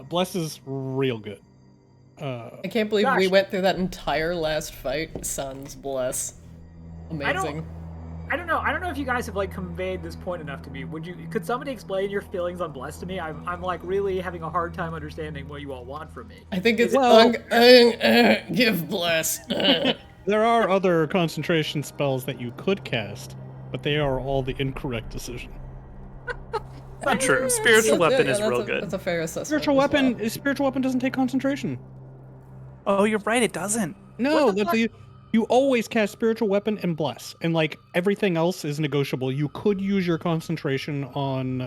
Bless is real good. I can't believe we went through that entire last fight. Sans bless. Amazing. I don't know. I don't know if you guys have like conveyed this point enough to me. Could somebody explain your feelings on bless to me? I'm like really having a hard time understanding what you all want from me. I think it's give bless. There are other concentration spells that you could cast, but they are all the incorrect decision. Not true. Spiritual weapon is real good. That's a fair assessment. Spiritual weapon doesn't take concentration. Oh, you're right. It doesn't. No, you always cast spiritual weapon and bless, and like everything else is negotiable. You could use your concentration on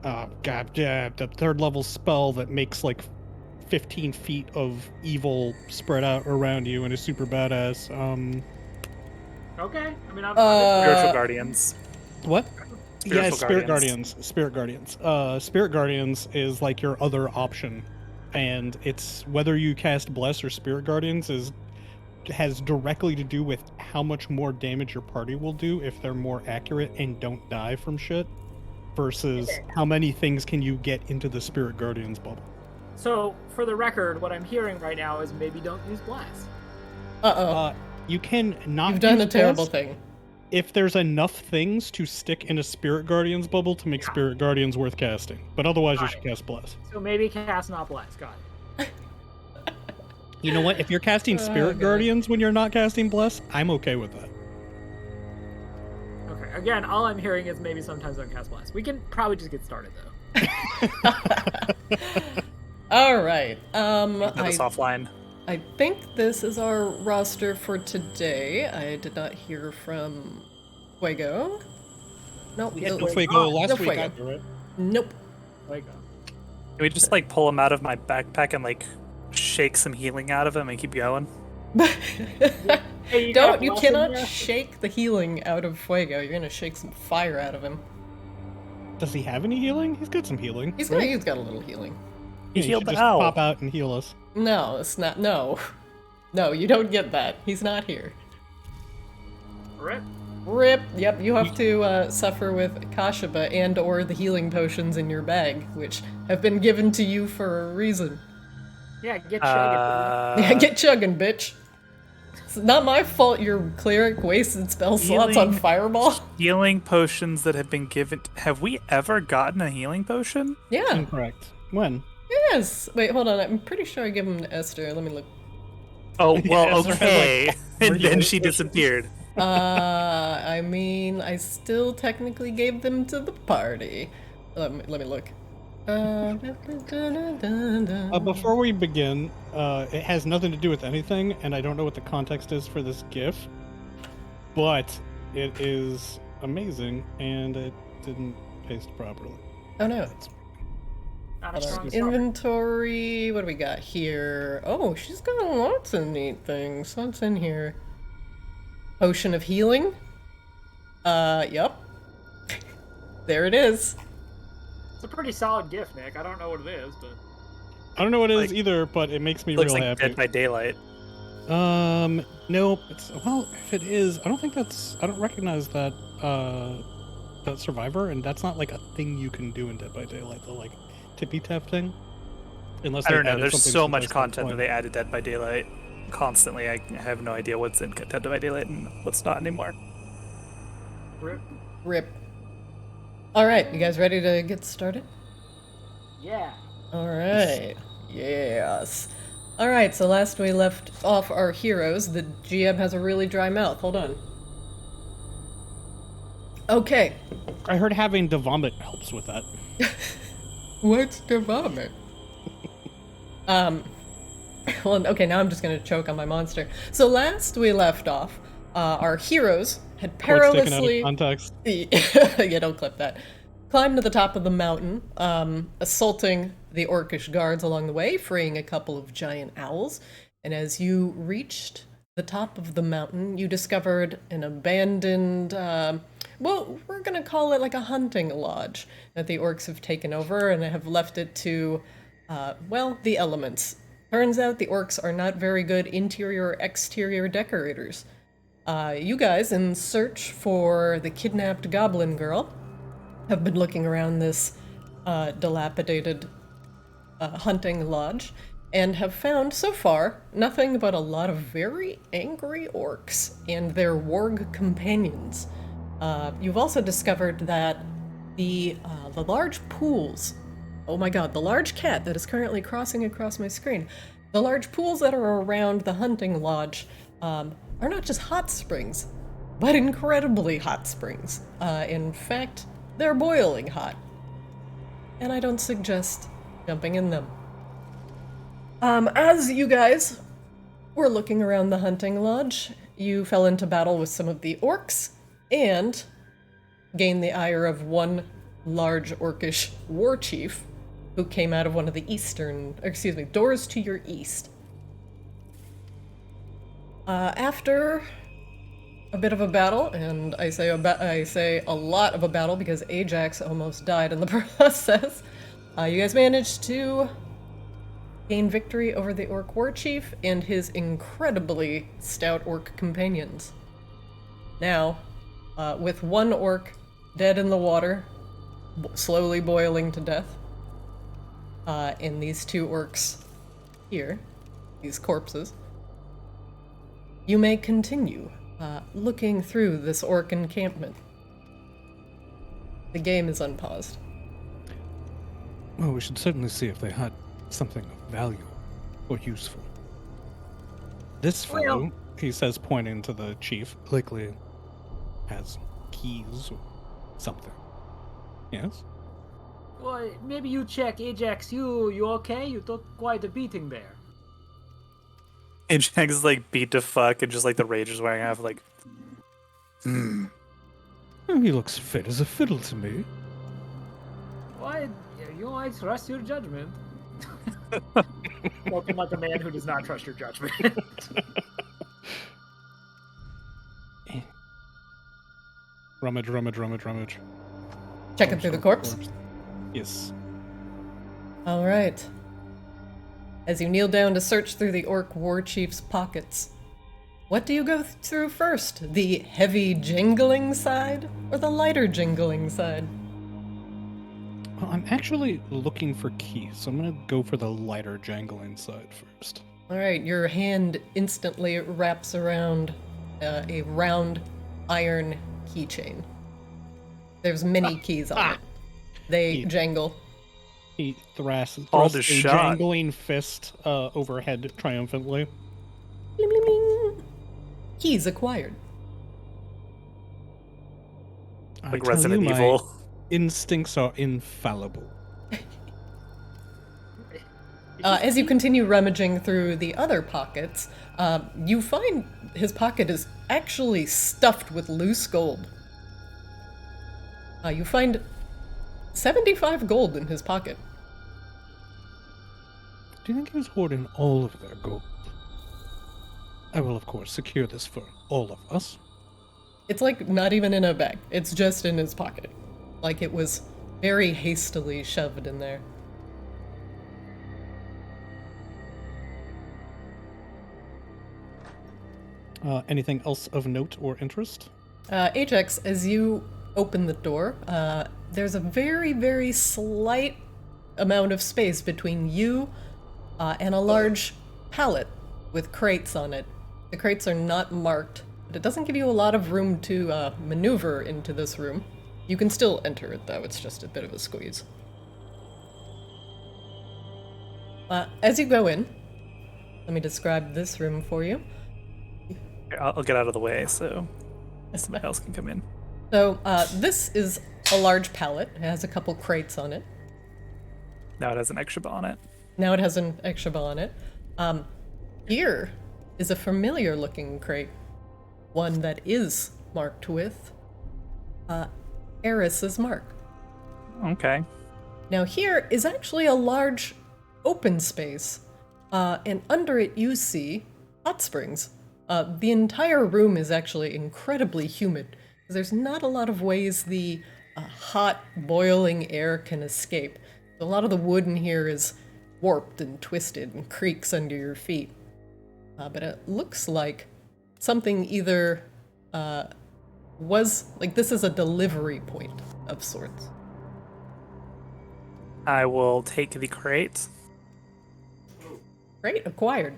the third level spell that makes like 15 feet of evil spread out around you and is super badass. Okay, I mean, Spiritual guardians. What? Spirit guardians. Guardians. Spirit Guardians is like your other option, and it's whether you cast Bless or Spirit Guardians has directly to do with how much more damage your party will do if they're more accurate and don't die from shit, versus how many things can you get into the Spirit Guardians bubble. So, for the record, what I'm hearing right now is maybe don't use Bless. You can not. You've done a terrible thing. If there's enough things to stick in a Spirit Guardians bubble to make Spirit Guardians worth casting. But otherwise, you should cast Bless. So maybe cast not Bless. Got it. You know what? If you're casting Spirit Guardians when you're not casting Bless, I'm okay with that. Okay. Again, all I'm hearing is maybe sometimes don't cast Bless. We can probably just get started, though. All right. This offline. I think this is our roster for today. I did not hear from Fuego. Nope. We had no Fuego last week. Fuego. Right? Nope. Fuego. Can we just like pull him out of my backpack and like shake some healing out of him and keep going? Hey, you cannot shake the healing out of Fuego. You're gonna shake some fire out of him. Does he have any healing? He's got some healing. He's got a little healing. He healed just the owl. pop out and heal us. No, it's not. No, you don't get that. He's not here. Rip. Yep, you have to suffer with Kashaba and/or the healing potions in your bag, which have been given to you for a reason. Yeah, get chugging. Yeah, get chugging, bitch. It's not my fault your cleric wasted spell slots on fireball. Healing potions that have been given. Have we ever gotten a healing potion? Yeah. Incorrect. When? Yes. Wait, hold on. I'm pretty sure I gave them to Esther. Let me look. Oh, well, Esther okay. had, And then she disappeared. I mean, I still technically gave them to the party. Let me look. Before we begin, it has nothing to do with anything, and I don't know what the context is for this GIF, but it is amazing, and it didn't paste properly. Oh no. Not a strong start. Inventory, what do we got here? Oh, she's got lots of neat things. What's in here? Potion of healing? Yep. There it is. It's a pretty solid gift, Nick. I don't know what it is, but... I don't know what it is either, but it makes me Looks real like happy. Dead by Daylight. Nope. If it is, I don't recognize that, that Survivor, and that's not like a thing you can do in Dead by Daylight, the like tippy tap thing. Unless I don't know. There's so much content that they added Dead by Daylight constantly. I have no idea what's in Dead by Daylight and what's not anymore. Rip. Alright, you guys ready to get started? Yeah. Alright. Yes. Alright, so last we left off our heroes, the GM has a really dry mouth. Hold on. Okay. I heard having the vomit helps with that. What's the vomit? Well, okay, now I'm just gonna choke on my monster. So last we left off, our heroes had perilously... Context. Yeah, don't clip that. Climbed to the top of the mountain, assaulting the orcish guards along the way, freeing a couple of giant owls. And as you reached the top of the mountain, you discovered an abandoned, well, we're gonna call it like a hunting lodge that the orcs have taken over and have left it to, well, the elements. Turns out the orcs are not very good interior or exterior decorators. You guys, in search for the kidnapped goblin girl, have been looking around this dilapidated hunting lodge and have found so far nothing but a lot of very angry orcs and their warg companions. You've also discovered that the large pools, oh my god, the large cat that is currently crossing across my screen, the large pools that are around the hunting lodge are not just hot springs, but incredibly hot springs. In fact, they're boiling hot. And I don't suggest jumping in them. As you guys were looking around the hunting lodge, you fell into battle with some of the orcs and gained the ire of one large orcish war chief who came out of one of the doors to your east. After a bit of a battle, and I say a lot of a battle because Ajax almost died in the process, you guys managed to gain victory over the orc war chief and his incredibly stout orc companions. Now, with one orc dead in the water, slowly boiling to death, and these two orcs here, these corpses, you may continue looking through this orc encampment. The game is unpaused. Well, we should certainly see if they had something of value or useful. This fellow, he says, pointing to the chief, likely has keys or something. Yes? Well, maybe you check Ajax. You okay? You took quite a beating there. Ajax is like beat to fuck, and just like the rage is wearing off. Like, Well, he looks fit as a fiddle to me. Why? I trust your judgment. Spoken like a man who does not trust your judgment. Rummage. Checking through the corpse? Yes. All right. As you kneel down to search through the orc war chief's pockets, what do you go through first? The heavy jingling side or the lighter jingling side? Well, I'm actually looking for keys, so I'm gonna go for the lighter jangling side first. All right, your hand instantly wraps around a round iron keychain. There's many keys on it. They jangle. He thrusts All the a shot. jangling fist overhead triumphantly. Bling, bling, bling. Keys acquired. I like tell Resident you, my Evil. instincts are infallible. As you continue rummaging through the other pockets, you find his pocket is actually stuffed with loose gold. You find 75 gold in his pocket. Do you think he was hoarding all of their gold? I will, of course, secure this for all of us. It's like not even in a bag. It's just in his pocket. Like it was very hastily shoved in there. Anything else of note or interest? Ajax, as you open the door, there's a very, very slight amount of space between you and a large pallet with crates on it. The crates are not marked, but it doesn't give you a lot of room to maneuver into this room. You can still enter it, though. It's just a bit of a squeeze. As you go in, let me describe this room for you. Here, I'll get out of the way so somebody else can come in. So, this is a large pallet. It has a couple crates on it. Now it has an extra on it. Now it has an extra on it. Here is a familiar-looking crate. One that is marked with Eris's mark. Okay. Now here is actually a large open space, and under it you see hot springs. The entire room is actually incredibly humid. There's not a lot of ways the hot, boiling air can escape. A lot of the wood in here is warped and twisted and creaks under your feet. But it looks like something either was, like this is a delivery point of sorts. I will take the crate Great, acquired.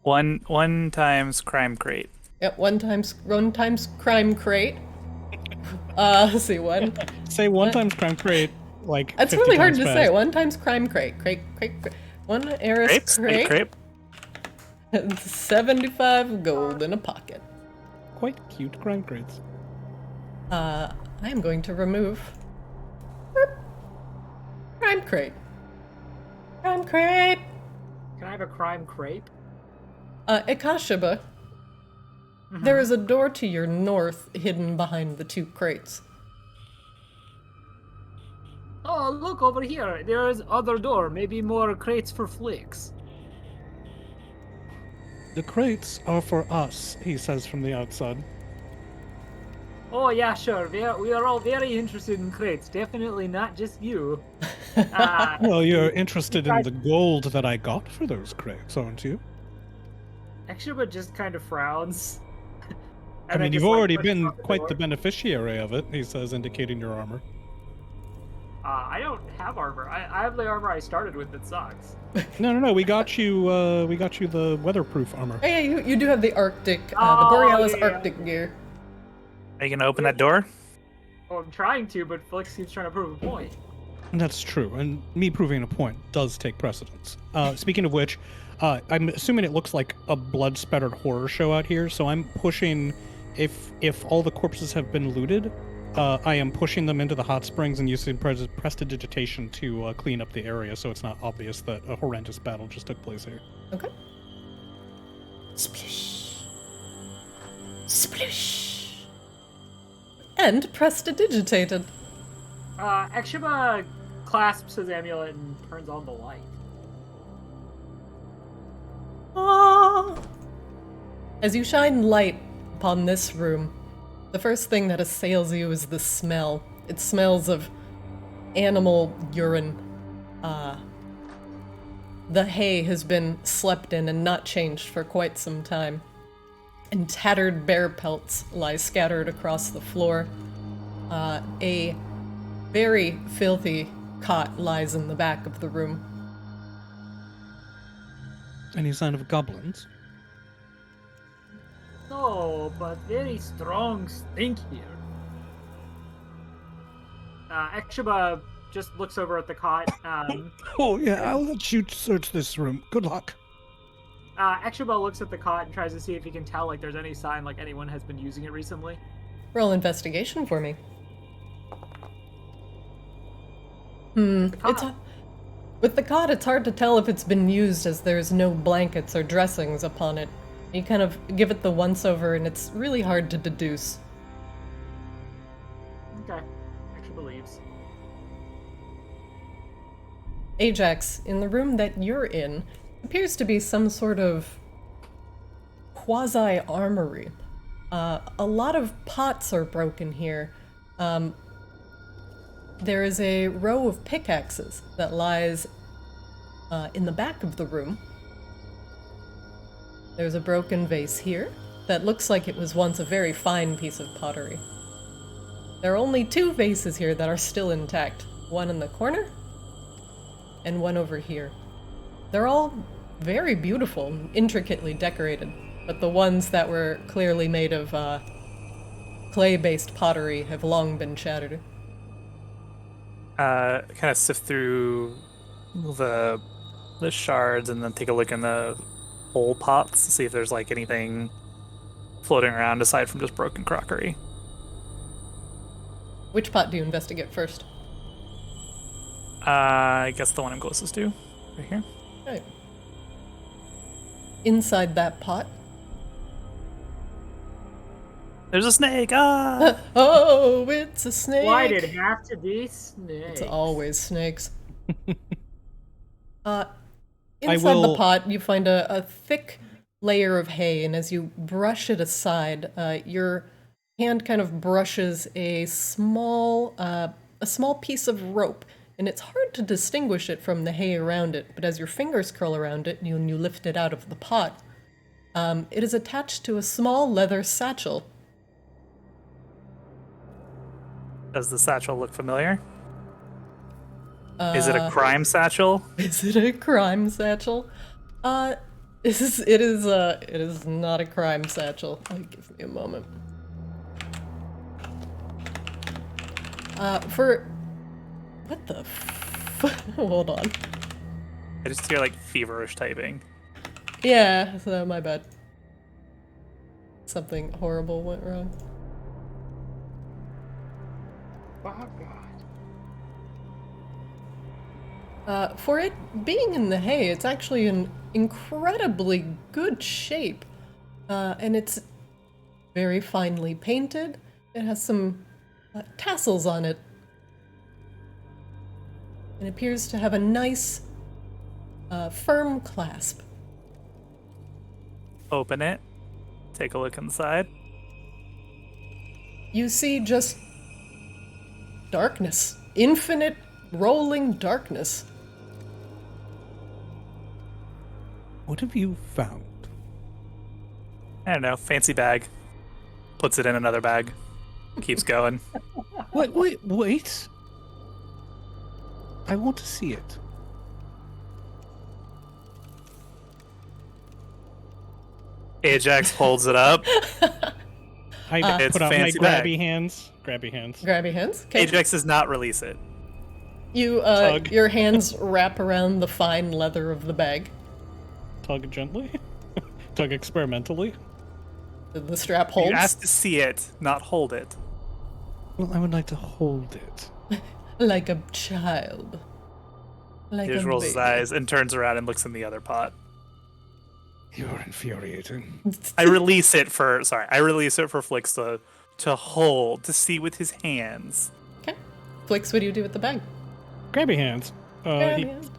One times crime crate. Yep, one times crime crate. Let's see, one. Say one times crime crate, like That's 50 really hard times to fast. say. One times crime crate. Crate. One Eris Crepes? Make a crate. crepe? And 75 gold in a pocket. Quite cute crime crates. I am going to remove crime crate. Crime crate. Can I have a crime crepe? Ikashiba. There is a door to your north hidden behind the two crates. Oh, look over here. There is other door. Maybe more crates for flicks. The crates are for us, he says from the outside. Oh yeah, sure. We are all very interested in crates. Definitely not just you. Uh, Well, you're interested in the gold that I got for those crates, aren't you? Actually, just kind of frowns. I mean, you've already been quite the beneficiary of it, he says, indicating your armor. I don't have armor. I have the armor I started with that sucks. No, we got you the weatherproof armor. Hey, you do have the Arctic, the Oh, Borealis yeah. Arctic gear. Are you gonna open that door? Oh, I'm trying to, but Flicks keeps trying to prove a point. That's true, and me proving a point does take precedence. Speaking of which, I'm assuming it looks like a blood-spattered horror show out here, so I'm pushing, if all the corpses have been looted, I am pushing them into the hot springs and using prestidigitation to clean up the area so it's not obvious that a horrendous battle just took place here. Okay. Splish. Splish. And prestidigitated. Ekshiba clasps his amulet and turns on the light. Ah. As you shine light upon this room, the first thing that assails you is the smell. It smells of animal urine. The hay has been slept in and not changed for quite some time. And tattered bear pelts lie scattered across the floor. A very filthy cot lies in the back of the room. Any sign of goblins? No, but very strong stink here. Ekshiba just looks over at the cot. Oh yeah, I'll let you search this room. Good luck. Ekshiba looks at the cot and tries to see if he can tell like there's any sign like anyone has been using it recently. Roll investigation for me. With the cot, it's hard to tell if it's been used as there's no blankets or dressings upon it. You kind of give it the once-over, and it's really hard to deduce. Okay, Ekshiba believes. Ajax, in the room that you're in, appears to be some sort of quasi-armory. A lot of pots are broken here. There is a row of pickaxes that lies in the back of the room. There's a broken vase here that looks like it was once a very fine piece of pottery. There are only two vases here that are still intact. One in the corner, and one over here. They're all very beautiful, intricately decorated, but the ones that were clearly made of clay-based pottery have long been shattered. Kind of sift through the shards and then take a look in the whole pots to see if there's like anything floating around aside from just broken crockery. Which pot do you investigate first? I guess the one I'm closest to, right here. Right. Inside that pot. There's a snake! Ah! Oh, it's a snake! Why did it have to be snakes? It's always snakes. Inside will- the pot, you find a thick layer of hay, and as you brush it aside, your hand kind of brushes a small piece of rope, and it's hard to distinguish it from the hay around it. But as your fingers curl around it and you lift it out of the pot, it is attached to a small leather satchel. Does the satchel look familiar? Is it a crime satchel? Is it a crime satchel? It is not a crime satchel. Give me a moment. What the hold on. I just hear like feverish typing. Yeah, so my bad. Something horrible went wrong. Oh God. For it being in the hay, it's actually in incredibly good shape. And it's very finely painted. It has some tassels on it. And appears to have a nice, firm clasp. Open it. Take a look inside. You see just darkness. Infinite rolling darkness. What have you found? I don't know. Fancy bag. Puts it in another bag. Keeps going. Wait. I want to see it. Ajax holds it up. I It's put out my fancy bag. grabby hands. Grabby hands. Grab your hands. Okay. Ajax does not release it. You, Tug. your hands wrap around the fine leather of the bag. Tug gently. Tug experimentally. The strap holds. You asked to see it, not hold it. Well, I would like to hold it. Like a child. Like He just a rolls his baby. eyes and turns around and looks in the other pot. You're infuriating. I release it for Flix to hold, to see with his hands. Okay. Flix, what do you do with the bag? Grabby hands. Grab He your hand.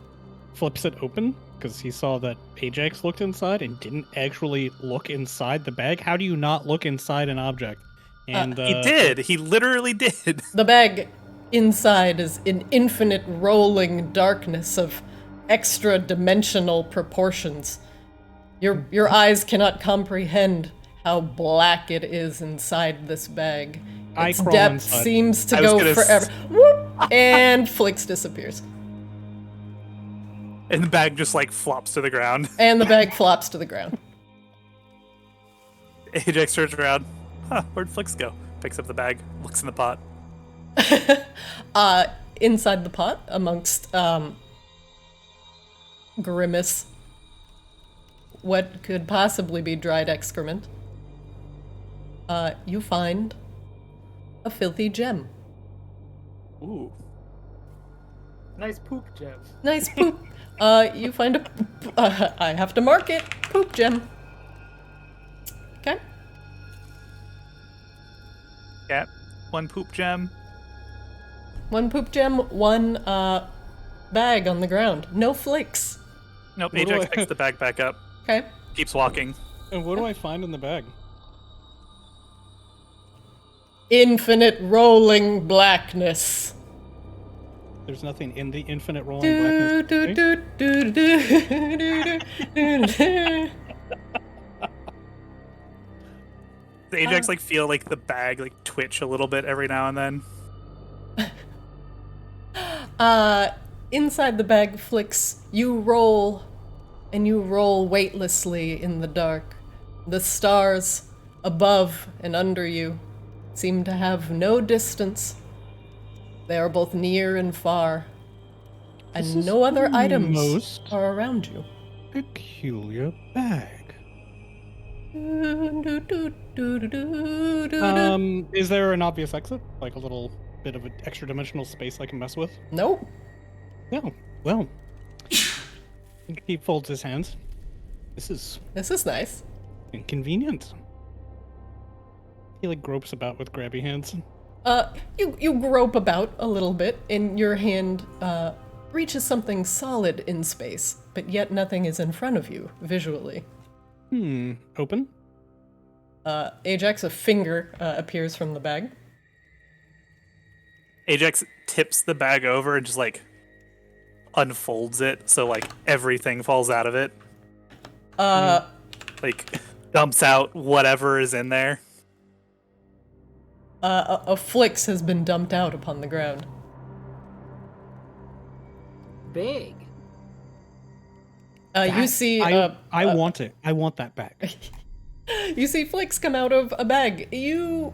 flips it open because he saw that Ajax looked inside and didn't actually look inside the bag. How do you not look inside an object? And He did. He literally did. The bag inside is an infinite rolling darkness of extra dimensional proportions. Your eyes cannot comprehend how black it is inside this bag. I Its crawl depth inside. seems to I was go gonna forever. Whoop, and Flix disappears. And the bag just like flops to the ground. And the bag flops to the ground. Ajax turns around. Huh, where'd Flix go? Picks up the bag, looks in the pot. Inside the pot, amongst grimace, what could possibly be dried excrement, you find a filthy gem. Ooh. Nice poop gem. Nice poop. You find I have to mark it. Poop gem. Okay. Yeah. One poop gem. One poop gem, one bag on the ground. No Flix. Nope, What do Ajax I- picks the bag back up. Okay. Keeps walking. And what do I find in the bag? Infinite rolling blackness. There's nothing in the infinite rolling Do, blackness. do, okay? do, do, do, do, do. Does Ajax like feel like the bag like twitch a little bit every now and then? Inside the bag, Flix, you roll, and you roll weightlessly in the dark. The stars above and under you seem to have no distance. They are both near and far, This and is no other the items most are around you. peculiar bag. Nope. Is there an obvious exit? Like a little bit of an extra dimensional space I can mess with? No. Well. He folds his hands. This is This is nice. inconvenient. He like gropes about with grabby hands. You grope about a little bit, and your hand reaches something solid in space, but yet nothing is in front of you visually. Open? Ajax, a finger appears from the bag. Ajax tips the bag over and just like unfolds it so like everything falls out of it. Like dumps out whatever is in there. A Flix has been dumped out upon the ground. Big. You see, I want it. I want that bag. you see Flix come out of a bag. You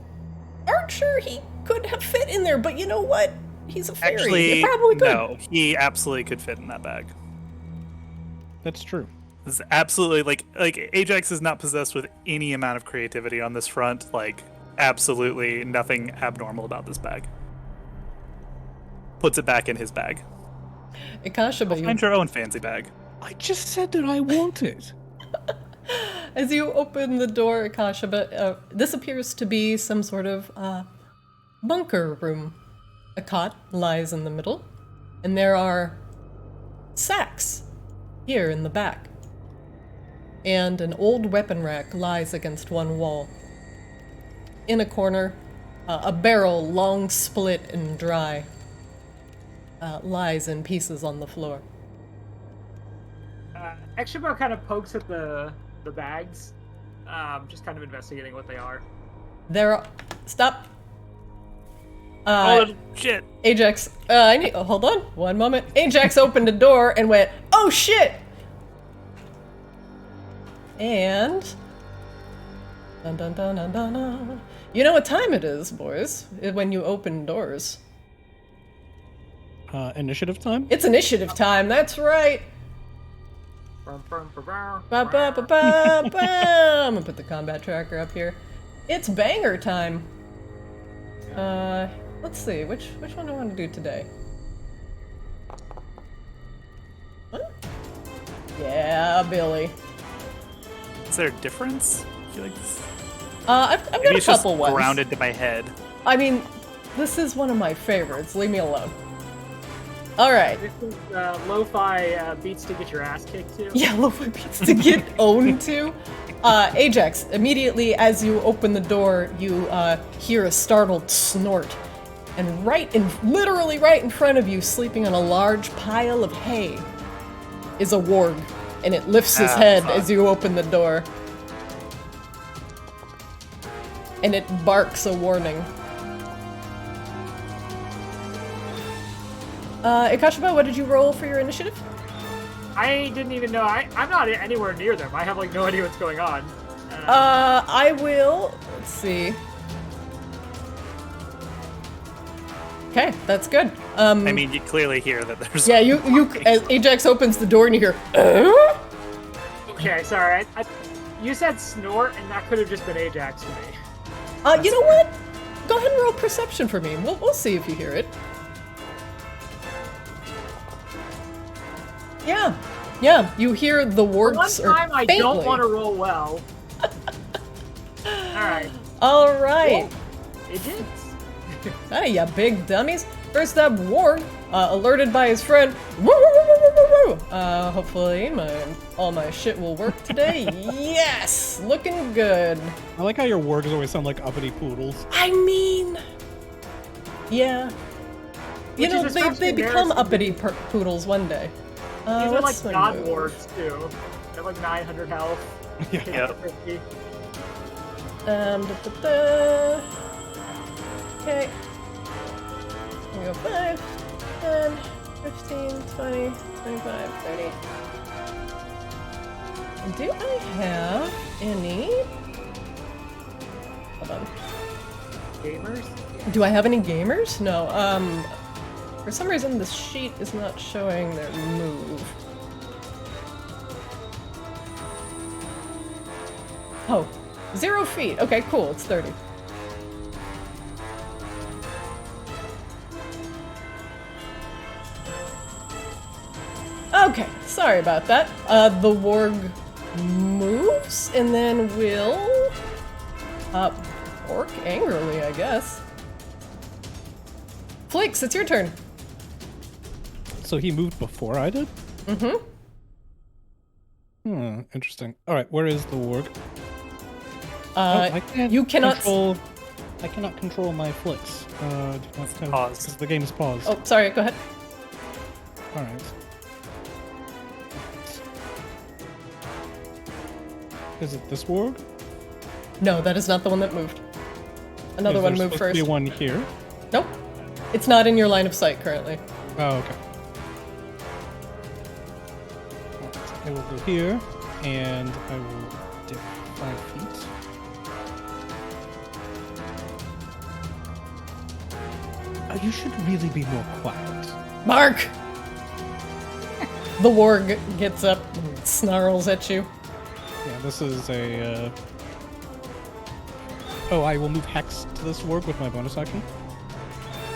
aren't sure he could have fit in there, but you know what? He's a fairy. Actually, He probably could. no, he absolutely could fit in that bag. That's true. This is absolutely like Ajax is not possessed with any amount of creativity on this front. Like, absolutely nothing abnormal about this bag. Puts it back in his bag. Ikashaba, Find your own fancy bag. I just said that I want it. as you open the door, Ikashaba, this appears to be some sort of bunker room. A cot lies in the middle, and there are sacks here in the back. And an old weapon rack lies against one wall. In a corner, a barrel, long split and dry, lies in pieces on the floor. Extrabo kind of pokes at the bags, just kind of investigating what they are. Stop. Oh shit! Ajax, hold on, one moment. Ajax opened a door and went, "Oh shit!" And dun dun dun dun dun dun. You know what time it is, boys? When you open doors. Initiative time? It's initiative time. That's right. Ba ba ba ba ba. I'm gonna put the combat tracker up here. It's banger time. Let's see. Which one do I want to do today? What? Yeah, Billy. Is there a difference? I feel like this... I've got Maybe a it's just couple ones. grounded to my head. I mean, this is one of my favorites. Leave me alone. All right. This is lo-fi beats to get your ass kicked to. Yeah, lo-fi beats to get owned to. Ajax, immediately as you open the door, you hear a startled snort. And literally right in front of you, sleeping on a large pile of hay, is a warg. And it lifts his head as you open the door. And it barks a warning. Ikashaba, what did you roll for your initiative? I didn't even know. I'm not anywhere near them. I have like no idea what's going on. I will. Let's see. Okay, that's good. I mean, you clearly hear that there's... Yeah, as Ajax opens the door and you hear, Okay, sorry. You said snort, and that could have just been Ajax to me. You know what? Go ahead and roll perception for me. We'll see if you hear it. Yeah, you hear the wargs. One time I faintly. don't want to roll well. Alright. Alright. It did. Hey, you big dummies. First up, Warg, alerted by his friend. Woo, woo, woo, woo, woo, woo. Hopefully all my shit will work today. Yes! Looking good. I like how your wargs always sound like uppity poodles. I mean... Yeah. You know, they become uppity poodles one day. These are like god wargs, too. They have like 900 health. Yeah. Okay. We go 5, 10, 15, 20, 25, 30. Do I have any... Hold on. Gamers? Do I have any gamers? No. For some reason this sheet is not showing their move. Oh, 0 feet. Okay, cool. It's 30. Okay, sorry about that. The warg moves and then will bark angrily, I guess. Flix, it's your turn. So he moved before I did? Mm-hmm. Interesting. Alright, where is the warg? I cannot control my flicks. Pause. Because the game is paused. Oh, sorry, go ahead. Alright. Is it this warg? No, that is not the one that moved. Another Is one there moved supposed first. to be one here? Nope. It's not in your line of sight currently. Oh, okay. I will go here, and I will dip 5 feet. You should really be more quiet. Mark! The warg gets up and snarls at you. Yeah, this is a... Oh, I will move Hex to this warg with my bonus action.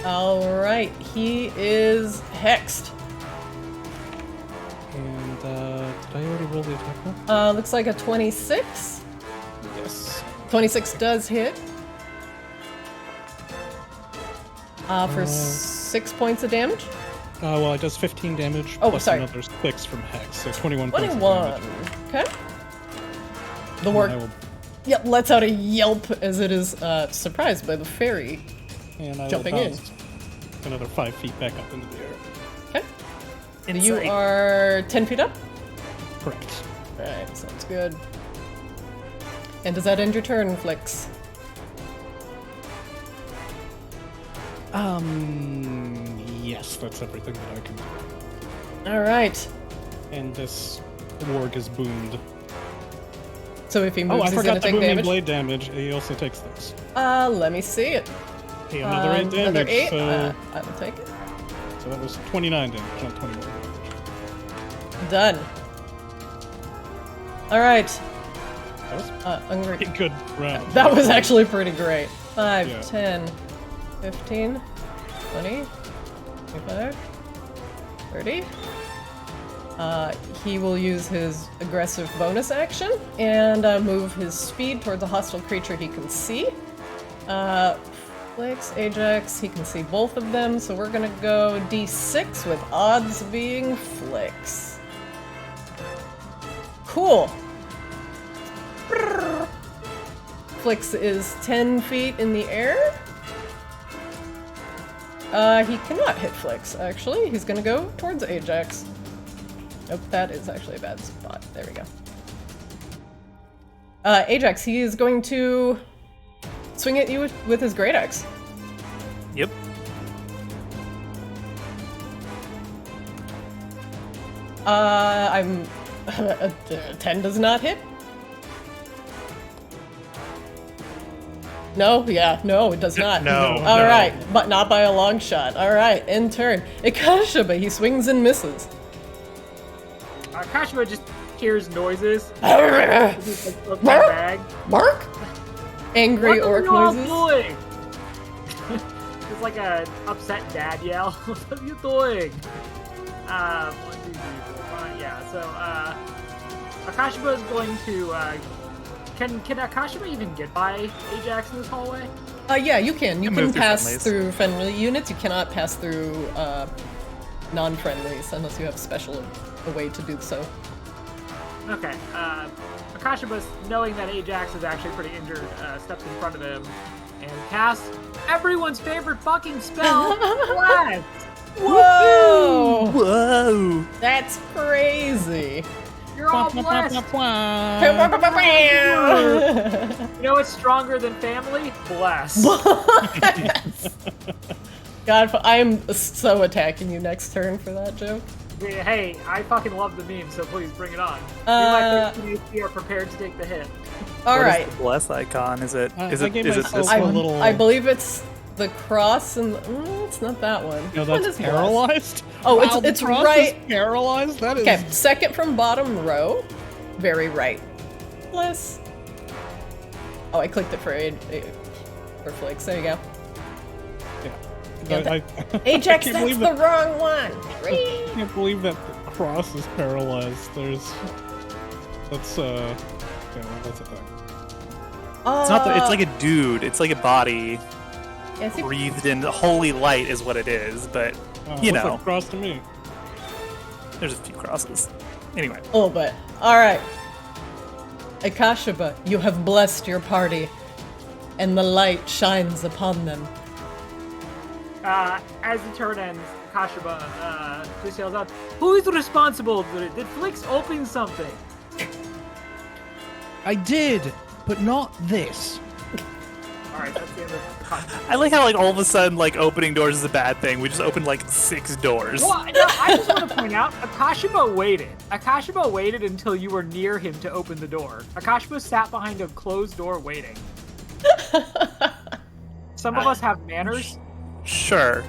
Alright, he is hexed. And, did I already roll the attack roll? Looks like a 26. Yes. 26 does hit. For 6 points of damage. Well, it does 15 damage. Oh, plus sorry. another 6 from Hex, so 21 points of 21. damage. Okay. The And I warg will, lets out a yelp as it is surprised by the fairy. and I Jumping will in. bounce another 5 feet back up into the air. Okay. You Insight. are 10 feet up? Correct. Alright, sounds good. And does that end your turn, Flix? Yes, that's everything that I can do. Alright. And this warg is boomed. So if he Oh, moves, I he's forgot gonna the take booming damage. blade damage. He also takes this. Let me see it. Hey, another 8 damage, Another 8. so... I will take it. So that was 29 damage, not 21 damage. Done. Alright. That was Hungry. a good round. That was actually pretty great. 5, Yeah. 10, 15, 20, 25, 30. He will use his aggressive bonus action and move his speed towards a hostile creature he can see. Flix, Ajax, he can see both of them, so we're gonna go D6 with odds being Flix. Cool. Flix is 10 feet in the air. He cannot hit Flix, actually. He's gonna go towards Ajax. Nope, that is actually a bad spot. There we go. Ajax, he is going to swing at you with his great axe. Yep. I'm... 10 does not hit. No, yeah, no, it does not. No, All no. right, but not by a long shot. All right, in turn. Ikashaba, he swings and misses. Kashima just hears noises. He's like, "Look, my bag. Mark? Angry What orc are you all noises. doing? It's like a upset dad yell. What are you doing? 1, 2, 3, 4, 5. Yeah. So Akashima is going to. Can Akashima even get by Ajax in this hallway? Yeah, you can. You can can move through pass friendlies. through friendly units. You cannot pass through non-friendlies unless you have a way to do so. Okay. Akashima, knowing that Ajax is actually pretty injured, steps in front of him and casts everyone's favorite fucking spell, Blast! Whoa! Whoa! That's crazy. You're all blessed. You know what's stronger than family? Bless. God, I am so attacking you next turn for that joke. Hey, I fucking love the meme, so please bring it on. We are prepared to take the hit. All What right. is the bless icon? Is it? Is I it? gave Is it myself this a one? little- I believe it's the cross and it's not that one. No, Which one that's is blessed? paralyzed? Oh, Wow, the it's cross right. is paralyzed? That is... Okay, second from bottom row, very right. Bless. Oh, I clicked it for Flix. There you go. Yeah. Ajax, I can't that's believe the that, wrong one. I can't believe that the cross is paralyzed. That's a thing. It's not. It's like a dude. It's like a body Yeah, see, breathed in. Holy light is what it is. But you Looks know, like a cross to me. there's a few crosses. Anyway, a little bit. All right. Akashaba, you have blessed your party, and the light shines upon them. As the turn ends, Akashima just yells out, "Who is responsible? Did Flix open something?" I did, but not this. Alright, that's the end of the conversation. I like how like all of a sudden like opening doors is a bad thing. We just opened like 6 doors. Well, no, I just want to point out, Akashibo waited. Akashibo waited until you were near him to open the door. Akashibo sat behind a closed door waiting. Some of us have manners. Sure.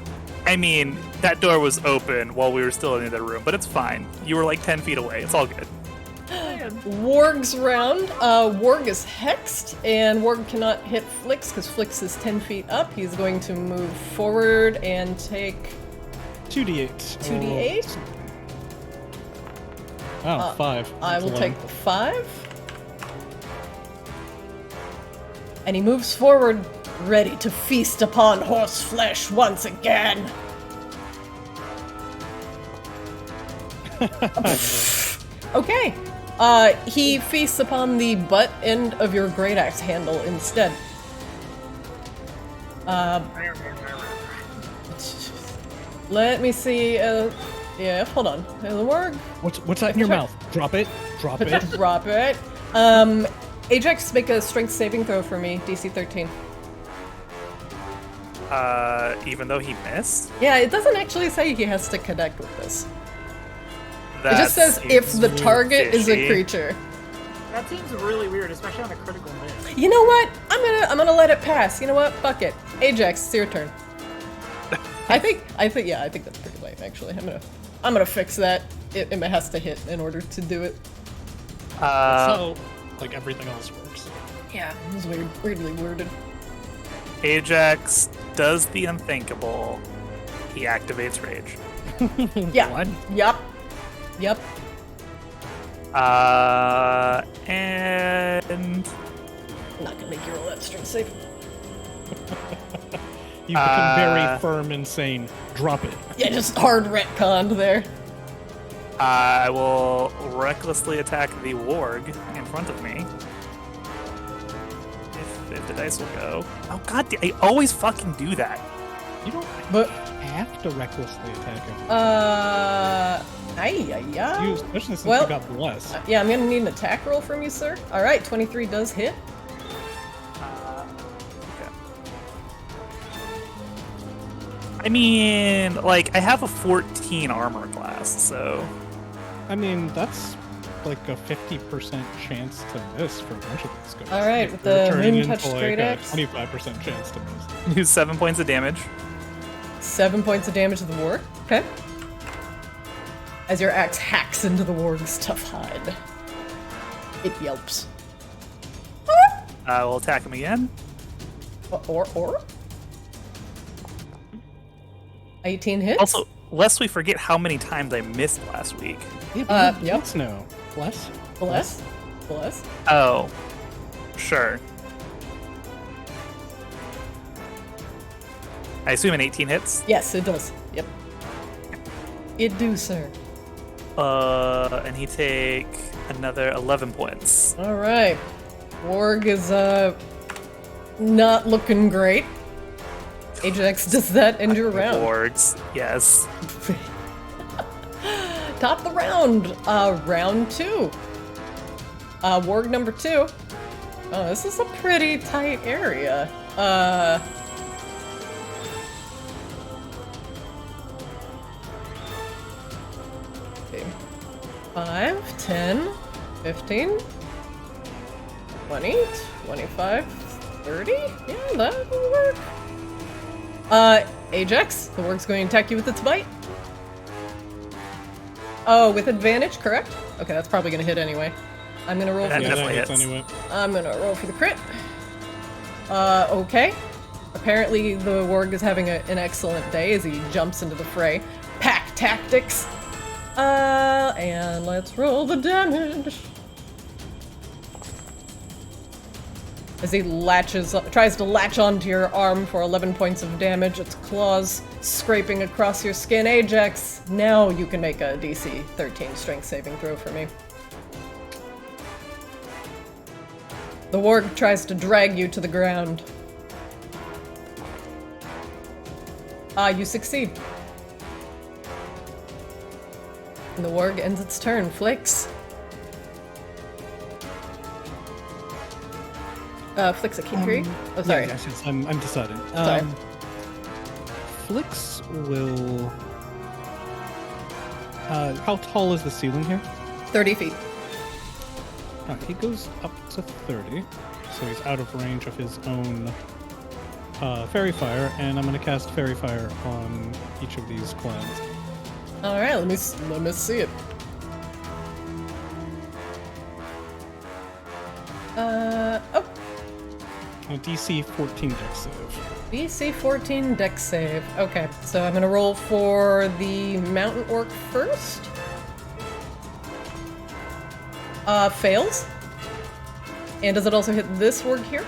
I mean, that door was open while we were still in the other room, but it's fine. You were like 10 feet away. It's all good. Warg's round. Warg is hexed, and Warg cannot hit Flix because Flix is 10 feet up. He's going to move forward and take 2d8. 2d8. Oh, 5. I will take the 5. And he moves forward, ready to feast upon horse flesh once again. Okay. He feasts upon the butt end of your great axe handle instead. Let me see. Yeah, hold on. The Warg. What's that in your mouth? Drop it. Drop it. Drop it. Ajax, make a strength saving throw for me. DC 13. Even though he missed? Yeah, it doesn't actually say he has to connect with this. That It just says if the seems target is a fishy. creature. That seems really weird, especially on a critical miss. You know what? I'm gonna let it pass. You know what? Fuck it. Ajax, it's your turn. I think that's pretty lame actually. I'm gonna fix that. It has to hit in order to do it. So, like everything else works. Yeah, it was weirdly worded. Ajax does the unthinkable. He activates rage. Yeah. What? Yep. And I'm not gonna make you roll that strength save. You become very firm and sane. Drop it. Yeah, just hard retconned there. I will recklessly attack the warg in front of me. If the dice will go. Oh god, I always fucking do that. You don't But have to recklessly attack him. You, Especially since well, you got blessed. yeah, I'm gonna need an attack roll from you, sir. All right, 23 does hit. Okay. I mean, like, I have a 14 armor class, so... I mean, that's like a 50% chance to miss for a bunch of these guys. All right, If with you're the turning moon-touched into, great like, axe. a 25% chance to miss. Use 7 points of damage. 7 points of damage to the warg. Okay. As your axe hacks into the warg's tough hide. It yelps. I will attack him again. Or? 18 hits? Also, lest we forget how many times I missed last week. Yeah, but yep. let's know. Bless? Bless? Oh, sure. I assume an 18 hits. Yes, it does. Yep. It do, sir. And he take another 11 points. All right. Warg is, not looking great. Ajax, does that end your round? Wargs, yes. Top the round. Round 2. Warg number 2. Oh, this is a pretty tight area. Okay. 5, 10, 15, 20, 25, 30? Yeah, that will work. Ajax, the Warg's going to attack you with its bite. Oh, with advantage, correct? Okay, that's probably gonna hit anyway. I'm gonna roll for That Yeah, the definitely that hits hits. anyway. I'm gonna roll for the crit. Okay. Apparently the Warg is having an excellent day as he jumps into the fray. Pack tactics. And let's roll the damage. As he tries to latch onto your arm for 11 points of damage, its claws scraping across your skin. Ajax, now you can make a DC 13 strength saving throw for me. The Warg tries to drag you to the ground. You succeed. And the Warg ends its turn. Flix. Flicks, I can't hear you. Oh, sorry. Yes, I'm deciding. Sorry. Flix will. How tall is the ceiling here? 30 feet. He goes up to 30, so he's out of range of his own fairy fire, and I'm going to cast fairy fire on each of these clans. All right, let me see it. Oh, DC 14 dex save. DC 14 dex save. Okay, so I'm gonna roll for the mountain orc first. Fails. And does it also hit this orc here?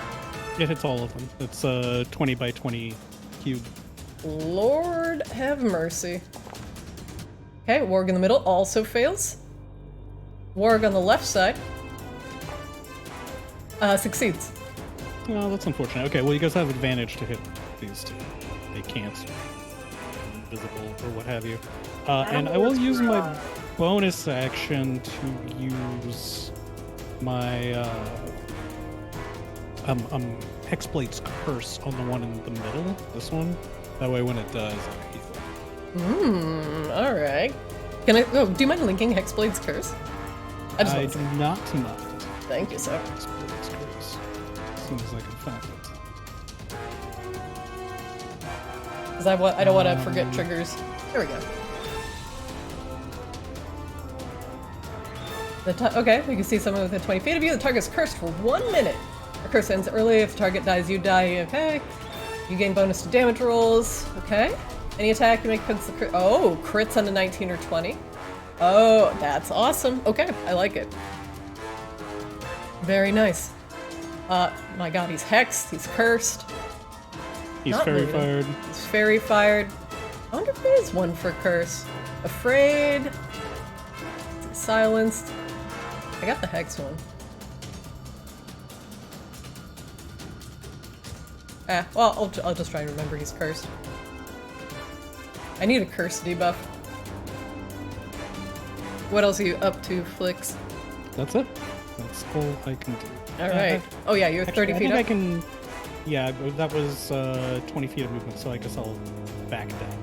It hits all of them. It's 20 by 20 cube. Lord have mercy. Okay, Warg in the middle also fails. Warg on the left side succeeds. Oh, that's unfortunate. Okay, well, you guys have advantage to hit these two. They can't invisible or what have you. And I will use my bonus action to use my Hexblade's Curse on the one in the middle. This one. That way, when it does, I heal. Alright. Can I? Oh, do you mind linking Hexblade's Curse? I do not mind. Thank you, sir. Hexblade's Curse. As soon as I can find it. Because I don't want to forget triggers. There we go. Okay, we can see someone within 20 feet of you. The target is cursed for 1 minute. The curse ends early. If the target dies, you die. Okay. You gain bonus to damage rolls. Okay. Any attack you make puts the crit. Oh, crits on a 19 or 20. Oh, that's awesome. Okay, I like it. Very nice. My god, he's hexed. He's cursed. He's Not fairy really. fired. He's fairy fired. I wonder if there is one for curse. Afraid. Silenced. I got the hex one. Well, I'll just try and remember he's cursed. I need a curse debuff. What else are you up to, Flix? That's it. That's all I can do. Alright. Oh yeah, you're 30 I feet think up? I can... Yeah, that was 20 feet of movement, so I guess I'll back down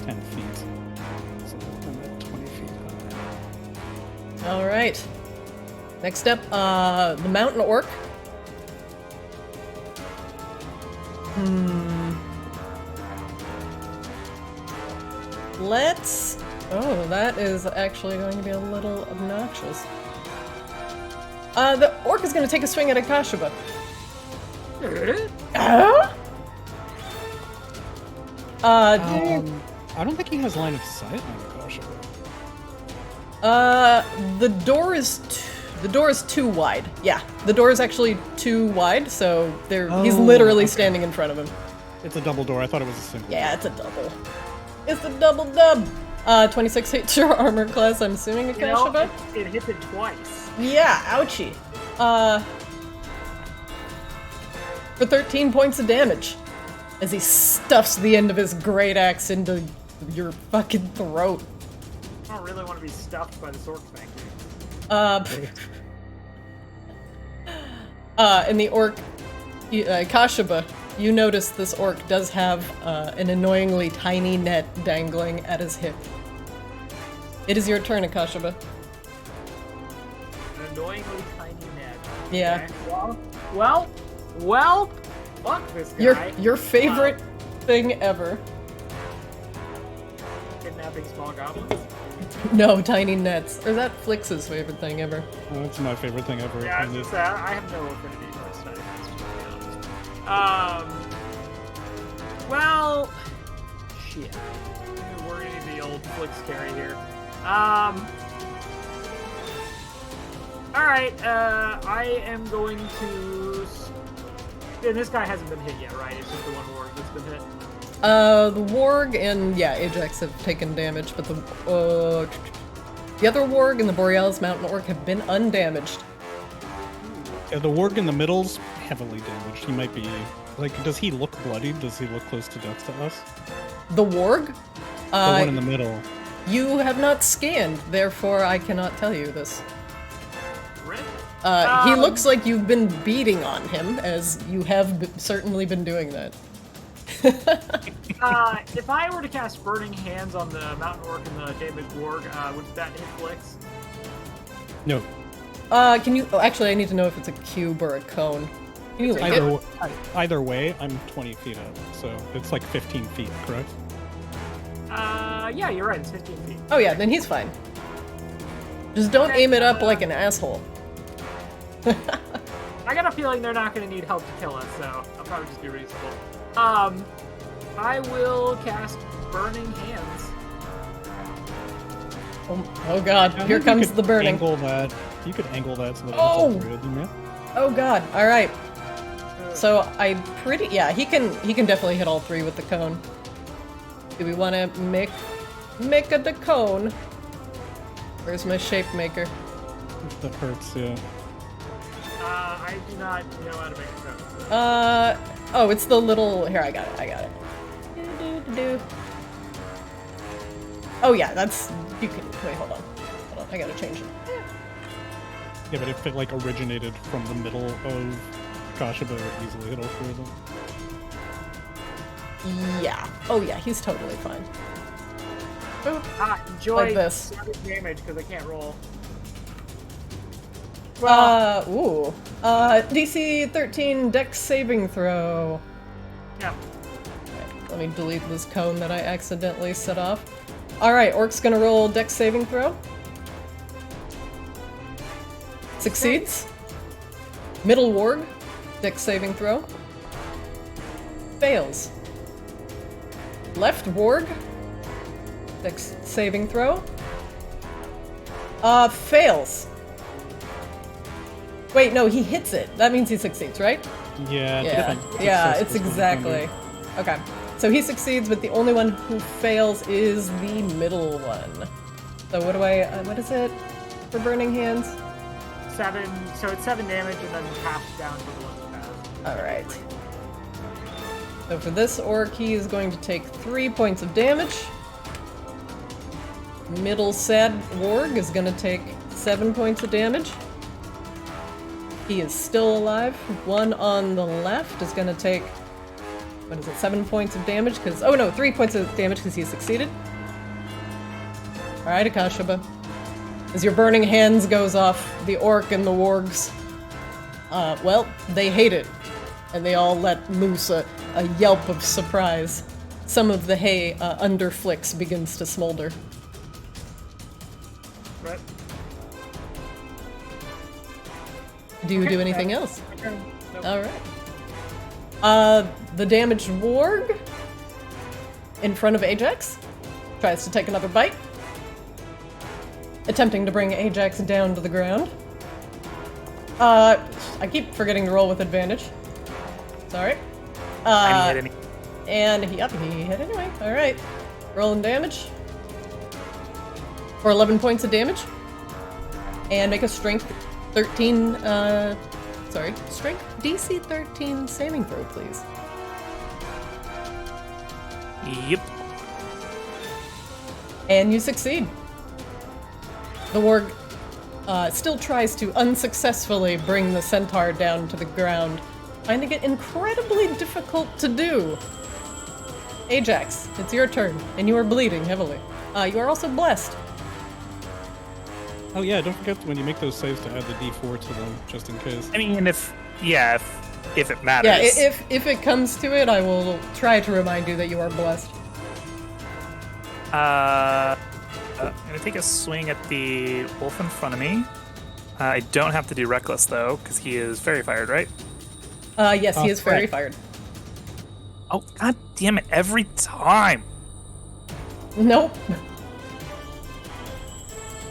10 feet. So I'm at 20 feet high. Alright. Next up, the mountain orc. Let's... Oh, that is actually going to be a little obnoxious. The orc is going to take a swing at Akashiba. I don't think he has line of sight on Akashiba. The door is too wide. Yeah, the door is actually too wide, so he's literally standing in front of him. It's a double door. I thought it was a single. Yeah, it's a double. It's a double dub. 26 hits your armor class. I'm assuming Akashiba. It hit it twice. Yeah, ouchie. For 13 points of damage, as he stuffs the end of his great axe into your fucking throat. I don't really want to be stuffed by the sword factory. And the orc, Kashiba, you notice this orc does have an annoyingly tiny net dangling at his hip. It is your turn, Akashiba. An annoyingly tiny net. Yeah. Okay. Well, fuck this guy. Your favorite thing ever. Kidnapping small goblins. No, tiny nets. Or is that Flix's favorite thing ever? Oh, that's my favorite thing ever. Yeah, And I have no affinity for this study, to be honest. Well, shit. We're getting the old Flix carry here. Alright, I am going to... And this guy hasn't been hit yet, right? It's just the one warg that's been hit. The warg and, yeah, Ajax have taken damage, but the other warg and the borealis mountain orc have been undamaged. Yeah, the warg in the middle's heavily damaged. He might be... Like, does he look bloodied? Does he look close to death to us? The warg? The one in the middle. You have not scanned, therefore I cannot tell you this. Rip? He looks like you've been beating on him, as you have certainly been doing that. If I were to cast Burning Hands on the Mountain Orc and the damaged Warg, would that hit Flicks? No. Can you... Oh, actually, I need to know if it's a cube or a cone. Can you link it? Either way, I'm 20 feet up, so it's like 15 feet, correct? Yeah, you're right. It's 15 feet. Oh yeah, then he's fine. Just don't aim it up like an asshole. I got a feeling they're not going to need help to kill us, so I'll probably just be reasonable. I will cast Burning Hands. Oh god, here comes the burning. Angle that. You could angle that so that Oh! it's all three of them, yeah? Oh god, alright. So I pretty... Yeah, he can definitely hit all three with the cone. Do we want to make the cone? Where's my shape maker? That hurts, yeah. I do not know how to make a cone. Oh, it's the little... Here, I got it. Oh yeah, that's... You can... Wait, hold on, I gotta change it. Yeah, but if it like originated from the middle of Kashiba, it would easily hit all three of them. Yeah. Oh yeah, he's totally fine. Enjoy Like this. 7 damage because I can't roll. DC 13 Dex saving throw. Yeah. Right, let me delete this cone that I accidentally set off. Alright, Orc's gonna roll Dex saving throw. Succeeds. Middle Warg, Dex saving throw. Fails. Left Warg, Dex saving throw. Fails. Wait, no, he hits it. That means he succeeds, right? Yeah, It's exactly. Okay. So he succeeds, but the only one who fails is the middle one. So what is it for Burning Hands? 7, so it's 7 damage and then half down to the one that has. Alright. So for this orc, he is going to take 3 points of damage. Middle sad warg is going to take 7 points of damage. He is still alive. One on the left is going to take, 7 points of damage? 3 points of damage because he succeeded. Alright, Akashaba. As your burning hands goes off, the orc and the wargs, they hate it. And they all let loose a yelp of surprise. Some of the hay under Flicks begins to smolder. Right. Do you do anything else? Nope. Alright. The damaged warg in front of Ajax tries to take another bite, attempting to bring Ajax down to the ground. I keep forgetting to roll with advantage. Sorry. I didn't hit any. And he hit anyway. Alright. Rolling damage. For 11 points of damage. And make a strength 13, strength DC 13 saving throw, please. Yep. And you succeed. The warg still tries to unsuccessfully bring the centaur down to the ground, finding it incredibly difficult to do. Ajax, it's your turn, and you are bleeding heavily. You are also blessed. Oh yeah, don't forget when you make those saves to add the D4 to them, just in case. I mean, if it matters. Yeah, if it comes to it, I will try to remind you that you are blessed. I'm gonna take a swing at the wolf in front of me. I don't have to do reckless though, because he is fairy fired, right? Yes, he is fairy correct. fired. Oh god damn it! Every time. Nope.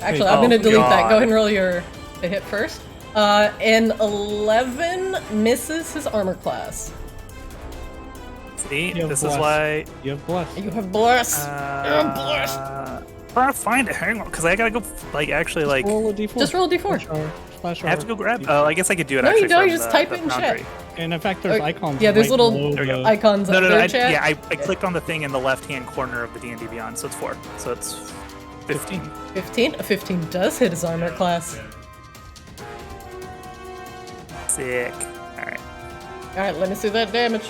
Actually, I'm gonna delete that. Go ahead and roll your hit first. An 11 misses his armor class. See, You have this is blessed. why. You have blessed. You have blessed. I'm blessed. I'm trying to find it. Hang on, because I gotta go. Roll a D4. Just roll a D4. Flash I have to go grab. D4. Oh, I guess I could do it. No, actually you don't, from you just the- type the it in Foundry. chat. And in fact, there's icons. yeah, there's right little below There we go. the- icons No, up no, there, no. chat. Yeah, I clicked on the thing in the left-hand corner of the D&D Beyond, so it's 4. So it's 15. 15? A 15 does hit his armor class. Sick. All right. All right, let me see that damage.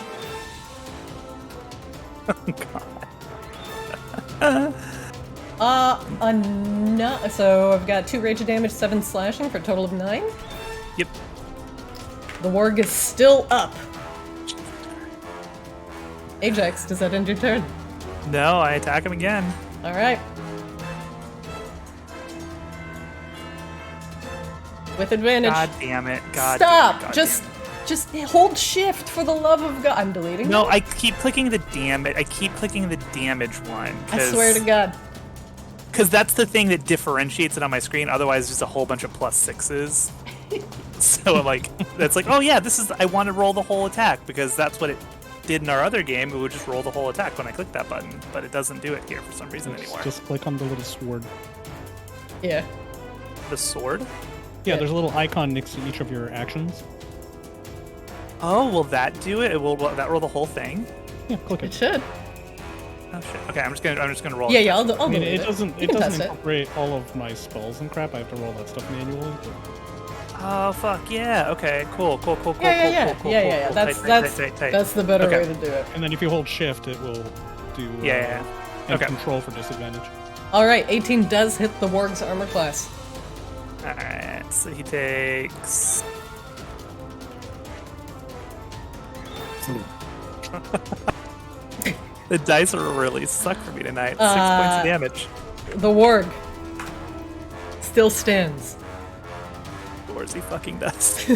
So I've got 2 rage damage, 7 slashing for a total of 9. Yep. The warg is still up. Ajax, does that end your turn? No, I attack him again. All right. With advantage. God damn it. God Stop! Damn it. God Just damn it. hold shift for the love of God. I'm deleting No, that. I keep clicking the damage. I keep clicking the damage one. I swear to God. Because that's the thing that differentiates it on my screen. Otherwise, it's just a whole bunch of +6s. So I'm like, that's like, oh yeah, this is. I want to roll the whole attack because that's what it did in our other game. It would just roll the whole attack when I click that button, but it doesn't do it here for some reason anymore. Just click on the little sword. Yeah. The sword? Yeah, there's a little icon next to each of your actions. Oh, will that do it? Will that roll the whole thing? Yeah, click It it. should. Oh shit. Okay, I'm just gonna roll. Yeah, it. yeah, I'll I mean, delete it doesn't. You It can doesn't test it. incorporate all of my spells and crap. I have to roll that stuff manually. Oh fuck yeah. Okay. Cool. Cool. Yeah. That's the better Okay. way to do it. And then if you hold shift, it will do. Yeah. And Okay. control for disadvantage. All right, 18 does hit the warg's armor class. All right. So he takes. The dice are really suck for me tonight. 6 points of damage. The warg still stands. Of course he fucking does.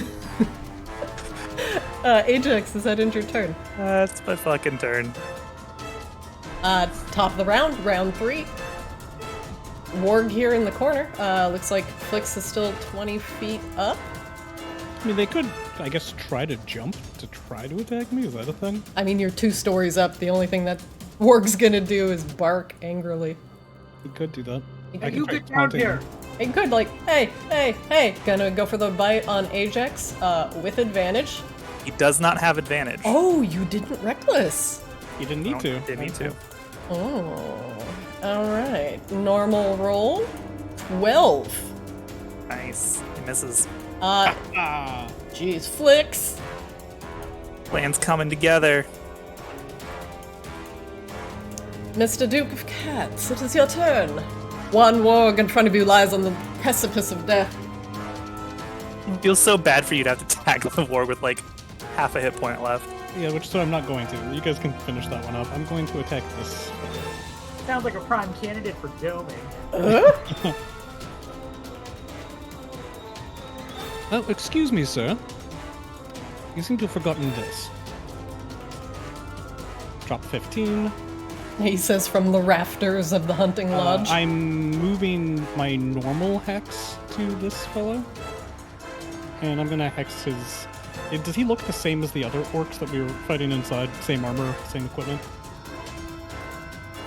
Ajax, is that end your turn? That's my fucking turn. Top of the round, round 3. Warg here in the corner. Looks like Flix is still 20 feet up. I mean, they could, I guess, try to jump to try to attack me. Is that a thing? I mean, you're 2 stories up. The only thing that Warg's gonna do is bark angrily. You could do that. I You can try get down taunting here. him. It could, like, hey. Gonna go for the bite on Ajax with advantage. He does not have advantage. Oh, you didn't reckless. You didn't need to. Didn't need to. Oh, alright. Normal roll, 12. Nice. He misses. Ah. Jeez, Flix. Plan's coming together. Mr. Duke of Cats, it is your turn. One warg in front of you lies on the precipice of death. It feels so bad for you to have to tackle the war with like half a hit point left. Yeah, which so I'm not going to. You guys can finish that one up. I'm going to attack this. Sounds like a prime candidate for doming. Oh, excuse me, sir. You seem to have forgotten this. Drop 15. He says from the rafters of the hunting lodge. I'm moving my normal hex to this fellow. And I'm gonna hex his... Does he look the same as the other orcs that we were fighting inside? Same armor, same equipment?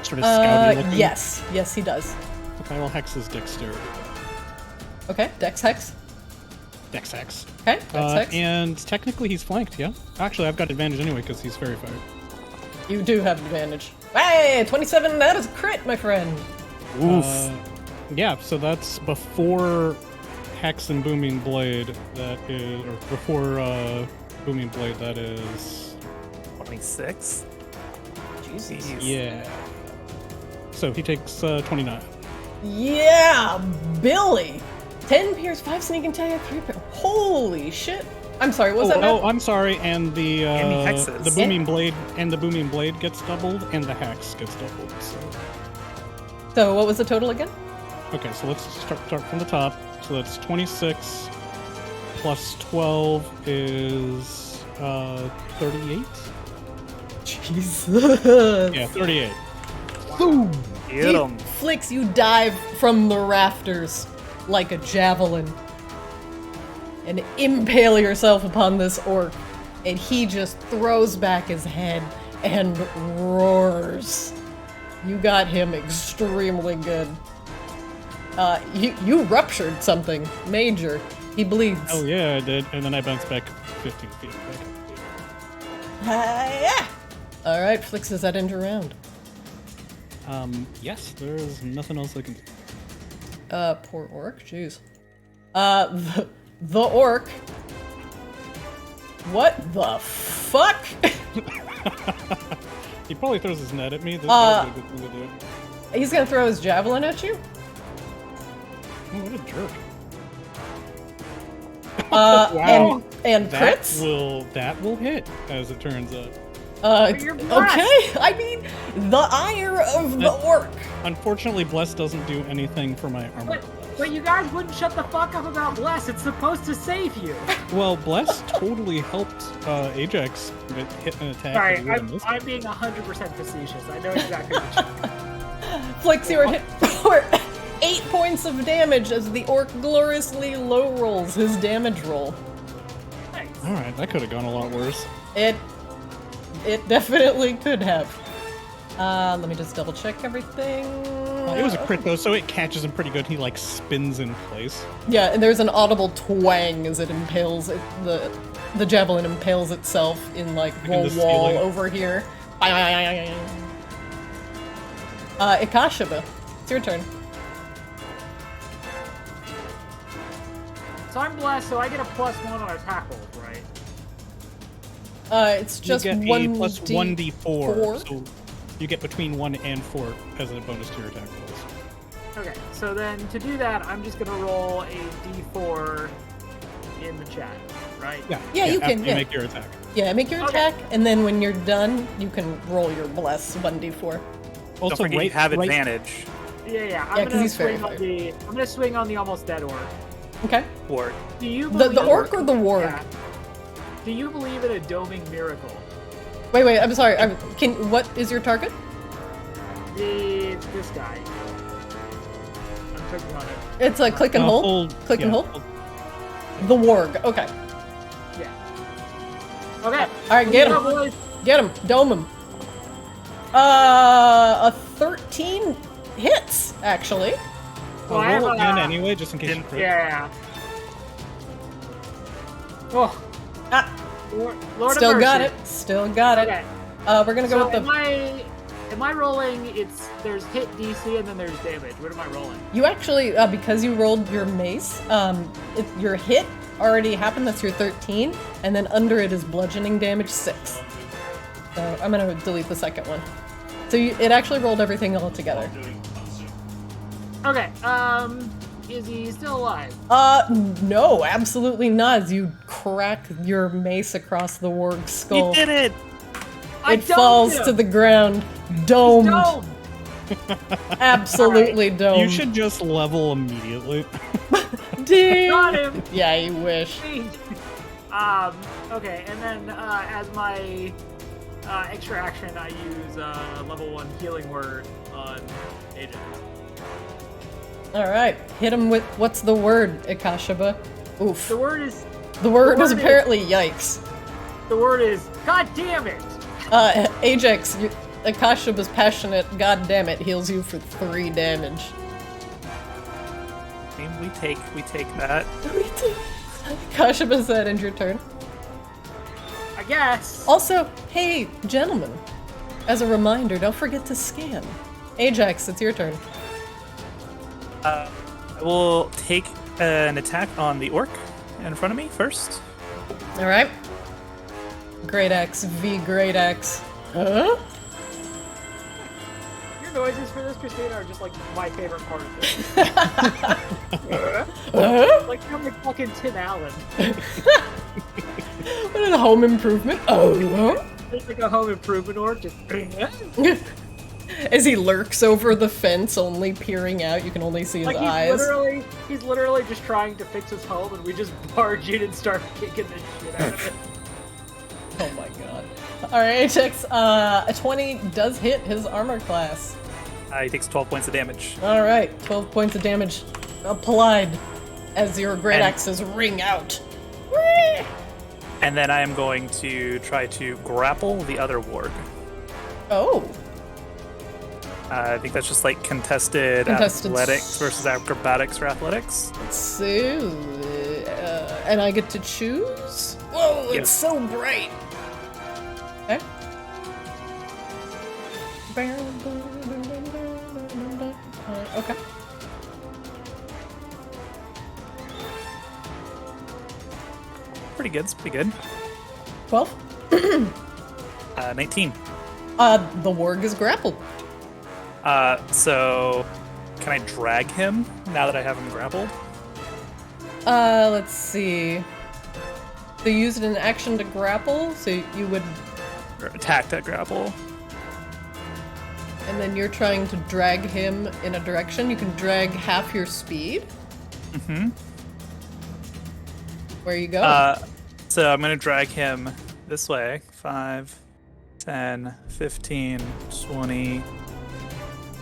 Sort of scouty looking? Yes, he does. Okay, I'll hex his dexterity. Okay, Dex Hex. Dex hex. Okay, Dex Hex. And technically he's flanked, yeah? Actually, I've got advantage anyway because he's fairy fired. You do have advantage. Hey, 27, that is a crit, my friend. Oof. Yeah, so that's before Hex and Booming Blade, that is, or before Booming Blade, that is... 26. Jesus. Jeez. Yeah. So he takes 29. Yeah, Billy. 10 pierce, 5 sneak and attack, 3 pierce. Holy shit. I'm sorry, what was that? Matt? I'm sorry, and the hexes. the booming blade gets doubled, and the hex gets doubled. So what was the total again? Okay, so let's start from the top. So that's 26 plus 12 is 38. Jesus. Yeah, 38. Boom. Get him. Flix, you dive from the rafters like a javelin and impale yourself upon this orc, and he just throws back his head and roars. You got him extremely good. You ruptured something major. He bleeds. Oh yeah, I did, and then I bounced back 15 feet. Yeah. All right, Flix, is that end your round? Yes, there's nothing else I can do. Poor orc. Jeez. The orc What the fuck? He probably throws his net at me. This that would be a good thing to do. He's gonna throw his javelin at you? Oh, what a jerk. Wow. And That crits? that will hit, as it turns out. you're Okay. blessed. I mean, the ire of the orc. Unfortunately, Bless doesn't do anything for my armor. But you guys wouldn't shut the fuck up about Bless. It's supposed to save you. Well, Bless totally helped Ajax hit an attack. Sorry, that would've missed. I'm being 100% facetious. I know exactly what you Flicks you are hit for 8 points of damage as the orc gloriously low rolls his damage roll. Nice. All right, that could have gone a lot worse. It definitely could have. Let me just double check everything. It was a crit though, so it catches him pretty good. He like spins in place. Yeah, and there's an audible twang as it impales it, the javelin impales itself in like In the the wall ceiling. over here. Ikashiba, it's your turn. So I'm blessed, so I get a +1 on attack rolls, right? It's just you get one a plus 1d4, four? so you get between 1 and 4 as a bonus to your attack rolls. Okay, so then to do that, I'm just gonna roll a d4 in the chat, right? Yeah, you after can, You yeah. make your attack. Yeah, make your Okay. attack, and then when you're done, you can roll your bless 1d4. Also, Don't forget you have advantage. Yeah. Yeah, 'cause he's fairy I'm gonna swing on the almost dead orc. Okay. Ward. Do you The believe orc or the warg? Yeah. Do you believe in a doming miracle? Wait, I'm sorry. What is your target? It's this guy. I'm clicking on it. It's a click and hold. Click and hold. The warg. Okay. Yeah. Okay. All right, get Here him. we go, boys. Get him. Dome him. A 13 hits, actually. Well, I have roll a- again anyway, just in case you crit. Yeah. Oh, Ah, Lord still of got mercy. it. Still got it. Okay. We're gonna go So with the. am I rolling? There's hit DC and then there's damage. What am I rolling? You actually, because you rolled your mace, your hit already happened. That's your 13, and then under it is bludgeoning damage 6. So I'm gonna delete the second one. So it actually rolled everything all together. Okay. Is he still alive? No, absolutely not. As you crack your mace across the warg's skull, You did it! I it falls domed to him. the ground, domed, Dome. absolutely domed. You should just level immediately. Ding. Got him. Yeah, you wish. Okay, and then as my extra action, I use level 1 healing word on Ajax. All right, hit him with what's the word, Ikashiba? Oof. The word is The word is word is- apparently yikes. God damn it! Ajax, Akashiba's passionate god damn it heals you for 3 damage. I mean, we take that. Akashiba said, end your turn. I guess. Also, hey, gentlemen, as a reminder, don't forget to scan. Ajax, it's your turn. I will take an attack on the orc in front of me first. All right. Great Axe v Great Axe. Huh? Your noises for this, Christina, are just like my favorite part of this. Like I'm like fucking Tim Allen. What is home improvement? Oh. It's like a home improvement orc, just. As he lurks over the fence, only peering out, you can only see his Like eyes. he's literally just trying to fix his home, and we just barge in and start kicking the shit out of it. Oh my god. Alright, Ajax, a 20 does hit his armor class. He takes 12 points of damage. Alright, 12 points of damage applied as your great And- axes ring out. And then I am going to try to grapple the other warg. Oh. I think that's just like contested athletics versus acrobatics for athletics. Let's see. And I get to choose? Whoa, it's Yes. so bright. Okay. Okay. Pretty good. It's pretty good. 12. 19. The warg is grappled. So can I drag him now that I have him grappled? Let's see. So you used an action to grapple, so you would... Or attack that grapple. And then you're trying to drag him in a direction. You can drag half your speed. Mm-hmm. Where you go? So I'm going to drag him this way. 5, 10, 15, 20...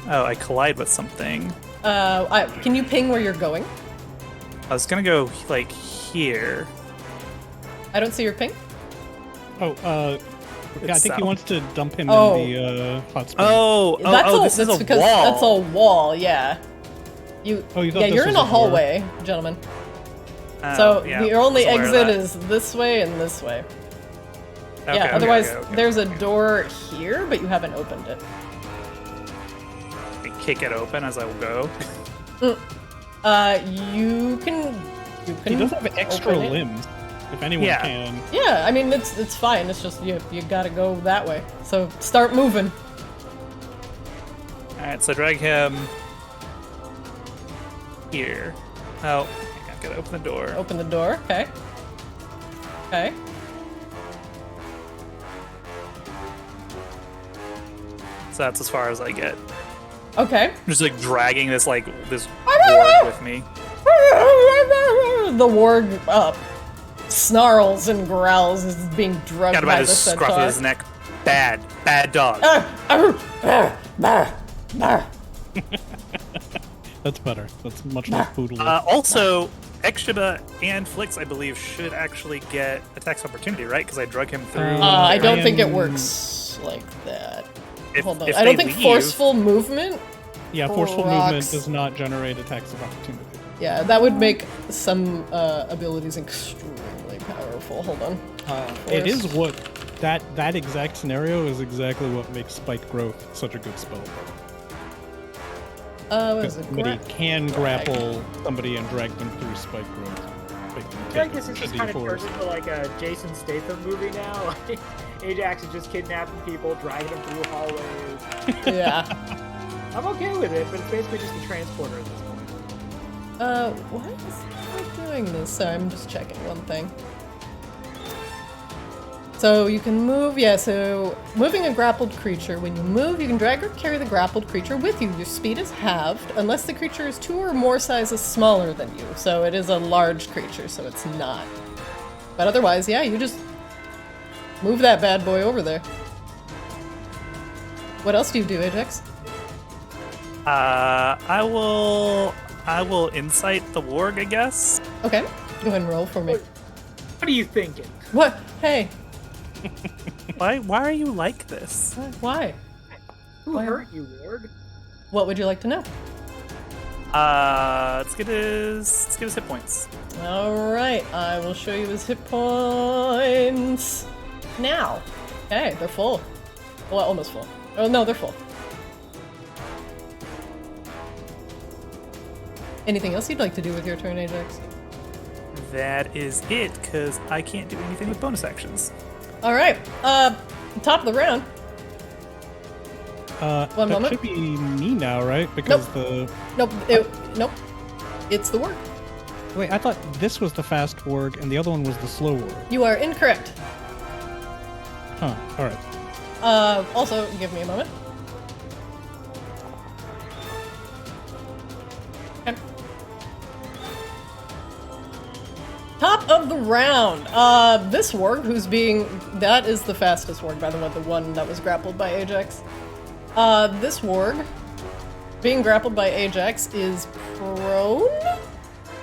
Oh, I collide with something. Can you ping where you're going? I was going to go, like, here. I don't see your ping. Oh, yeah, I think he south. wants to dump him Oh. in the hot spring. This is a because wall. that's a wall, yeah. You Oh, you thought yeah, this you're was in a a door. hallway, gentlemen. Oh, So yeah, your only I was aware of exit is this way and this way. that. Yeah, Okay, otherwise okay. there's a door here, but you haven't opened it. I kick it open as I will go. You can He does have extra open it. limbs, if anyone Yeah. can. Yeah, I mean it's fine. It's just you gotta go that way. So start moving. Alright, so drag him here. Oh, I gotta open the door. Open the door. Okay. Okay. So that's as far as I get. Okay. I'm just like dragging this warg with me. The warg snarls and growls as it's being drugged Got him by by the the scruff of centaur. his neck. Bad dog. That's better. That's much less poodle. Also, Extra and Flix, I believe, should actually get attacks of opportunity, right? Because I drug him through. I don't think it am- works like that. If- Hold on. if I don't they think leave- forceful movement. Yeah, forceful rocks. movement does not generate attacks of opportunity. Yeah, that would make some abilities extremely powerful. Hold on. It Force. is what that exact scenario is exactly what makes spiked growth such a good spell. What is it? Somebody can drag. grapple somebody and drag them through spiked growth. Make them I feel like take this is a just kind of D4. turned into like a Jason Statham movie now. Like Ajax is just kidnapping people, dragging them through hallways. Yeah. I'm okay with it, but it's basically just a transporter at this point. Why is it doing this? Sorry, I'm just checking one thing. So you can move, yeah, so moving a grappled creature. When you move, you can drag or carry the grappled creature with you. Your speed is halved unless the creature is 2 or more sizes smaller than you. So it is a large creature, so it's not. But otherwise, yeah, you just move that bad boy over there. What else do you do, Ajax? I will incite the warg, I guess. Okay, go ahead and roll for me. What are you thinking? What? Hey, Why are you like this? why? Who Why- hurt you, Warg? What would you like to know? Let's get his hit points. All right, I will show you his hit points now. Okay, they're full. Well, almost full. Oh no, they're full. Anything else you'd like to do with your turn, Ajax? That is it, because I can't do anything with bonus actions. All right, top of the round. That moment. should be me now, right? Because Nope. Nope. It's the work. wait, I thought this was the fast warg and the other one was the slow warg. You are incorrect. Huh. All right. Also, give me a moment. Okay. Top of the round. This warg, that is the fastest warg, by the way, the one that was grappled by Ajax. This warg, being grappled by Ajax, is prone?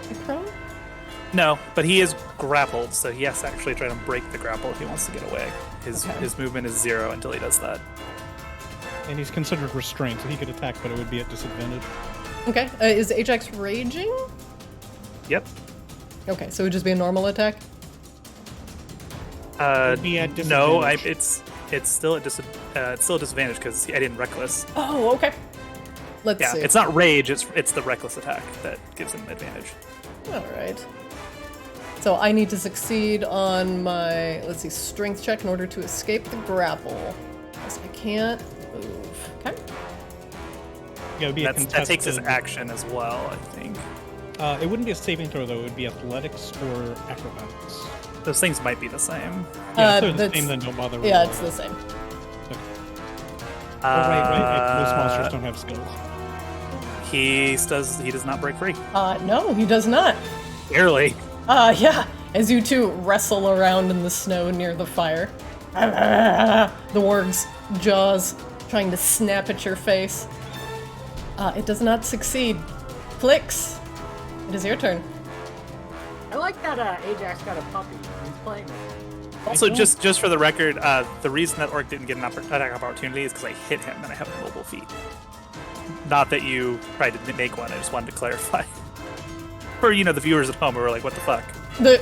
Is he prone? No, but he is grappled, so he has to actually try to break the grapple if he wants to get away. His Okay. his movement is 0 until he does that. And he's considered restrained, so he could attack, but it would be at disadvantage. Okay. Is Ajax raging? Yep. Okay, so it would just be a normal attack? Be at No, disadvantage. it's still a disadvantage because I didn't reckless. Oh, okay. Let's Yeah, see. it's not rage. It's the reckless attack that gives him advantage. All right. So I need to succeed on my, let's see, strength check in order to escape the grapple. Because I can't move. Okay. Yeah, it would be a That takes his contested- action as well, I think. It wouldn't be a saving throw though. It would be athletics or acrobatics. Those things might be the same. Yeah, if they're the that's- same, then don't bother. Yeah, rolling it's it. the same. Oh, right. Most monsters don't have skills. He does not break free. No, he does not. Barely. Yeah, as you two wrestle around in the snow near the fire. The warg's jaws trying to snap at your face. It does not succeed. Flix, it is your turn. I like that Ajax got a puppy. He's playing with it. Also, just for the record, the reason that Orc didn't get an attack opportunity is because I hit him and I have a mobile feat. Not that you tried to make one, I just wanted to clarify. For, the viewers at home who are like, what the fuck? Right.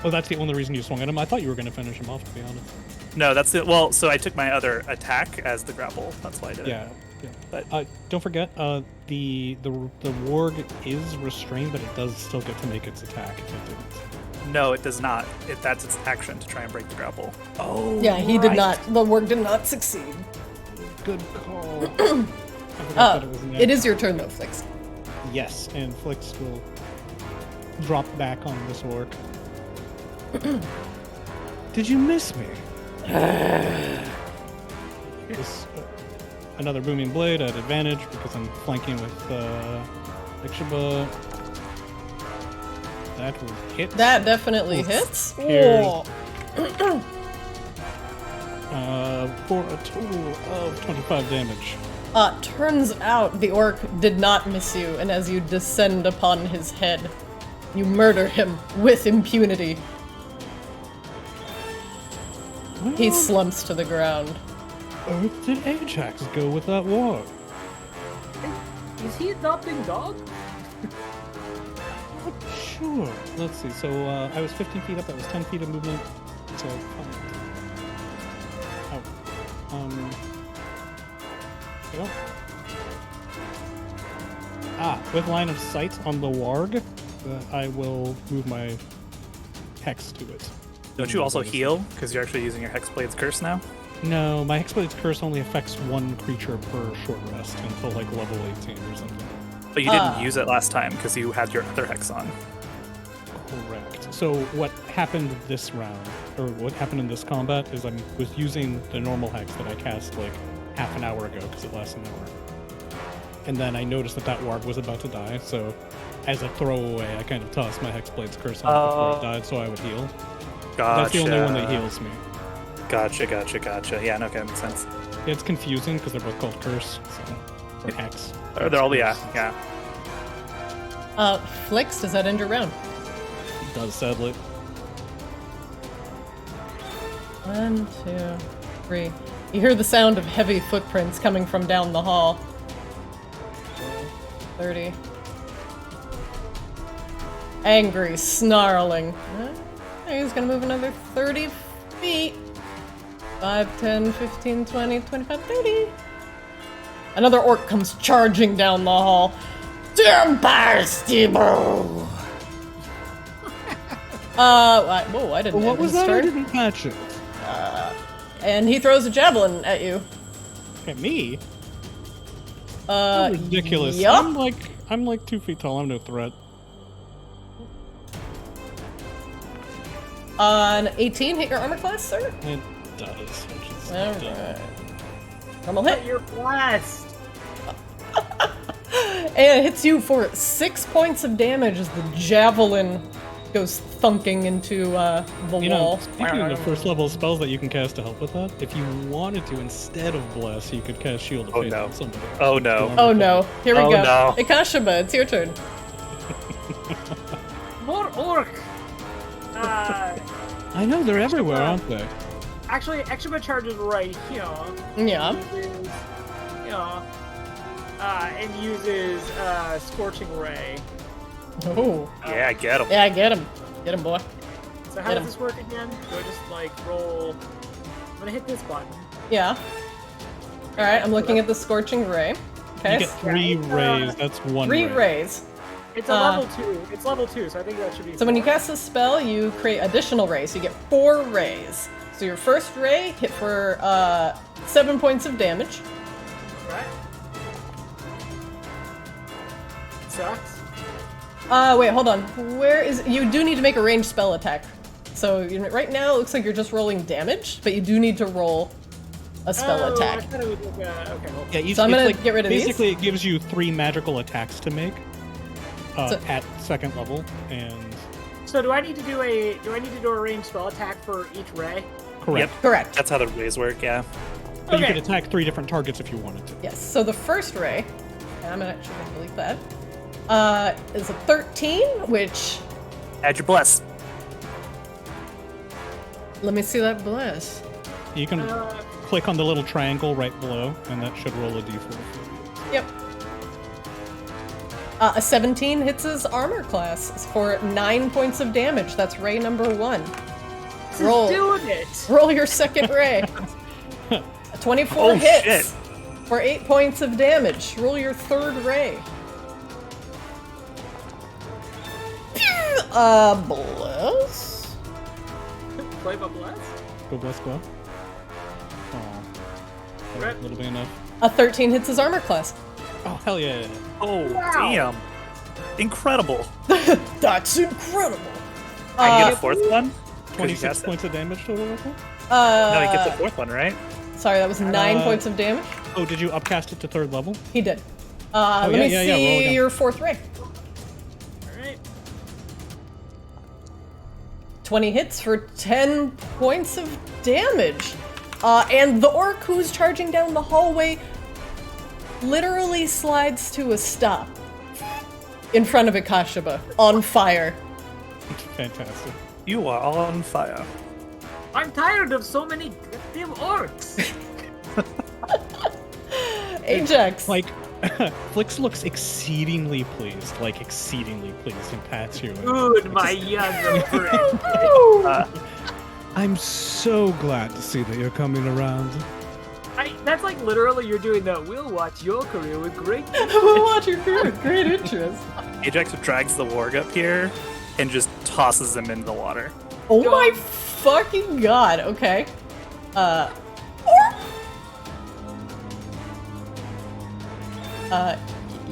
Well, that's the only reason you swung at him. I thought you were going to finish him off, to be honest. No, that's it. Well, so I took my other attack as the grapple. That's why I did it. Yeah. But Don't forget, the warg is restrained, but it does still get to make its attack if it didn't. no, it does not. That's its action to try and break the grapple. Oh, Yeah, he did not. The warg did not succeed. Good call. I forgot that it was next. It is your turn though, Flix. Yes, and Flix will drop back on this orc. Did you miss me? This, another booming blade at advantage because I'm flanking with Ixhiba. That will hit. That definitely hits. Here's- Oh. For a total of 25 damage. Turns out the orc did not miss you, and as you descend upon his head, you murder him with impunity. He slumps to the ground. Where did Ajax go with that warg? Is he adopting dog? Not sure. Let's see. So I was 15 feet up. That was 10 feet of movement. So. Well. With line of sight on the warg, I will move my hex to it. Don't you also heal? Because you're actually using your Hexblade's Curse now? No, my Hexblade's Curse only affects one creature per short rest until like level 18 or something. But you didn't use it last time because you had your other Hex on. Correct. So what happened this round, or what happened in this combat, is I was using the normal Hex that I cast like half an hour ago because it lasts an hour. And then I noticed that warg was about to die, so as a throwaway, I kind of tossed my Hexblade's Curse on before it died so I would heal. Gotcha. That's the only one that heals me. Gotcha. Yeah, no, okay, that makes sense. Yeah, it's confusing because they're both called Curse, so, or Hex. They're all, yeah. Flix, does that end your round? It does, sadly. 1, 2, 3. You hear the sound of heavy footprints coming from down the hall. 30. Angry, snarling. He's gonna move another 30 feet. 5, 10, 15, 20, 25, 30. Another orc comes charging down the hall. Vampire Steeble! Whoa, I didn't What end was his that? I turn. didn't catch it. And he throws a javelin at you. At me? Ridiculous. yup. I'm like 2 feet tall. I'm no threat. An 18 hit your armor class, sir? It does. Which is dumb. Alright. Normal hit. You're blessed. And it hits you for 6 points of damage as the javelin goes thunking into the wall. Speaking of the first level spells that you can cast to help with that, if you wanted to, instead of Bless, you could cast Shield of Oh, Faith no. on somebody. Oh no. Oh no, here we Oh, go. no. Ikashima, it's your turn. More orc. I know, they're everywhere, aren't they? Actually, Ixhiba charges right here. Yeah. Uses, and uses Scorching Ray. Oh. Yeah, get him. Yeah, get him. Get him, boy. So how Get does him. this work again? Do I just like roll? I'm gonna hit this button. Yeah. Alright, I'm looking at the Scorching Ray. Okay. You get 3 rays, that's 1 Three ray. rays. It's a level 2. It's level 2, so I think that should be So when you 4. cast a spell, you create additional rays. You get 4 rays. So your first ray hit for 7 points of damage. Right? Sucks. Wait, hold on. Where is... You do need to make a ranged spell attack. So right now, it looks like you're just rolling damage, but you do need to roll a spell attack. I thought it was like okay, hold on. Yeah, So I'm gonna get rid of these. Basically, it gives you 3 magical attacks to make So- at second level, and So do I need to do a ranged spell attack for each ray? correct. Yep. Correct. That's how the rays work, yeah. But you Okay. could attack 3 different targets if you wanted to. Yes, so the first ray, and I'm actually going to delete that, is a 13, which... Add your bless. Let me see that bless. You can click on the little triangle right below, and that should roll a d4 for you. Yep. A 17 hits his armor class for 9 points of damage. That's ray number 1. This Roll. is doing it. Roll your second ray. A 24 Oh, hits shit. for 8 points of damage. Roll your third ray. Bless? Play my blast. Go bless, go. Aw. Right. A little bit enough. A 13 hits his armor class. Oh, hell yeah. Oh, Wow. damn. Incredible. That's incredible. I get a fourth one? 26 points of damage total. No, he gets a fourth one, right? Sorry, that was 9 points of damage. Oh, did you upcast it to third level? He did. Let me yeah, roll see again. your fourth ray. Alright. 20 hits for 10 points of damage. And the orc who's charging down the hallway literally slides to a stop in front of Ikashaba, on fire. Fantastic. You are on fire. I'm tired of so many goddamn orcs. Ajax. Like, Flix looks exceedingly pleased, and pats you. Good, my young friend. I'm so glad to see that you're coming around. That's like literally you're doing the we'll watch your career with great We'll watch your career with great interest. Ajax drags the warg up here and just tosses him into the water. Oh my fucking god, okay.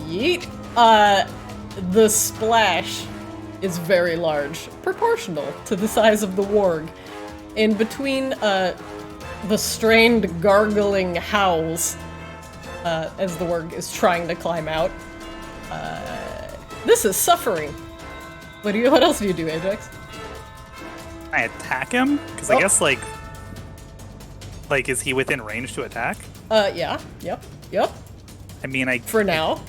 Yeet. The splash is very large, proportional to the size of the warg. In between, the strained gargling howls, as the warg is trying to climb out. This is suffering. What else do you do, Ajax? I attack him? Because I guess, like, is he within range to attack? Yeah, yep. I mean, For now.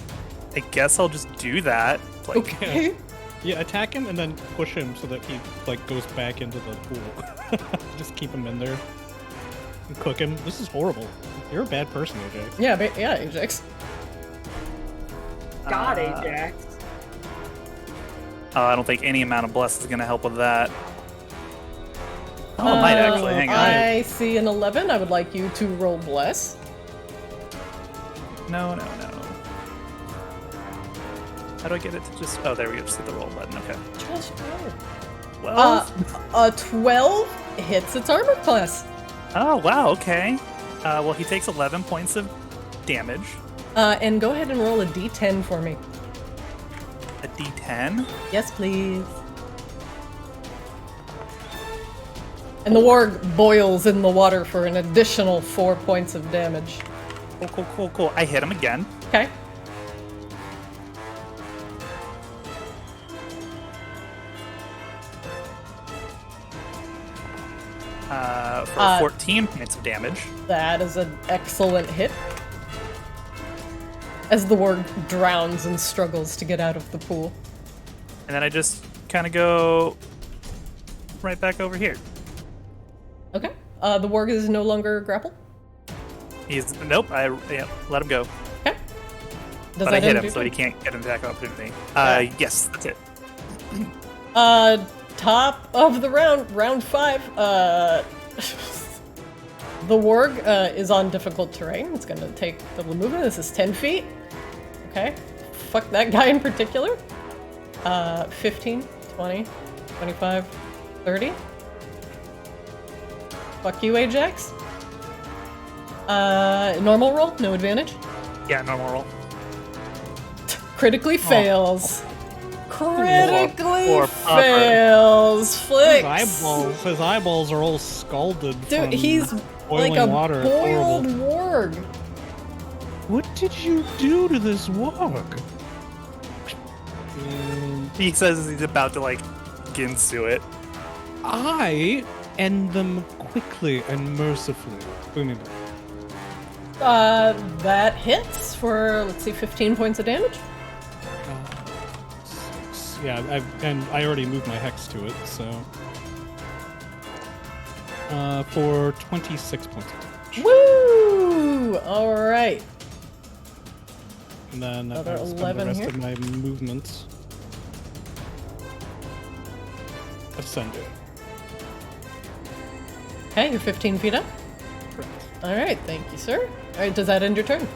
I guess I'll just do that. Like, Okay. Yeah, attack him and then push him so that he goes back into the pool. Just keep him in there and cook him. This is horrible. You're a bad person, Ajax. Yeah, Ajax. God, Ajax. I don't think any amount of bless is going to help with that. Oh, it might actually. Hang on. I see an 11. I would like you to roll bless. No. How do I get it to just... Oh, there we go. Just hit the roll button. Okay. Just roll. Well... A 12 hits its armor class. Oh, wow. Okay. Well, he takes 11 points of damage. And go ahead and roll a d10 for me. A d10. Yes, please. And the warg boils in the water for an additional 4 points of damage. Cool. I hit him again. Okay. For 14 points of damage. That is an excellent hit. As the warg drowns and struggles to get out of the pool. And then I just kind of go right back over here. Okay. The warg is no longer grappled. Nope. Let him go. Okay. Does But I hit end him, your so he turn? can't get an attack opportunity. Yeah. Yes, that's it. Top of the round 5. The warg is on difficult terrain. It's gonna take double movement. This is 10 feet. Okay. Fuck that guy in particular. 15, 20, 25, 30. Fuck you, Ajax. Normal roll, no advantage. Yeah, normal roll. Critically fails. Critically Or fails. Flicks. His eyeballs are all scalded. Dude, from he's boiling like a water. boiled Horrible. warg. What did you do to this warg? He says he's about to like ginsu it. I end them quickly and mercifully. Booming. That hits for, let's see, 15 points of damage. Yeah, I already moved my hex to it, so for 26 points of damage. Woo! All right. And then Another I spend 11 the rest here. of my movements ascending. Okay, you're 15 feet up. All right, thank you, sir. All right, does that end your turn?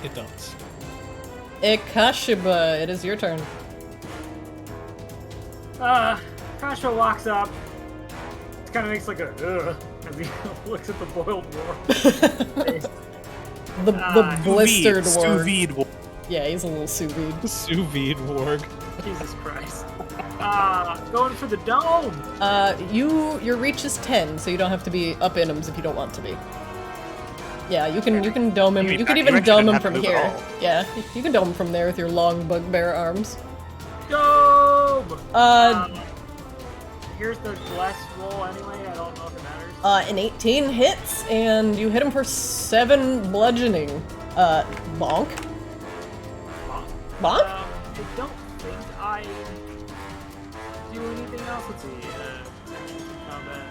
It does. Ikashiba, it is your turn. Kasha walks up. It kind of makes like a ugh as he looks at the boiled war. The blistered Sous warg. vide warg. Yeah, he's a little sous vide. Sous vide warg. Jesus Christ. Going for the dome. Your reach is 10, so you don't have to be up in him if you don't want to be. Yeah, you can dome him. You can you even actually dome don't him have to from move at here. all. Yeah, you can dome him from there with your long bugbear arms. Dome. Uh, Here's the blessed roll anyway. I don't know if it matters. An 18 hits, and you hit him for 7 bludgeoning. Bonk. Bonk? I don't think I do anything else. Let's see. Combat.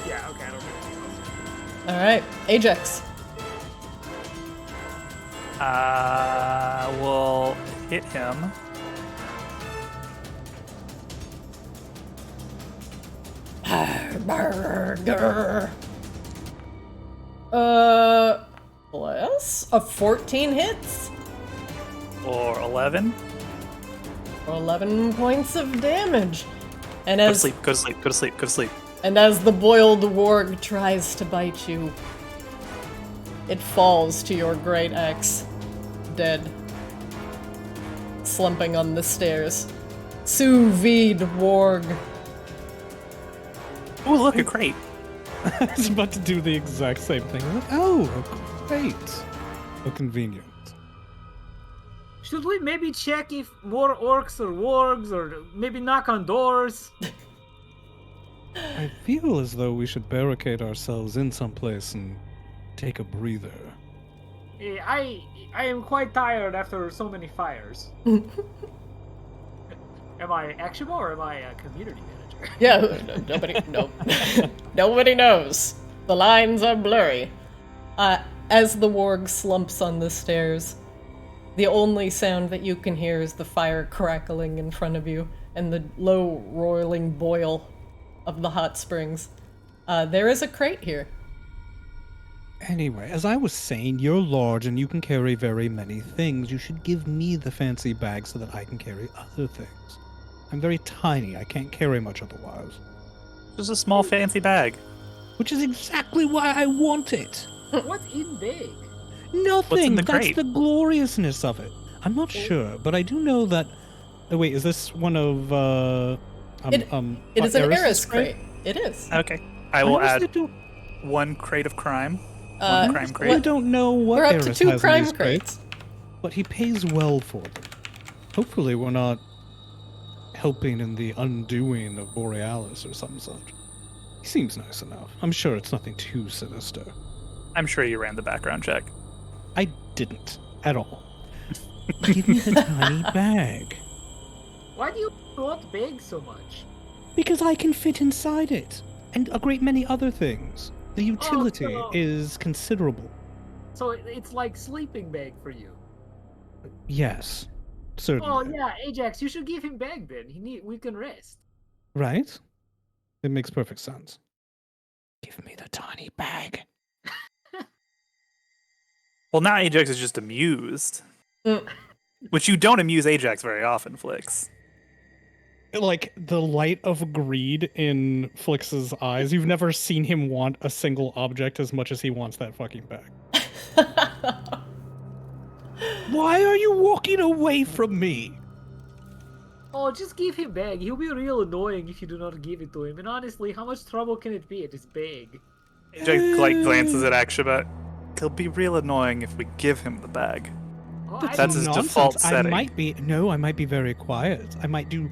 Yeah. Okay. I don't do anything else. All right, Ajax. We'll hit him. Burger. Bless. A 14 hits. Or 11. For 11 points of damage. And Go to as sleep, go to sleep, go to sleep, go to sleep. and as the boiled warg tries to bite you, it falls to your great axe, dead, slumping on the stairs. Sous vide warg. Oh, look, a crate. I was about to do the exact same thing. I'm like, oh, great. How convenient. Should we maybe check if more orcs or wargs, or maybe knock on doors? I feel as though we should barricade ourselves in someplace and take a breather. I am quite tired after so many fires. Am I actionable or am I a community manager? Yeah, nobody knows. The lines are blurry. As the warg slumps on the stairs, the only sound that you can hear is the fire crackling in front of you and the low roiling boil of the hot springs. There is a crate here. Anyway, as I was saying, you're large and you can carry very many things. You should give me the fancy bag so that I can carry other things. I'm very tiny. I can't carry much otherwise. Just a small fancy bag. Which is exactly why I want it. What's in big? Nothing. the That's crate? the gloriousness of it. I'm not sure, but I do know that. Oh, wait, is this one of It is an Eris's Eris crate. It is. Okay. I will Why does add it do- one crate of crime. Uh, One crime I crate. don't know what We're up Eris to 2 has in crime these crates. but he pays well for them. Hopefully, we're not helping in the undoing of Borealis or some such. He seems nice enough. I'm sure it's nothing too sinister. I'm sure you ran the background check. I didn't at all. Give me the tiny bag. Why do you want big so much? Because I can fit inside it. And a great many other things. The utility so- is considerable. So it's like sleeping bag for you. Yes, certainly. Oh yeah, Ajax, you should give him bag then. We can rest. Right? It makes perfect sense. Give me the tiny bag. Well, now Ajax is just amused. Which you don't amuse Ajax very often, Flix. Like the light of greed in Flix's eyes. You've never seen him want a single object as much as he wants that fucking bag. Why are you walking away from me? Oh, just give him bag. He'll be real annoying if you do not give it to him. And honestly, how much trouble can it be? It is big. Ajax like glances at Akshaba. He'll be real annoying if we give him the bag. Oh, That's his default setting. I might be very quiet. I might do.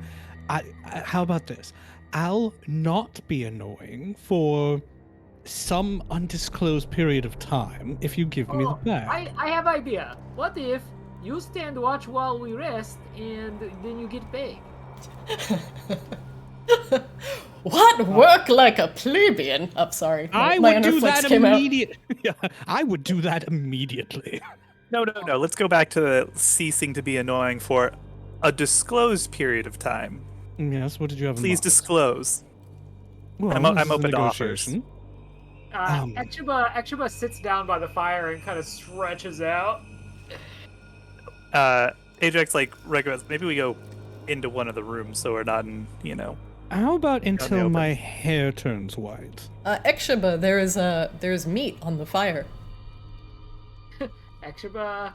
How about this? I'll not be annoying for some undisclosed period of time if you give me the bag. I have idea. What if you stand watch while we rest, and then you get paid? What? Work like a plebeian? I'm sorry. I my would do inner Flix that came out. immediately. Yeah, I would do that immediately. No. Let's go back to the ceasing to be annoying for a disclosed period of time. Yes. What did you have? Please in mind? disclose. Well, I'm this is a open to offers. negotiation. Akshaba sits down by the fire and kind of stretches out. Ajax like recommends maybe we go into one of the rooms so we're not in, How about until open. my hair turns white? Ekshaba, there's meat on the fire. Akshaba...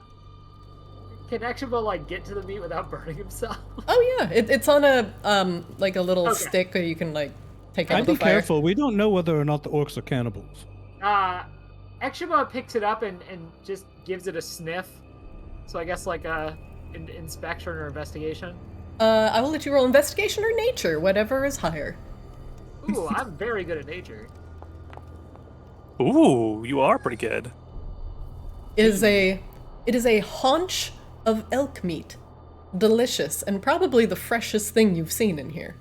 Can Akshaba, like, get to the meat without burning himself? Oh yeah, it's on a like a little Okay. stick that you can like take out I'd of the be fire. careful. We don't know whether or not the orcs are cannibals. Akshaba picks it up and just gives it a sniff. So I guess, like, inspection or investigation. I will let you roll investigation or nature, whatever is higher. Ooh, I'm very good at nature. Ooh, you are pretty good. It is a haunch of elk meat. Delicious, and probably the freshest thing you've seen in here.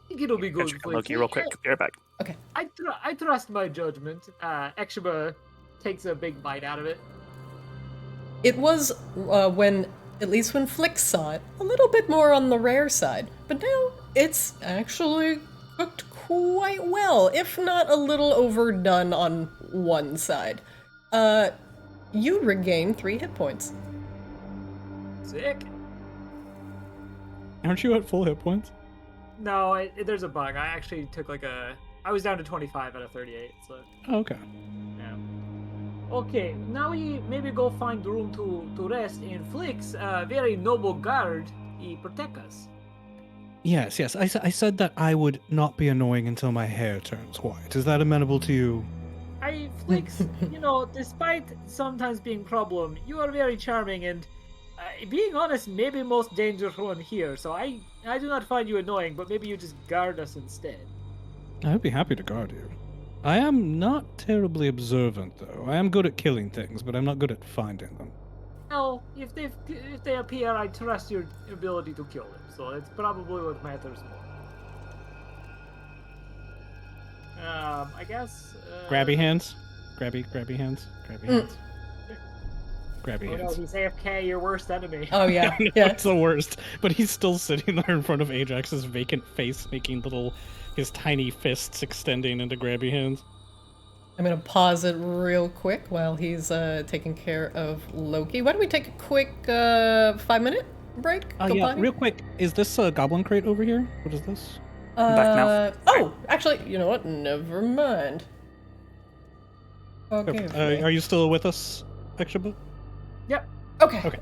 I think it'll be good. Check Loki real quick. Be right back. Okay. I trust my judgment. Akshaba takes a big bite out of it. It was, at least when Flix saw it, a little bit more on the rare side. But now, it's actually cooked quite well, if not a little overdone on one side. You regain 3 hit points. Sick. Aren't you at full hit points? No, there's a bug. I actually took I was down to 25 out of 38, so Oh, okay. yeah. Okay, now we maybe go find room to rest, and Flix, very noble guard, he protect us. Yes. I said that I would not be annoying until my hair turns white. Is that amenable to you? Flix, despite sometimes being problem, you are very charming and, being honest, maybe most dangerous one here. So I do not find you annoying, but maybe you just guard us instead. I'd be happy to guard you. I am not terribly observant, though. I am good at killing things, but I'm not good at finding them. No, if they appear, I trust your ability to kill them. So it's probably what matters more. I guess. Grabby hands. Grabby hands. Grabby hands. Grabby Oh no, hands. he's AFK, your worst enemy. Oh yeah, No, yeah. it's the worst. But he's still sitting there in front of Ajax's vacant face, making his tiny fists extending into grabby hands. I'm gonna pause it real quick while he's taking care of Loki. Why don't we take a quick 5-minute break? Go Yeah, potty? real quick. Is this a goblin crate over here? What is this? Back now. Oh, actually, you know what? Never mind. Okay. Are you still with us, Ekshaba? Yep. Okay. Okay.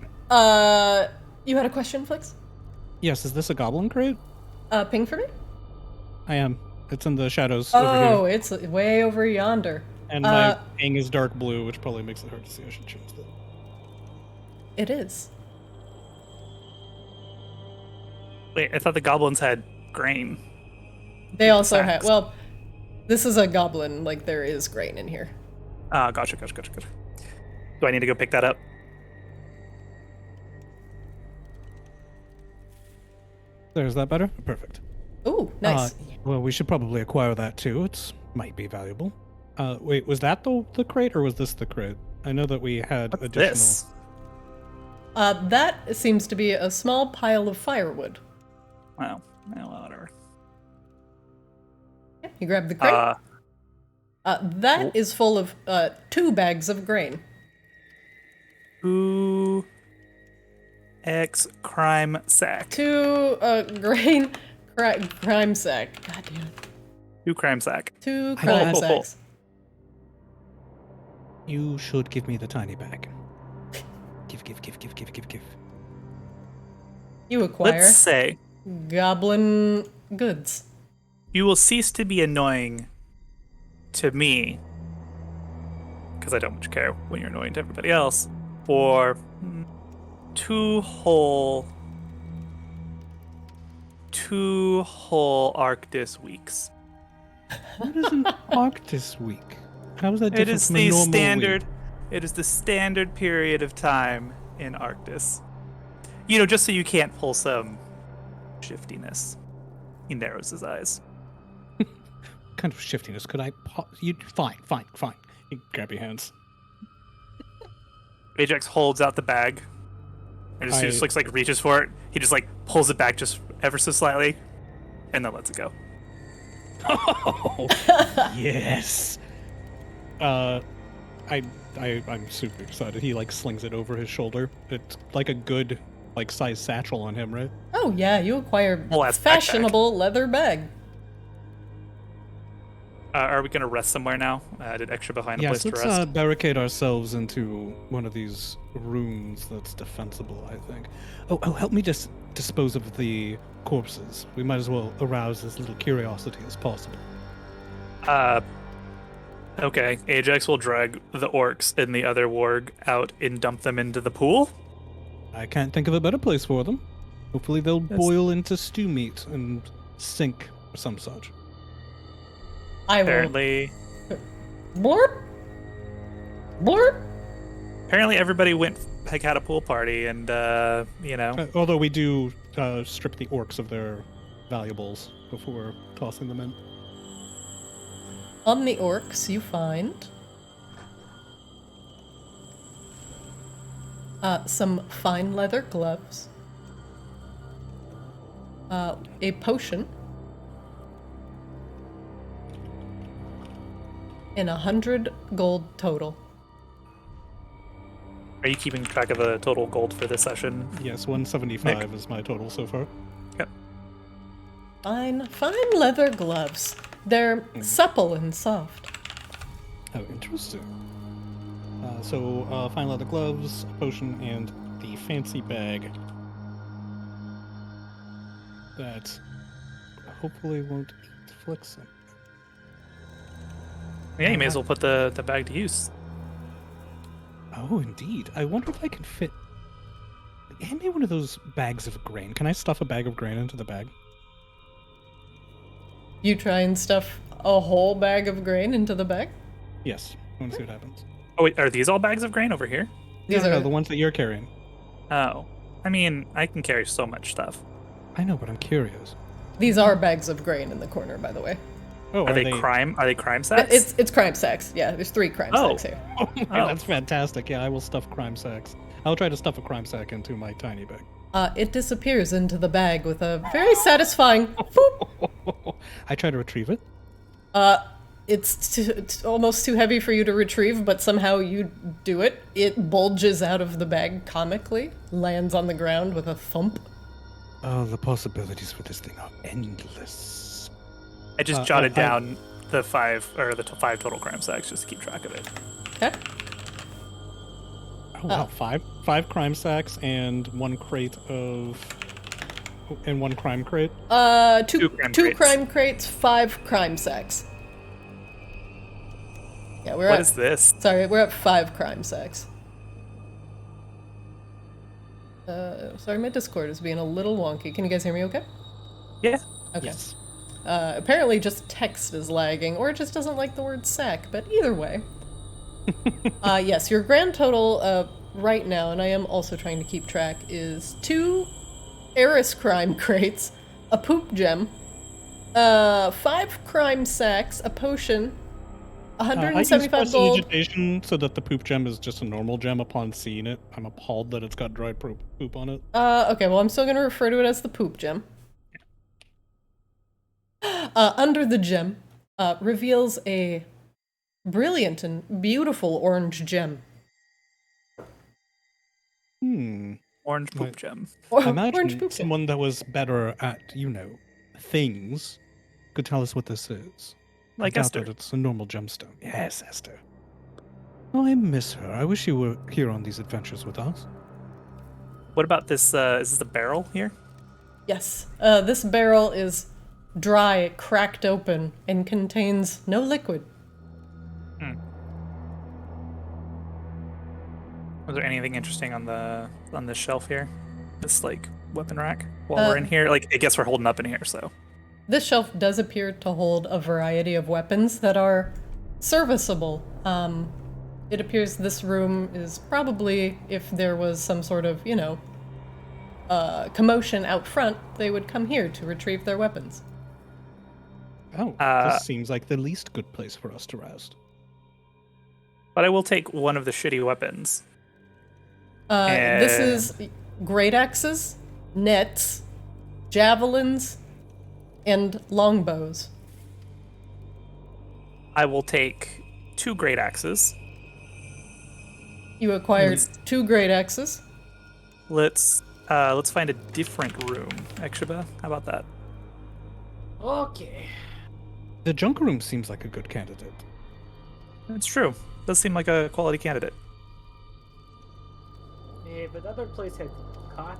You had a question, Flix? Yes, is this a goblin crate? Ping for me? I am. It's in the shadows over here. Oh, it's way over yonder. And my ping is dark blue, which probably makes it hard to see. I should change that. It is. Wait, I thought the goblins had grain. They also have. Facts. Well, this is a goblin. Like there is grain in here. Ah, gotcha. Do I need to go pick that up? Is that better? Perfect. Ooh, nice. Well, we should probably acquire that too. It's might be valuable. Wait, was that the crate or was this the crate? I know that we had What's additional. this? That seems to be a small pile of firewood. Wow. Well, whatever. Yeah, you grab the crate. That is full of 2 bags of grain. Who X crime sack. 2 crime sack. God damn it. 2 crime sack. 2 crime sacks. You should give me the tiny bag. Give. You acquire Let's say goblin goods. you will cease to be annoying to me, because I don't much care when you're annoying to everybody else, for 2 whole Arctis weeks. What is an Arctis week? How is that different It is from a the normal standard. week? It is the standard period of time in Arctis. You know, just so you can't pull some shiftiness. He narrows his eyes. What kind of shiftiness could I? Fine. You grab your hands. Ajax holds out the bag, and as soon as looks like reaches for it, he just like pulls it back just ever so slightly, and then lets it go. Oh, yes. I'm super excited. He like slings it over his shoulder. It's like a good like size satchel on him, right? Oh yeah, you acquire Whole ass fashionable leather bag. Are we gonna rest somewhere now? Did extra behind a Yes, place to let's rest? barricade ourselves into one of these rooms that's defensible, I think. Oh, help me just dispose of the corpses. We might as well arouse as little curiosity as possible. Okay. Ajax will drag the orcs and the other warg out and dump them into the pool. I can't think of a better place for them. Hopefully they'll boil into stew meat and sink or some such. I will. Apparently, Blurp. everybody had a pool party, and Although we do strip the orcs of their valuables before tossing them in. On the orcs, you find some fine leather gloves, a potion, and 100 gold total. Are you keeping track of the total gold for this session? Yes, 175 Nick? is my total so far. Yep. Fine leather gloves. They're supple and soft. Oh, interesting. So, fine leather gloves, a potion, and the fancy bag. That hopefully won't inflict some. Yeah, you may as well put the bag to use. Oh, indeed. I wonder if I can fit... Hand me one of those bags of grain. Can I stuff a bag of grain into the bag? You try and stuff a whole bag of grain into the bag? Yes. I want to see what happens. Oh wait, are these all bags of grain over here? These No, are the ones that you're carrying. Oh, I mean, I can carry so much stuff. I know, but I'm curious. These are bags of grain in the corner, by the way. Oh, Are they crime? Are they crime sacks? It's crime sacks. Yeah, there's 3 crime Oh. sacks here. Oh, my, Oh. that's fantastic. Yeah, I will stuff crime sacks. I'll try to stuff a crime sack into my tiny bag. It disappears into the bag with a very satisfying boop. I try to retrieve it. It's almost too heavy for you to retrieve, but somehow you do it. It bulges out of the bag comically, lands on the ground with a thump. Oh, the possibilities for this thing are endless. I just jotted down the 5 total crime sacks just to keep track of it. Okay. Oh, wow. Five crime sacks and 1 crate of... And 1 crime crate? Two crates. crime crates, 5 crime sacks. Yeah, What is this? Sorry, we're at 5 crime sacks. Sorry, my Discord is being a little wonky. Can you guys hear me okay? Yeah. Okay. Yes. Apparently just text is lagging, or it just doesn't like the word sack, but either way. Yes, your grand total right now, and I am also trying to keep track, is 2 Eris crime crates, a poop gem, 5 crime sacks, a potion, I use 175 gold. prestidigitation so that the poop gem is just a normal gem upon seeing it. I'm appalled that it's got dry poop on it. Okay, well, I'm still going to refer to it as the poop gem. Under the gem reveals a brilliant and beautiful orange gem. Orange poop Right. gem. I Orange imagine poop. someone that was better at, things could tell us what this is. I Like doubt Esther. that it's a normal gemstone. Yes, Esther. Oh, I miss her. I wish you were here on these adventures with us. What about this? Is this a barrel here? Yes. This barrel is dry, cracked open, and contains no liquid. Was there anything interesting on this shelf here? This like weapon rack while we're in here? Like I guess we're holding up in here, so. This shelf does appear to hold a variety of weapons that are serviceable. It appears this room is probably, if there was some sort of, commotion out front, they would come here to retrieve their weapons. Oh, this seems like the least good place for us to rest. But I will take one of the shitty weapons. This is great axes, nets, javelins, and longbows. I will take 2 great axes. You acquired 2 great axes. Let's find a different room, Ekshiba. How about that? Okay. The junk room seems like a good candidate. It's true. Does seem like a quality candidate. Yeah, but the other place had cot.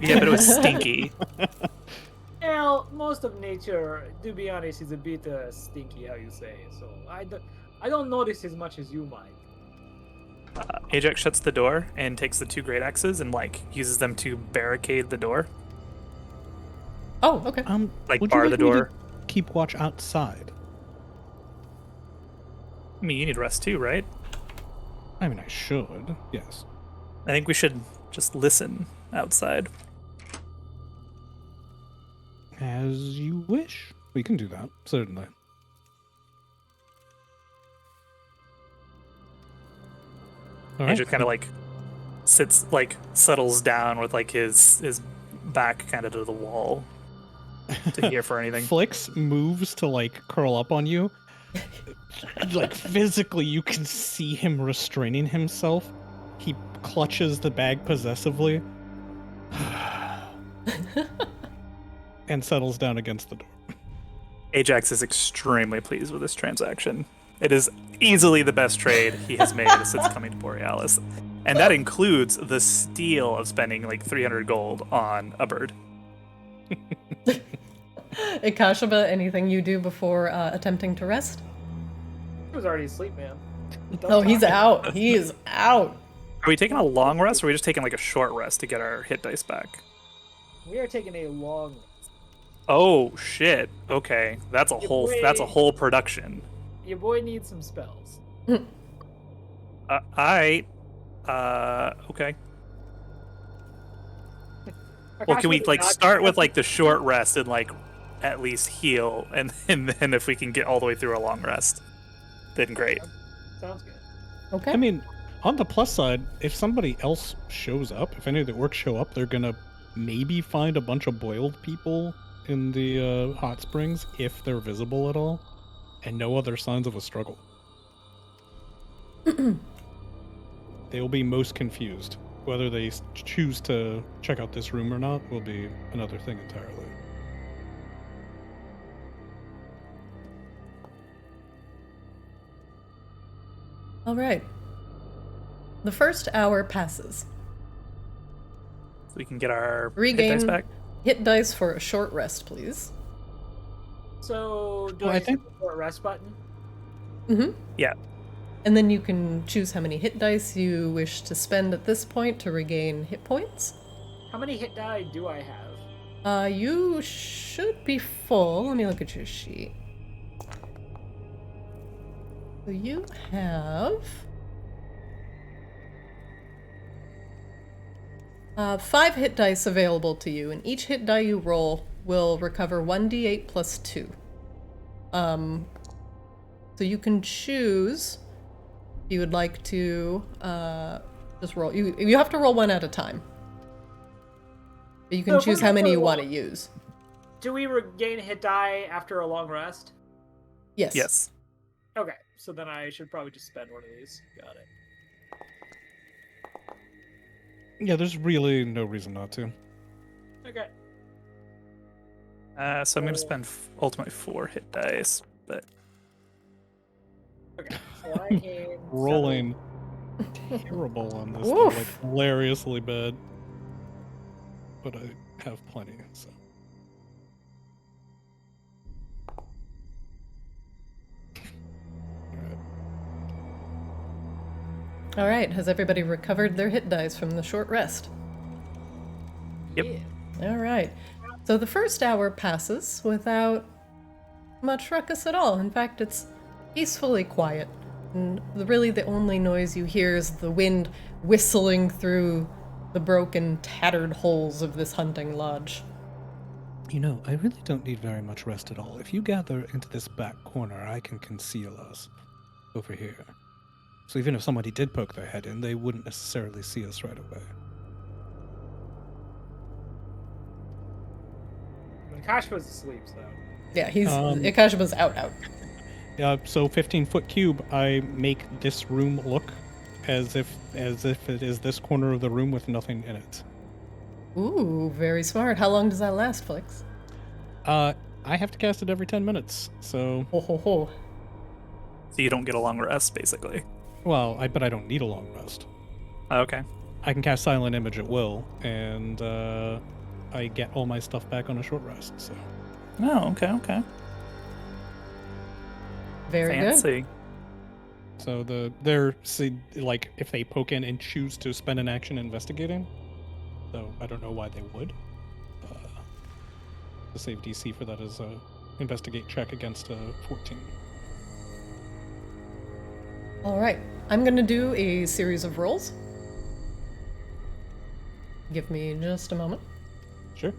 Yeah, but it was stinky. Well, most of nature, to be honest, is a bit stinky, how you say. So I don't notice as much as you might. Ajax shuts the door and takes the 2 great axes and uses them to barricade the door. Oh, okay. Like would bar you the like me to door. keep watch outside? I mean, you need rest too, right? I mean, I should. Yes. I think we should just listen outside. As you wish. We can do that, certainly. All right. Ajax kind of sits, settles down with his back kind of to the wall to hear for anything. Flix moves to curl up on you. Physically, you can see him restraining himself. He clutches the bag possessively and settles down against the door. Ajax is extremely pleased with this transaction. It is easily the best trade he has made since coming to Borealis. And that includes the steal of spending 300 gold on a bird. Ikashaba, anything you do before attempting to rest? He was already asleep, man. Oh, he's out. He is out. Are we taking a long rest, or are we just taking a short rest to get our hit dice back? We are taking a long rest. Oh shit. Okay. That's a whole production. Your boy needs some spells. Okay. Well, can we start with the short rest and at least heal, and then if we can get all the way through a long rest, then great. Sounds good. Okay. I mean, on the plus side, if somebody else shows up, if any of the orcs show up, they're gonna maybe find a bunch of boiled people in the hot springs, if they're visible at all, and no other signs of a struggle. They will be most confused. Whether they choose to check out this room or not will be another thing entirely. All right. The first hour passes. So we can get our Regain hit dice back. hit dice for a short rest, please. So, do Well, I I think- hit the rest button? Mm-hmm. Yeah. And then you can choose how many hit dice you wish to spend at this point to regain hit points. How many hit die do I have? You should be full. Let me look at your sheet. So you have 5 hit dice available to you, and each hit die you roll will recover 1d8 plus 2. So you can choose if you would like to just roll. You have to roll one at a time. But you can So if choose we're how many gonna you roll- want to use. Do we regain hit die after a long rest? Yes. Yes. Okay, so then I should probably just spend one of these. Got it. Yeah, there's really no reason not to. Okay. So I'm gonna spend ultimately 4 hit dice, but Okay. So I gain Rolling terrible on this, though, like Oof. hilariously bad. But I have plenty, so. Alright. All right, has everybody recovered their hit dice from the short rest? Yep. All right. So the first hour passes without much ruckus at all. In fact, it's peacefully quiet. And really the only noise you hear is the wind whistling through the broken, tattered holes of this hunting lodge. You know, I really don't need very much rest at all. If you gather into this back corner, I can conceal us over here. So even if somebody did poke their head in, they wouldn't necessarily see us right away. Akasha's asleep, so. Yeah, he's Um, Ikashiba's out. So 15-foot cube, I make this room look as if it is this corner of the room with nothing in it. Ooh, very smart. How long does that last, Flix? I have to cast it every 10 minutes, so Ho ho ho. so you don't get a long rest, basically. but I don't need a long rest. Okay. I can cast Silent Image at will, and I get all my stuff back on a short rest. So Oh, okay. Very good. Fancy. so like if they poke in and choose to spend an action investigating, so I don't know why they would. The save DC for that is a investigate check against a 14. All right, I'm gonna do a series of rolls. Give me just a moment. Sure.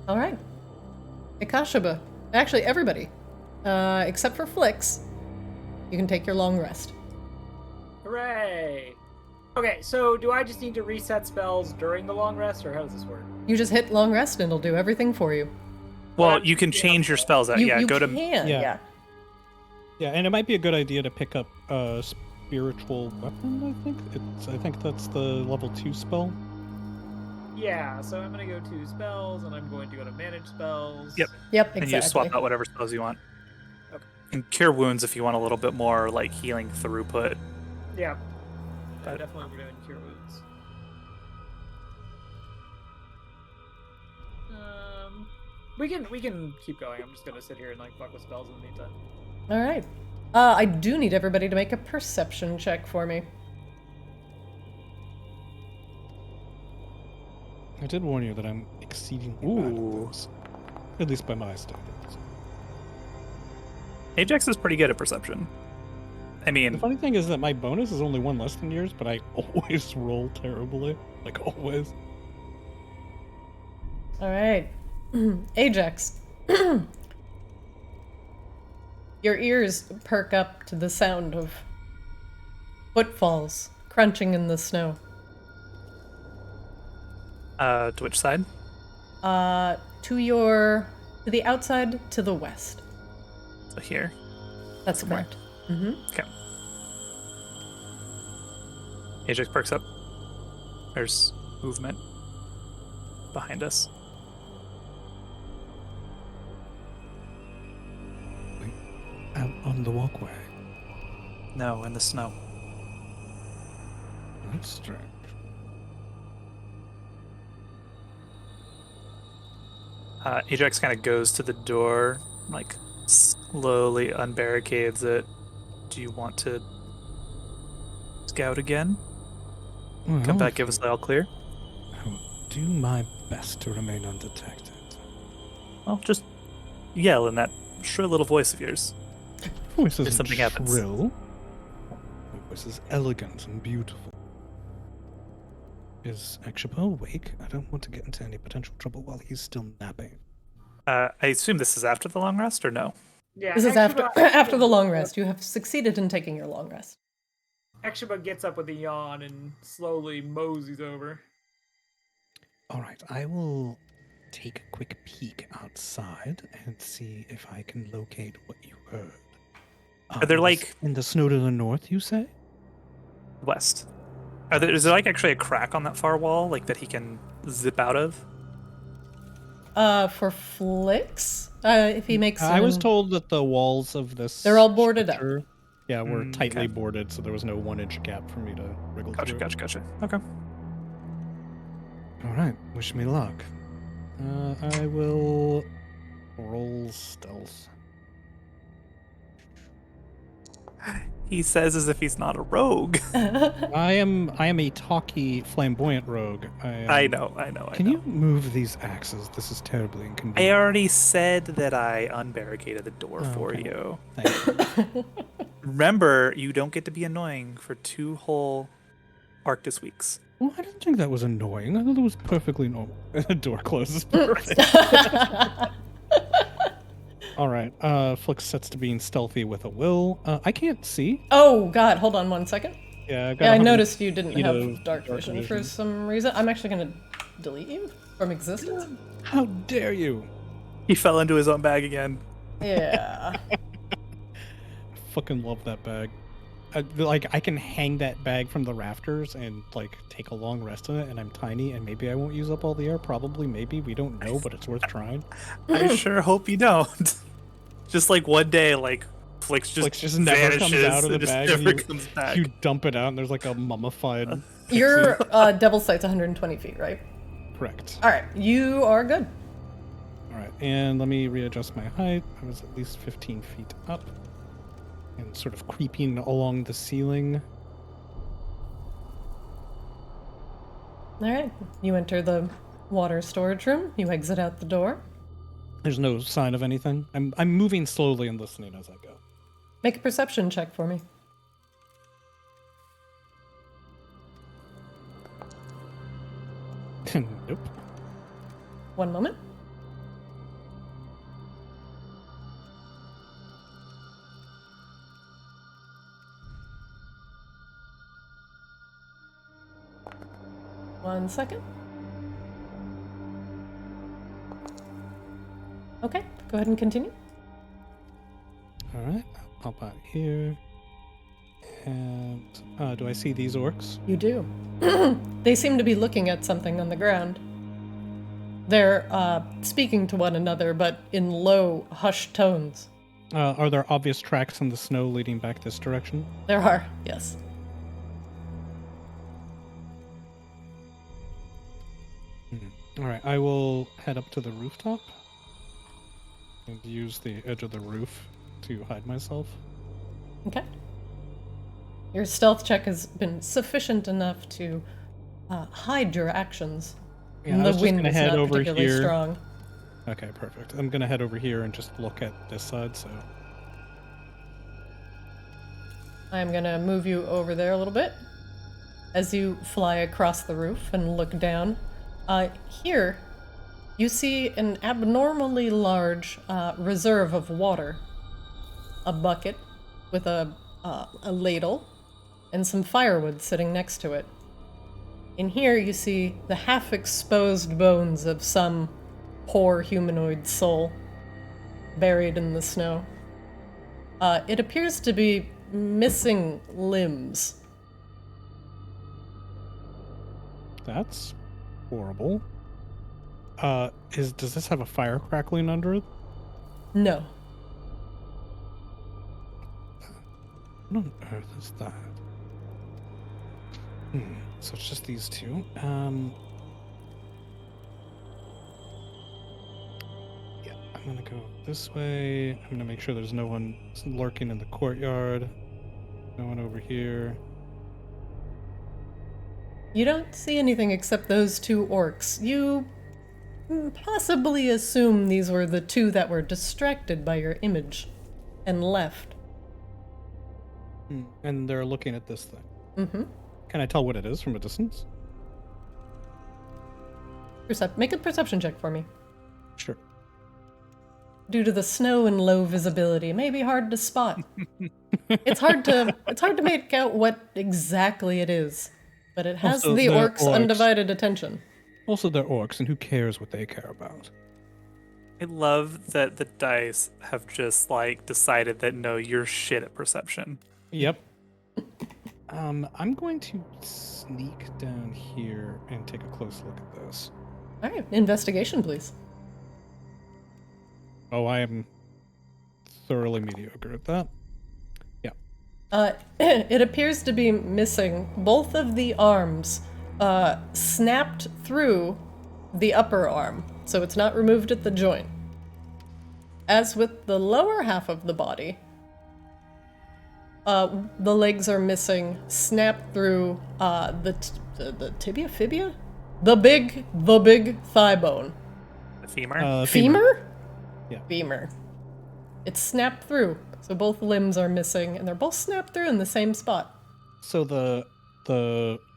All right. Ikashiba. Actually, everybody. Except for Flix. You can take your long rest. Hooray! Okay, so do I just need to reset spells during the long rest, or how does this work? You just hit long rest and it'll do everything for you. Well, you can change your spells out. You Go to. can, Yeah. yeah. Yeah, and it might be a good idea to pick up a spiritual weapon. I think that's the level 2 spell. Yeah, so I'm gonna go to spells, and I'm going to go to manage spells. Yep. Yep, And exactly. you just swap out whatever spells you want. Okay. And cure wounds if you want a little bit more like healing throughput. Yeah. But- Definitely we're doing cure wounds. We can keep going. I'm just gonna sit here and like fuck with spells in the meantime. All right. I do need everybody to make a perception check for me. I did warn you that I'm exceedingly bad at Ooh. those. At least by my standards. Ajax is pretty good at perception. I The mean, funny thing is that my bonus is only one less than yours, but I always roll terribly. Like, always. All right. Ajax. Your ears perk up to the sound of footfalls crunching in the snow. to which side? To the outside, to the west. So here. That's Somewhere. correct. Mm-hmm. Okay. Ajax perks up. There's movement behind us. Out on the walkway. No, in the snow. That's strange. Ajax kind of goes to the door, like slowly unbarricades it. Do you want to scout again? Well, Come back, give us the all clear. I will do my best to remain undetected. Well, just yell in that shrill little voice of yours. Voice If isn't something happens. shrill. My voice is elegant and beautiful. Is Akshipo awake? I don't want to get into any potential trouble while he's still napping. I assume this is after the long rest, or no? Yeah. This is after after the long rest. You have succeeded in taking your long rest. Akshiba gets up with a yawn and slowly moseys over. All right, I will take a quick peek outside and see if I can locate what you heard. Are there like in the snow to the north, you say? west? Is there like actually a crack on that far wall, like that he can zip out of? For Flicks, if he makes I was an- told that the walls of this They're all boarded up. structure, yeah, were tightly Okay. boarded, so there was no 1-inch gap for me to wriggle Gotcha, through. gotcha. Okay. All right, wish me luck. I will roll stealth. He says as if he's not a rogue. I am a talky, flamboyant rogue. I know. Can you move these axes? This is terribly I inconvenient. already said that I unbarricaded the door for okay. you. Thank you. Remember, you don't get to be annoying for 2 whole Arctis weeks. Well, I didn't think that was annoying. I thought it was perfectly normal. The door closes perfect. All right. Flix sets to being stealthy with a will. I can't see. Oh God, hold on 1 second. Yeah, I got Yeah, I 100 noticed you didn't feet have of dark vision for some reason. I'm actually gonna delete you from existence. How dare you? He fell into his own bag again. Yeah. Fucking love that bag. I can hang that bag from the rafters and like take a long rest in it, and I'm tiny, and maybe I won't use up all the air. Probably, maybe we don't know, but it's worth trying. I sure hope you don't. Just like one day, like Flix just never vanishes comes out of the and just bag. never and you, comes back. you dump it out, and there's like a mummified. Your devil sight's 120 feet, right? Correct. All right, you are good. All right, and let me readjust my height. I was at least 15 feet up, and sort of creeping along the ceiling. All right, you enter the water storage room. You exit out the door. There's no sign of anything. I'm moving slowly and listening as I go. Make a perception check for me. Nope. 1 moment. One second. Okay, go ahead and continue. All right, I'll pop out here. And do I see these orcs? You do. They seem to be looking at something on the ground. They're speaking to one another, but in low, hushed tones. Are there obvious tracks in the snow leading back this direction? There are, yes. All right, I will head up to the rooftop and use the edge of the roof to hide myself. Okay. Your stealth check has been sufficient enough to hide your actions. Yeah, I the was just wind gonna is head not over particularly here. strong. Okay, perfect. I'm gonna head over here and just look at this side. So I'm gonna move you over there a little bit as you fly across the roof and look down. Here, you see an abnormally large reserve of water, a bucket with a ladle, and some firewood sitting next to it. In here, you see the half-exposed bones of some poor humanoid soul buried in the snow. It appears to be missing limbs. that's horrible. Does this have a fire crackling under it? No. What on earth is that? So it's just these two. Yeah, I'm gonna go this way. I'm gonna make sure there's no one lurking in the courtyard. No one over here. You don't see anything except those two orcs. You possibly assume these were the two that were distracted by your image and left. And they're looking at this thing. Mm-hmm. Can I tell what it is from a distance? Make a perception check for me. Sure. Due to the snow and low visibility, it may be hard to spot. It's hard to make out what exactly it is, but it has Also, the the orcs' orcs. undivided attention. Also, they're orcs, and who cares what they care about? I love that the dice have just like decided that no, you're shit at perception. Yep. I'm going to sneak down here and take a close look at this. All right, investigation, please. Oh, I am thoroughly mediocre at that. Yeah. It appears to be missing both of the arms, snapped through the upper arm, so it's not removed at the joint. As with the lower half of the body, the legs are missing, snapped through the tibia, fibia, the big thigh bone. The femur. Femur? Yeah. Femur. It's snapped through, so both limbs are missing, and they're both snapped through in the same spot. So the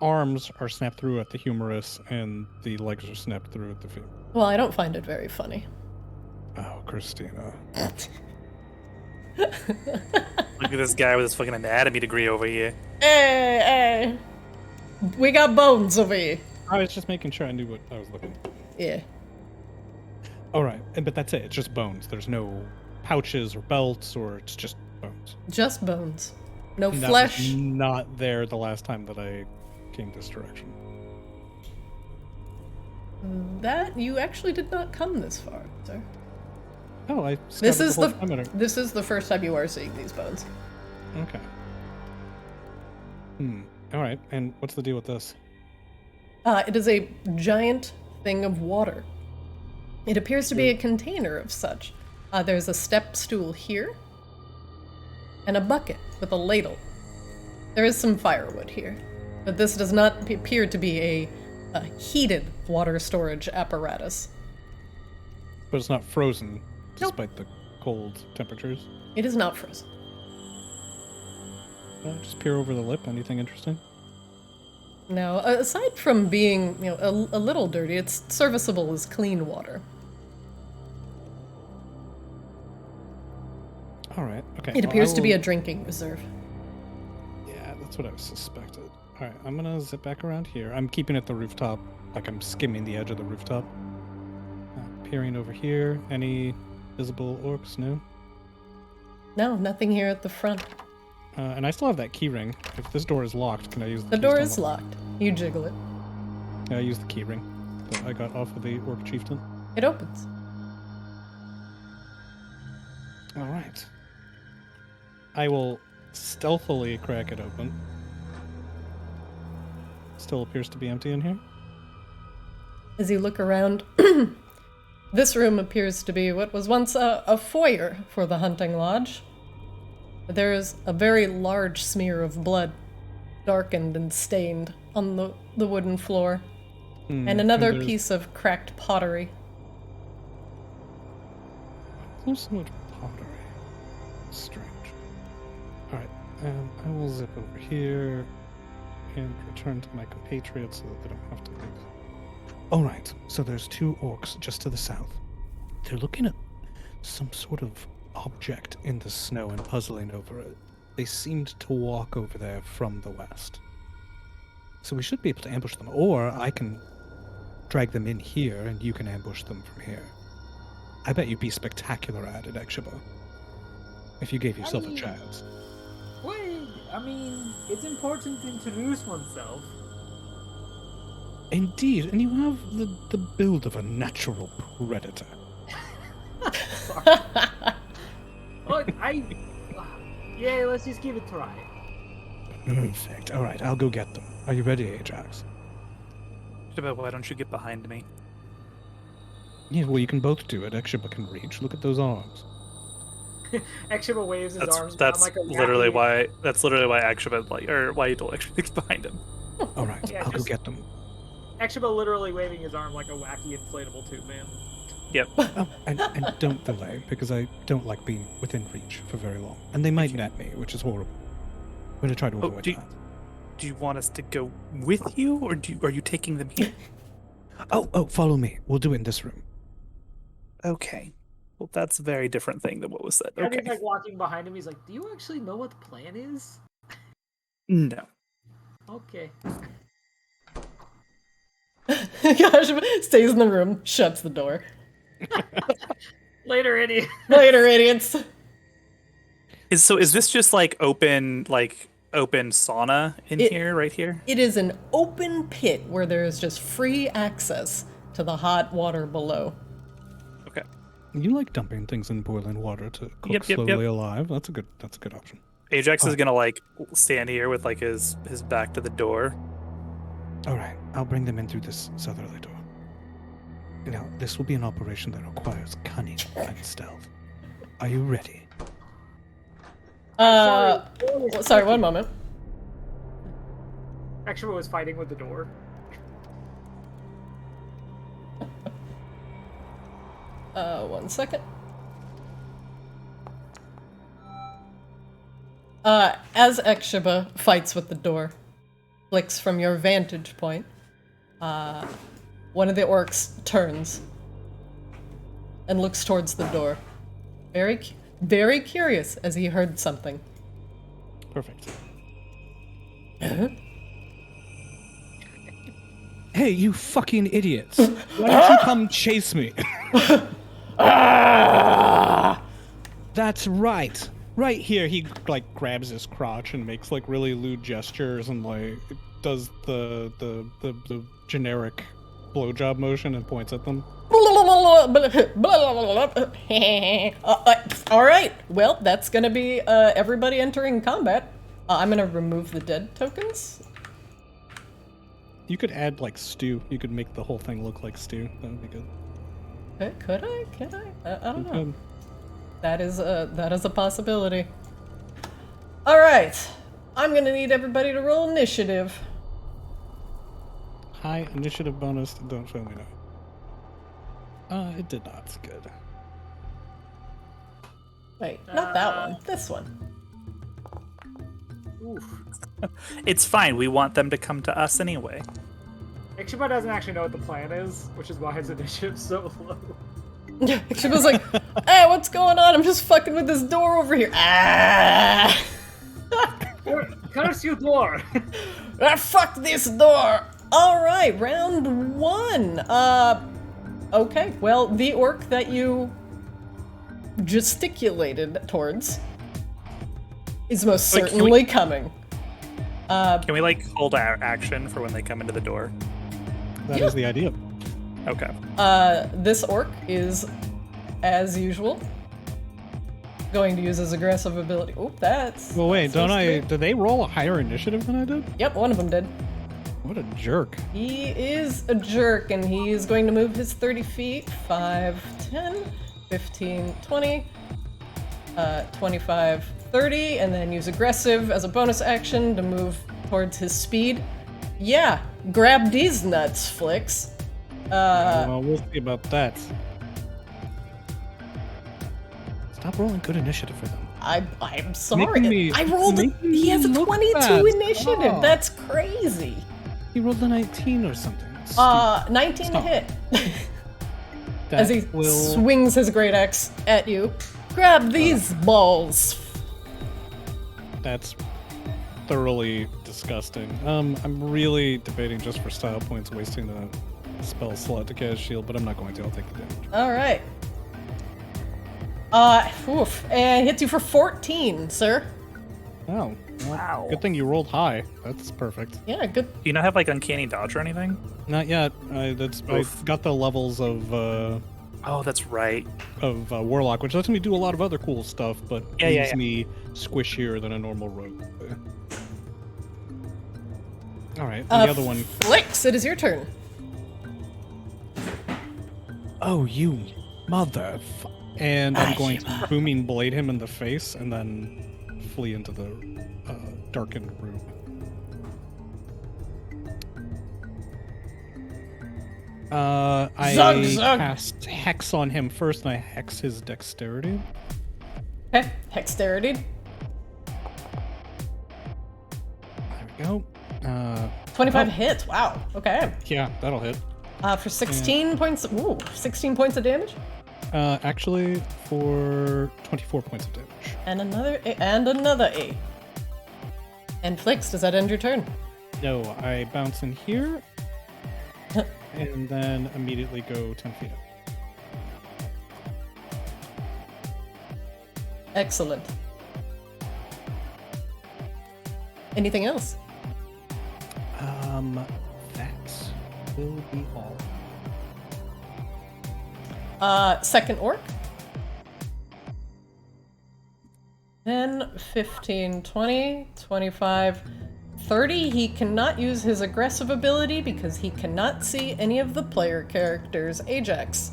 arms are snapped through at the humerus, and the legs are snapped through at the femur. Well, I don't find it very funny. Oh, Christina. Look at this guy with his fucking anatomy degree over here. Hey, we got bones over here. I was just making sure I knew what I was looking at. Yeah. All right, but that's it. It's just bones. There's no pouches or belts, or it's just bones. Just bones. No And that flesh. was not there the last time that I came this direction. That you actually did not come this far, sir. Oh, I This scouted is the the whole perimeter. this is the first time you are seeing these bones. Okay. All right, and what's the deal with this? It is a giant thing of water. It appears to be a container of such. There's a step stool here, and a bucket with a ladle. There is some firewood here, but this does not appear to be a heated water storage apparatus. But it's not frozen, despite the cold temperatures. It is not frozen. Just peer over the lip. Anything interesting? Now, aside from being, a little dirty, it's serviceable as clean water. All right. Okay. It appears to be a drinking reserve. Yeah, that's what I suspected. All right, I'm gonna zip back around here. I'm keeping it the rooftop, like I'm skimming the edge of the rooftop. Peering over here. Any visible orcs? No. No, nothing here at the front. And I still have that key ring. If this door is locked, can I use the The keys door to is unlock locked. You jiggle it. it? Can I use the key ring that I got off of the orc chieftain? It opens. All right. I will stealthily crack it open. Still appears to be empty in here. As you look around, this room appears to be what was once a foyer for the hunting lodge. There is a very large smear of blood, darkened and stained, on the wooden floor, and another there's- piece of cracked pottery. There's so much pottery. Strange. Alright, I will zip over here and return to my compatriots so that they don't have to leave. Alright, so there's two orcs just to the south. They're looking at some sort of object in the snow and puzzling over it. They seemed to walk over there from the west. So we should be able to ambush them, or I can drag them in here and you can ambush them from here. I bet you'd be spectacular at it, Ekshiba. If you gave yourself a chance. Wait, I mean, it's important to introduce oneself. Indeed, and you have the build of a natural predator. Look, yeah, let's just give it a try. Perfect. Alright, I'll go get them. Are you ready, Ajax? Why don't you get behind me? Yeah, well, you can both do it. Ekshiba can reach. Look at those arms. Ekshiba waves his arms That's down like a literally wacky- why. That's literally why Akshaba why you told Akshaba to get behind him. Alright, Yeah, I'll go just- get them. Ekshiba literally waving his arm like a wacky inflatable tube man. Yep. Oh, and don't delay, because I don't like being within reach for very long. And they might net me, which is horrible. I'm going to try to Oh, avoid do, that. do you want us to go with you, or are you taking them here? Oh, follow me. We'll do it in this room. Okay. Well, that's a very different thing than what was said. And he's Okay. like walking behind him. He's like, "Do you actually know what the plan is?" No. Okay. Kashima stays in the room, shuts the door. Later, idiot. Later, idiots. Is this just like open sauna in here, right here? It is an open pit where there is just free access to the hot water below. Okay. You like dumping things in boiling water to cook Yep. slowly alive. That's a good option. Ajax is gonna like stand here with like his back to the door. All right, I'll bring them in through this southerly door. Now, this will be an operation that requires cunning and stealth. Are you ready? Sorry, one moment. Extra was fighting with the door. One second. As Ekshiba fights with the door, Flix, from your vantage point, one of the orcs turns and looks towards the door. Very curious as he heard something. Perfect. Hey, you fucking idiots! Why don't you come chase me? That's right. Right here, he like grabs his crotch and makes like really lewd gestures and like does the generic blowjob motion and points at them. All right. Well, that's gonna be everybody entering combat. I'm gonna remove the dead tokens. You could add like stew. You could make the whole thing look like stew. That would be good. Could I? Can I? I don't know. Good. That is a possibility. All right. I'm gonna need everybody to roll initiative. High initiative bonus. Don't show me no. It did not. Good. Wait, not that one. This one. Oof. It's fine. We want them to come to us anyway. Ikshiba doesn't actually know what the plan is, which is why his initiative's so low. She was like, "Hey, what's going on? I'm just fucking with this door over here." Ah! Curse you, door! Fuck this door. All right, round one. Okay. Well, the orc that you gesticulated towards is most Wait, certainly coming. Can we like hold our action for when they come into the door? That is the idea. Okay. This orc is, as usual, going to use his aggressive ability. Oop, that's. Well, wait, that's don't supposed to I? be- Did they roll a higher initiative than I did? Yep, one of them did. What a jerk. He is a jerk, and he is going to move his 30 feet. 5, 10, 15, 20, 25, 30, and then use aggressive as a bonus action to move towards his speed. Yeah, grab these nuts, Flix. Well, we'll see about that. Stop rolling good initiative for them. I'm sorry. me- I rolled. making He has a me look 22 bad. initiative. Oh. That's crazy. He rolled a 19 or something. 19 Stop. to hit. That As he will... swings his great axe at you. Grab these balls. That's thoroughly disgusting. I'm really debating just for style points wasting the spell slot to cast shield, but I'm not going to. I'll take the damage. All right. Oof. And hits you for 14, sir. Oh, well, Wow. good thing you rolled high. That's perfect. Yeah, good. Do you not have like uncanny dodge or anything? Not yet. I Oof. got the levels of Oh, that's right. Warlock, which lets me do a lot of other cool stuff, but Yeah, leaves me squishier than a normal rogue. All right, and the other one. Flix, it is your turn. Oh, you mother! And I'm going to booming blade him in the face, and then flee into the darkened room. I Zug, zug. cast Hex on him first, and I hex his dexterity. Okay, Hexterity. There we go. 25 Oh. hits. Wow. Okay. Yeah, that'll hit. For 16 points. Ooh, 16 points of damage. Actually, for 24 points of damage. And another A. And another A. And Flix, does that end your turn? No, I bounce in here. and then immediately go 10 feet up. Excellent. Anything else? That will be all. Second orc. 10, 15, 20, 25, 30. He cannot use his aggressive ability because he cannot see any of the player characters. Ajax.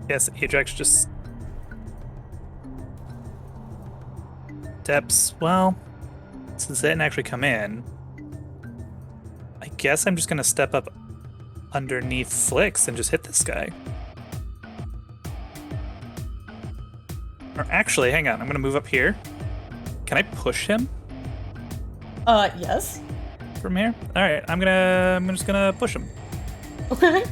Yes, Ajax just steps. Well, since they didn't actually come in, I guess I'm just gonna step up underneath Flix and just hit this guy. Or actually, hang on. I'm gonna move up here. Can I push him Yes. from here? All right, I'm just gonna push him. Okay.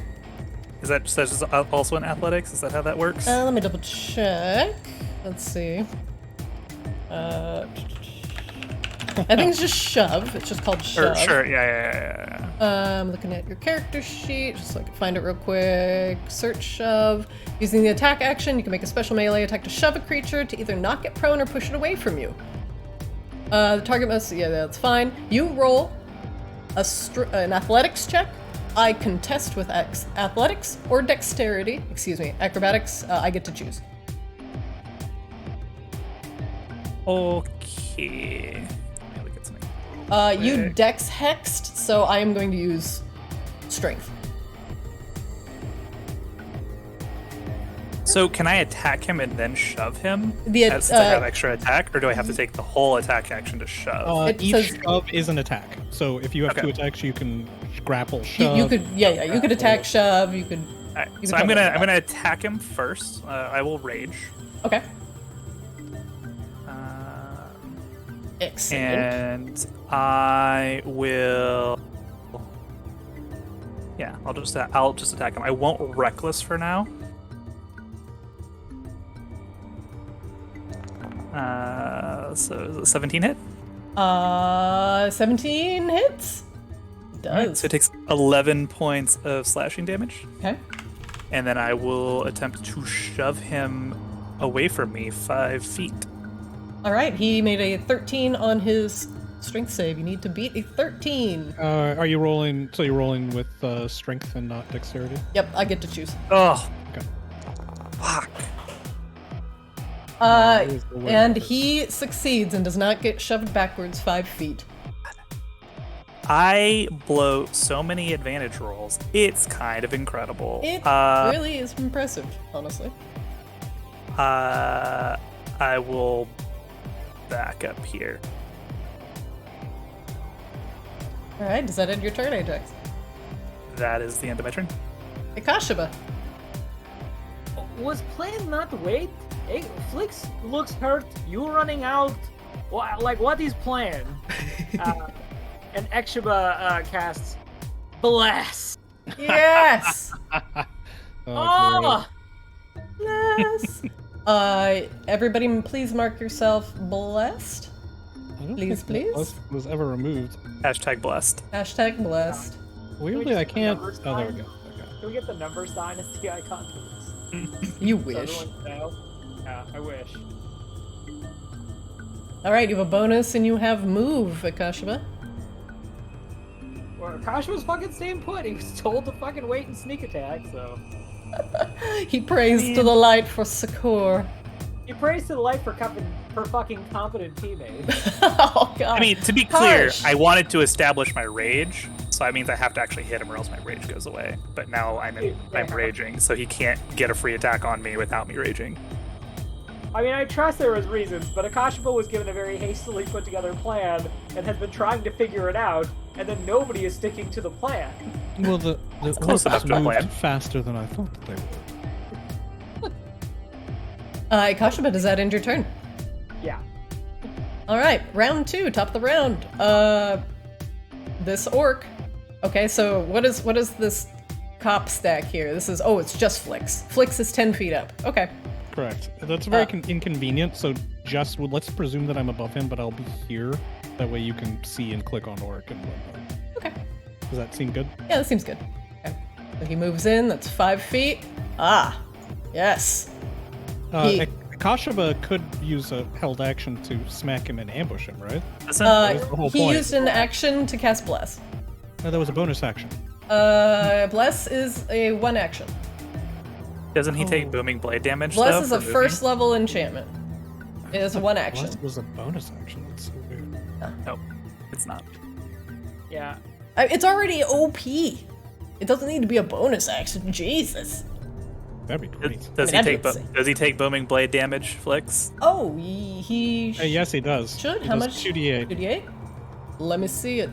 Is that just also in athletics? Is that how that works? Let me double check. Let's see. I think it's just shove. It's just called shove. Sure. Yeah. I'm looking at your character sheet, just so I can find it real quick. Search shove. Using the attack action, you can make a special melee attack to shove a creature to either knock it prone or push it away from you. The target must, yeah, that's fine. You roll an athletics check. I contest with athletics or dexterity. Excuse me, acrobatics. I get to choose. Okay. Let me look at something. You dex hexed, so I am going to use strength. So can I attack him and then shove him since I have extra attack, or do I have to take the whole attack action to shove? It Each says- shove is an attack. So if you have Okay. 2 attacks, you can grapple, shove. You could, you could attack, shove. You could. All right, you so can I'm tell me gonna attack him first. I will rage. Okay. Uh, Excellent. and I will. Yeah, I'll just attack him. I won't reckless for now. So 17 hit. 17 hits. It All right, does. so it takes 11 points of slashing damage, Okay. and then I will attempt to shove him away from me 5 feet. All right. He made a 13 on his strength save. You need to beat a 13. Are you rolling? So you're rolling with strength and not dexterity? Yep, I get to choose. Oh, Okay. fuck. Is the way And it is. he succeeds and does not get shoved backwards 5 feet. I blow so many advantage rolls. It's kind of incredible. It really is impressive, honestly. I will back up here. All right. Does that end your turn, Ajax? That is the end of my turn. Ikashaba. Was plan not to wait? Hey, Flix looks hurt. You running out. What is plan? And Ekshaba casts Bless. Yes. Oh! Yes. Everybody, please mark yourself blessed. I don't Please, think that please. was ever removed. Hashtag blessed. Hashtag blessed. Weirdly, get I the can't. numbers Oh, there we sign? go. Okay. Can we get the number sign as the icon, please? You So wish. everyone knows? Yeah, I wish. All right, you have a bonus and you have move, Ikashaba. Well, Akash was fucking staying put. He was told to fucking wait and sneak attack, so. He prays to the light for succor. He prays to the light for fucking competent teammates. Oh god. I mean, to be clear, Harsh. I wanted to establish my rage, so that means I have to actually hit him or else my rage goes away. But now I'm raging, so he can't get a free attack on me without me raging. I mean, I trust there was reasons, but Akashaba was given a very hastily put together plan and has been trying to figure it out, and then nobody is sticking to the plan. Well, the close enough orcs to a moved plan. faster than I thought that they would. Ikashaba, does that end your turn? Yeah. All right, round 2, top of the round. This orc. Okay, so what is this cop stack here? This is it's just Flix. Flix is 10 feet up. Okay. correct. That's very inconvenient. So just let's presume that I'm above him, but I'll be here. That way you can see and click on orc and whatnot. Okay. Does that seem good? Yeah, that seems good. Okay. So he moves in. That's 5 feet. Ah, yes. Kashaba could use a held action to smack him and ambush him, right? That's the whole He point. used an action to cast Bless. No, that was a bonus action. Bless is a 1 action. Doesn't he take booming blade damage? Bless though, is for a moving? first level enchantment. It is a 1 action. Bless was a bonus action. That's so weird. Nope, it's not. Yeah. It's already OP. It doesn't need to be a bonus action. Jesus. That'd be great. Does I mean, he that'd take be insane. does he take booming blade damage, Flicks? Oh, he Yes, he does. should. He How does much? 2d8. 2d8? Let me see it.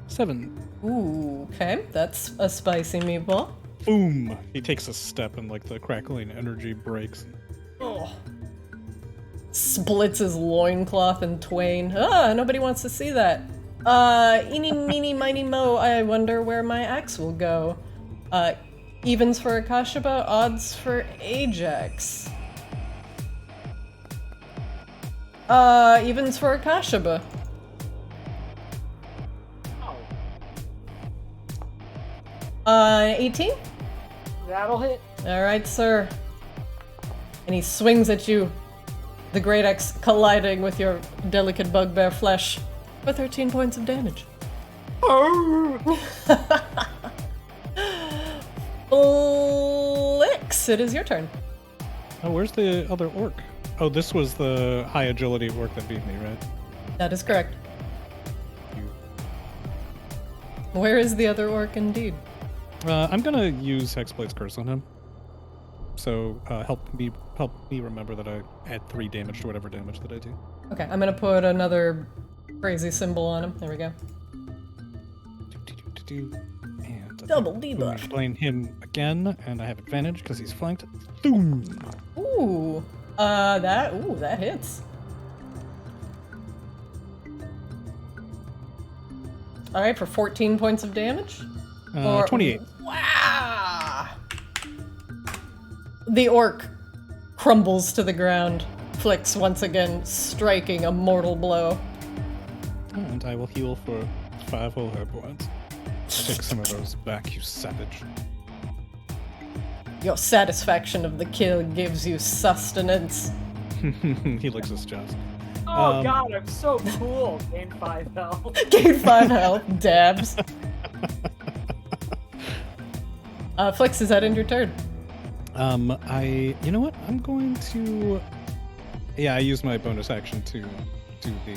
7. Ooh, okay. That's a spicy meatball. Boom! He takes a step and like the crackling energy breaks. Oh. Splits his loincloth in twain. Ah, nobody wants to see that. Eeny, meeny, miny, mo. I wonder where my axe will go. Evens for Akashaba, odds for Ajax. Evens for Akashaba. Oh, 18? that'll hit. Alright, sir. And he swings at you, the great axe colliding with your delicate bugbear flesh for 13 points of damage. Blix, it is your turn. Oh, where's the other orc? Oh, this was the high agility orc that beat me, right? That is correct. Where is the other orc indeed? I'm gonna use Hexblade's Curse on him. So help me remember that I add 3 damage to whatever damage that I do. Okay, I'm gonna put another crazy symbol on him. There we go. And Double I'm gonna debuff. explain him again, and I have advantage because he's flanked. Boom! Ooh, that hits. All right, for 14 points of damage. 28. Wow! The orc crumbles to the ground. Flicks once again, striking a mortal blow. And I will heal for 5 whole hit points. Take some of those back, you savage. Your satisfaction of the kill gives you sustenance. He licks his chest. Oh god, I'm so cool. Gain 5 health. Gain 5 health. Dabs. Flix, is that in your turn? You know what? I'm going to. Yeah, I used my bonus action to do the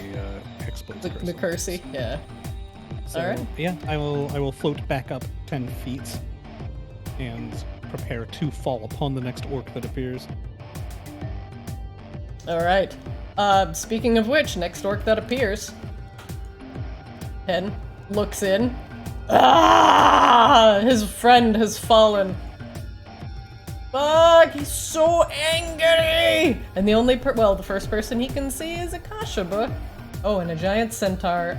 explodes. The cursey, yeah. So, All right. Yeah, I will float back up 10 feet and prepare to fall upon the next orc that appears. All right. Speaking of which, next orc that appears. Hen looks in. Ah! His friend has fallen. Fuck! He's so angry. And the only the first person he can see is Akashaba. Oh, and a giant centaur.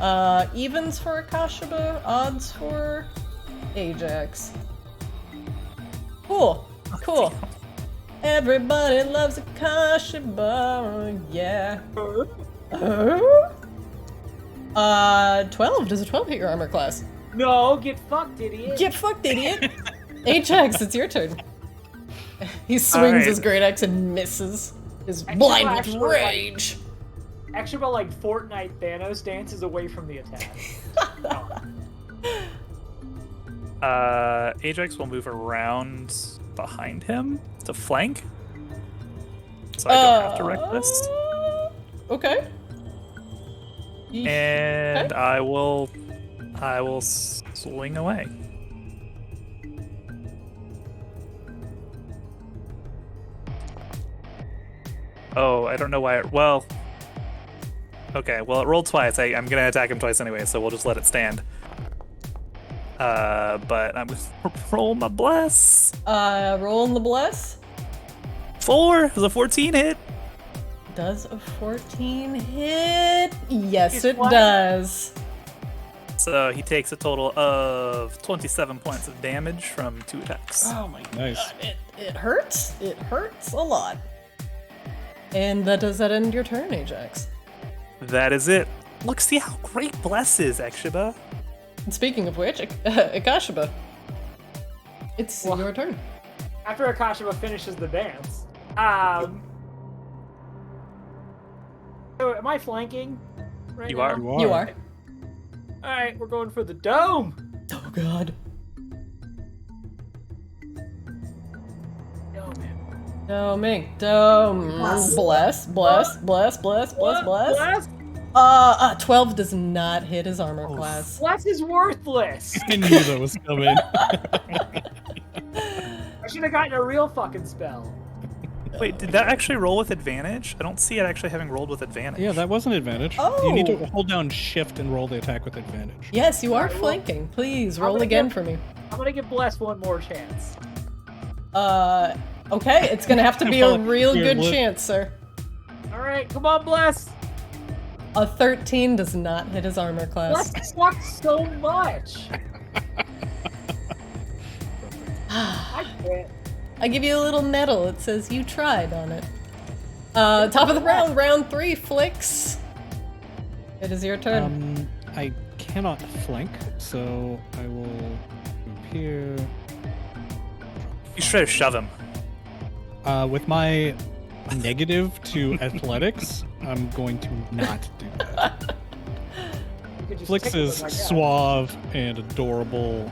Evens for Akashaba, odds for Ajax. Cool. Cool. Everybody loves Akashaba, yeah. 12. Does a 12 hit your armor class? No, get fucked, idiot. Get fucked, idiot. Ajax, it's your turn. He swings his great axe and misses. Is blind with rage. Actually, like Fortnite Thanos dances away from the attack. Ajax will move around behind him to flank. So I don't have to wreck this. Okay. And I will swing away. Oh, I don't know why okay, well it rolled twice. I'm gonna attack him twice anyway, so we'll just let it stand. But I'm gonna roll my bless. Rolling the bless. 4 does a 14 hit. Does a 14 hit? Yes, It's it what? does. So he takes a total of 27 points of damage from 2 attacks. Oh my Nice. god, it hurts. It hurts a lot. And does that end your turn, Ajax? That is it. Look, see how great Bless is, Ekshiba. And speaking of which, Akashiba, it's your turn. After Akashiba finishes the dance, so am I flanking right You now? are. You You are. All right, we're going for the dome. Oh god. Dome. Doming. Bless. 12 does not hit his armor class. Bless is worthless. I knew that was coming. I should have gotten a real fucking spell. Wait, did that actually roll with advantage? I don't see it actually having rolled with advantage. Yeah, that was an advantage. Oh. You need to hold down shift and roll the attack with advantage. Yes, you are flanking. Please roll gonna again give- for me. I'm gonna give Bless one more chance. Okay, it's gonna have to be a Well, real here, good look. chance, sir. All right, come on, Bless. A 13 does not hit his armor class. Bless sucks so much. I quit. I give you a little medal. It says you tried on it. Top of the round, round 3, Flicks. It is your turn. I cannot flank, so I will move here. You should try to shove him. With my negative to athletics, I'm going to not do that. You could just Flix tickle is him like that. suave and adorable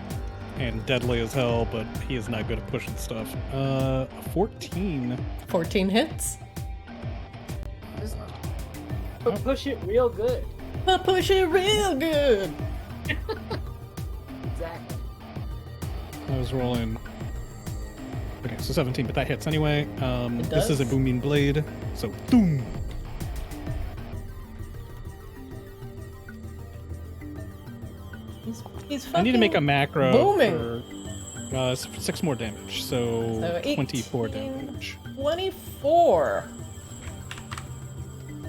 and deadly as hell, but he is not good at pushing stuff. 14. 14 hits. Just push it real good. But push it real good. Exactly. I was rolling. Okay, so 17, but that hits anyway. It This is a does. booming blade, so boom. He's I need to make a fucking macro booming. for 6 more damage, so, So 24 18. damage. 24.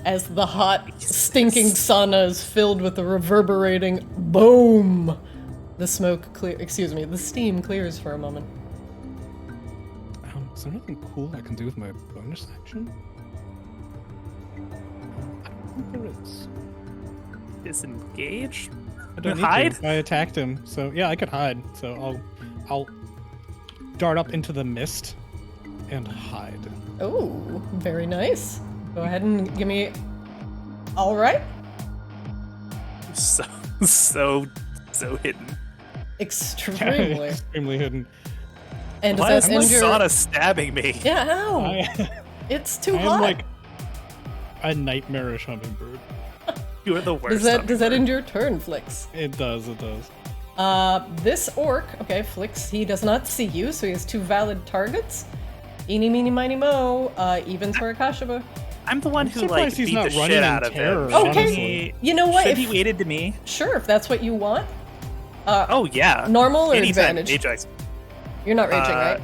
As the hot, stinking sauna is filled with a reverberating boom. The the steam clears for a moment. Is there anything cool I can do with my bonus action? I don't think there is. Disengage? I don't need hide? to. I attacked him, so yeah, I could hide. So I'll dart up into the mist and hide. Oh, very nice. Go ahead and give me. All right. So hidden. Extremely. Extremely hidden. And Why does is that end your? Sauna stabbing me? Yeah, ow. I It's too am hot. like a nightmarish hummingbird. You are the worst. does that end your turn, Flix? It does, it does. This orc, okay, Flix, he does not see you, so he has 2 valid targets. Eeny, meeny, miny, mo, evens for Akashiba. I'm the one I'm who surprised he's beat not the running shit in out of terror, him. Okay. honestly. You know what? Should If- he waited to me? Sure, if that's what you want. Oh yeah. Normal or Anytime, advantage? Ajax. You're not raging, right?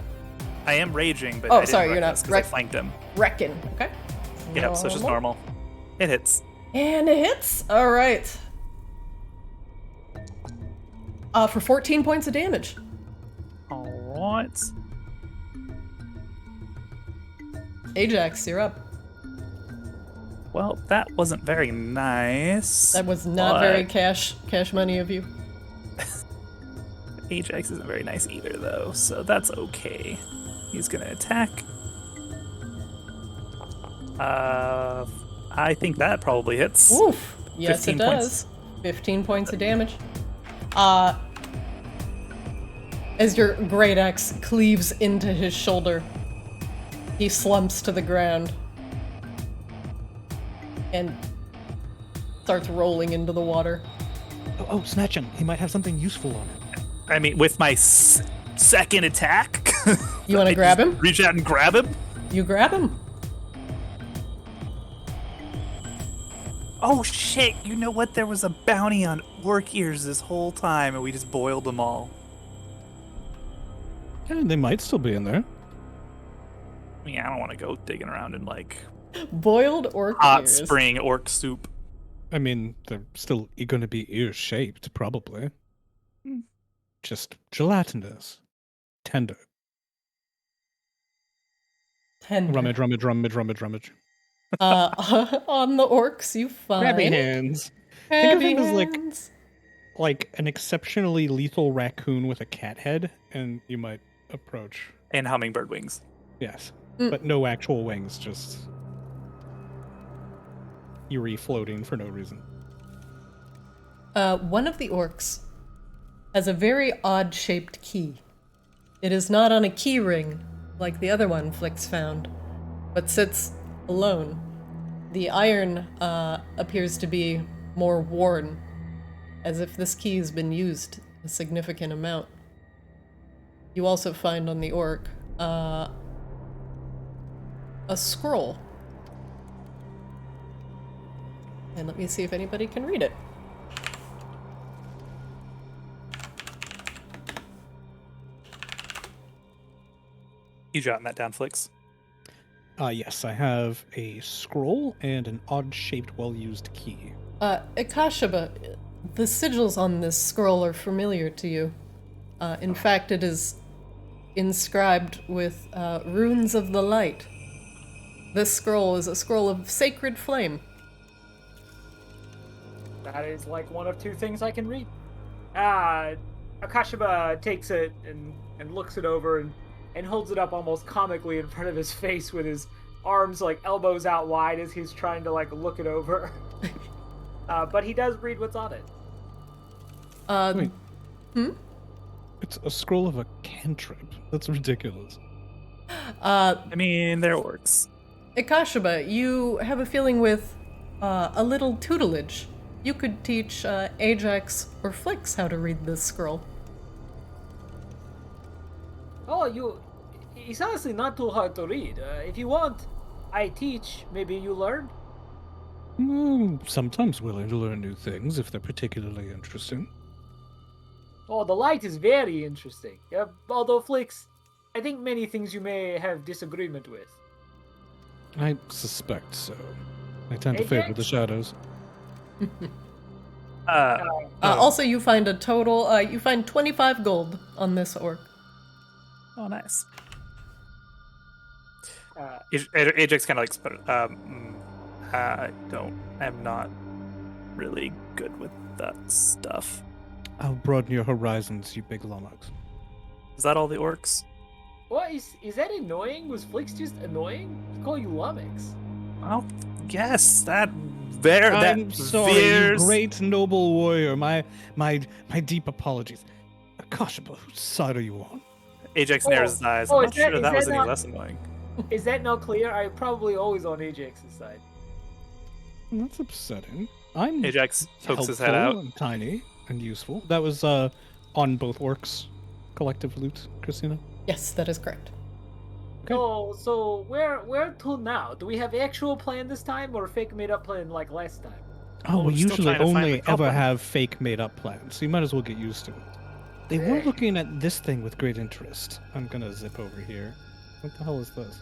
I am raging, but Oh, I didn't sorry, you're not. because I flanked him. Reckon, okay? Yep, so it's just normal. It hits. And it hits. All right. For 14 points of damage. Alright. Ajax, you're up. Well, that wasn't very nice. That was not but very cash money of you. Ajax isn't very nice either, though, so that's okay. He's gonna attack. I think that probably hits. Oof. Yes, it 15 points. does. 15 points of damage. As your great axe cleaves into his shoulder, he slumps to the ground and starts rolling into the water. Oh, snatch him. He might have something useful on him. I mean, with my second attack. You want I to grab just him? Reach out and grab him. You grab him. Oh shit! You know what? There was a bounty on orc ears this whole time, and we just boiled them all. Yeah, they might still be in there. I mean, I don't want to go digging around in like Boiled orc hot ears. spring orc soup. I mean, they're still going to be ear-shaped, probably. Just gelatinous. Tender. Tender. Rummage. On the orcs, you find Grabby hands. Think of crabby him as hands. like an exceptionally lethal raccoon with a cat head, and you might approach. And hummingbird wings. Yes. But no actual wings, just eerie floating for no reason. One of the orcs has a very odd-shaped key. It is not on a key ring like the other one Flix found, but sits alone. The iron appears to be more worn, as if this key has been used a significant amount. You also find on the orc a scroll. And let me see if anybody can read it. You jotting that down, Flix? Yes, I have a scroll and an odd-shaped, well-used key. Akashaba, the sigils on this scroll are familiar to you. In fact, it is inscribed with runes of the light. This scroll is a scroll of sacred flame. That is like one of two things I can read. Akashaba takes it and looks it over and holds it up almost comically in front of his face with his arms like elbows out wide as he's trying to like look it over. But he does read what's on it. Wait. It's a scroll of a cantrip. That's ridiculous. I mean, they're orcs. Akashaba, you have a feeling with a little tutelage. You could teach Ajax or Flix how to read this scroll. Oh, it's honestly not too hard to read. If you want, I teach. Maybe you learn. Sometimes willing to learn new things if they're particularly interesting. Oh, the light is very interesting. Although, Flix, I think many things you may have disagreement with. I suspect so. I tend to favor the shadows. Also, you find a total, you find 25 gold on this orc. Oh, nice. Ajax kind of like, I'm not really good with that stuff. I'll broaden your horizons, you big lummox. Is that all the orcs? What is that annoying? Was Flix just annoying? He called you lummox. Well, yes, I'm sorry, you great noble warrior. My deep apologies. Akashaba, whose side are you on? Ajax narrows his eyes. I'm not sure that was any less annoying. Is that not clear? I'm probably always on Ajax's side. That's upsetting. I'm Ajax pokes his head helpful out. and tiny and useful. That was on both orcs' collective loot, Christina. Yes, that is correct. Okay. Oh, so where to now? Do we have actual plan this time or fake made up plan like last time? Oh, we we're still usually trying to find only the ever goblin. have fake made up plans, so you might as well get used to it. They were looking at this thing with great interest. I'm gonna zip over here. What the hell is this?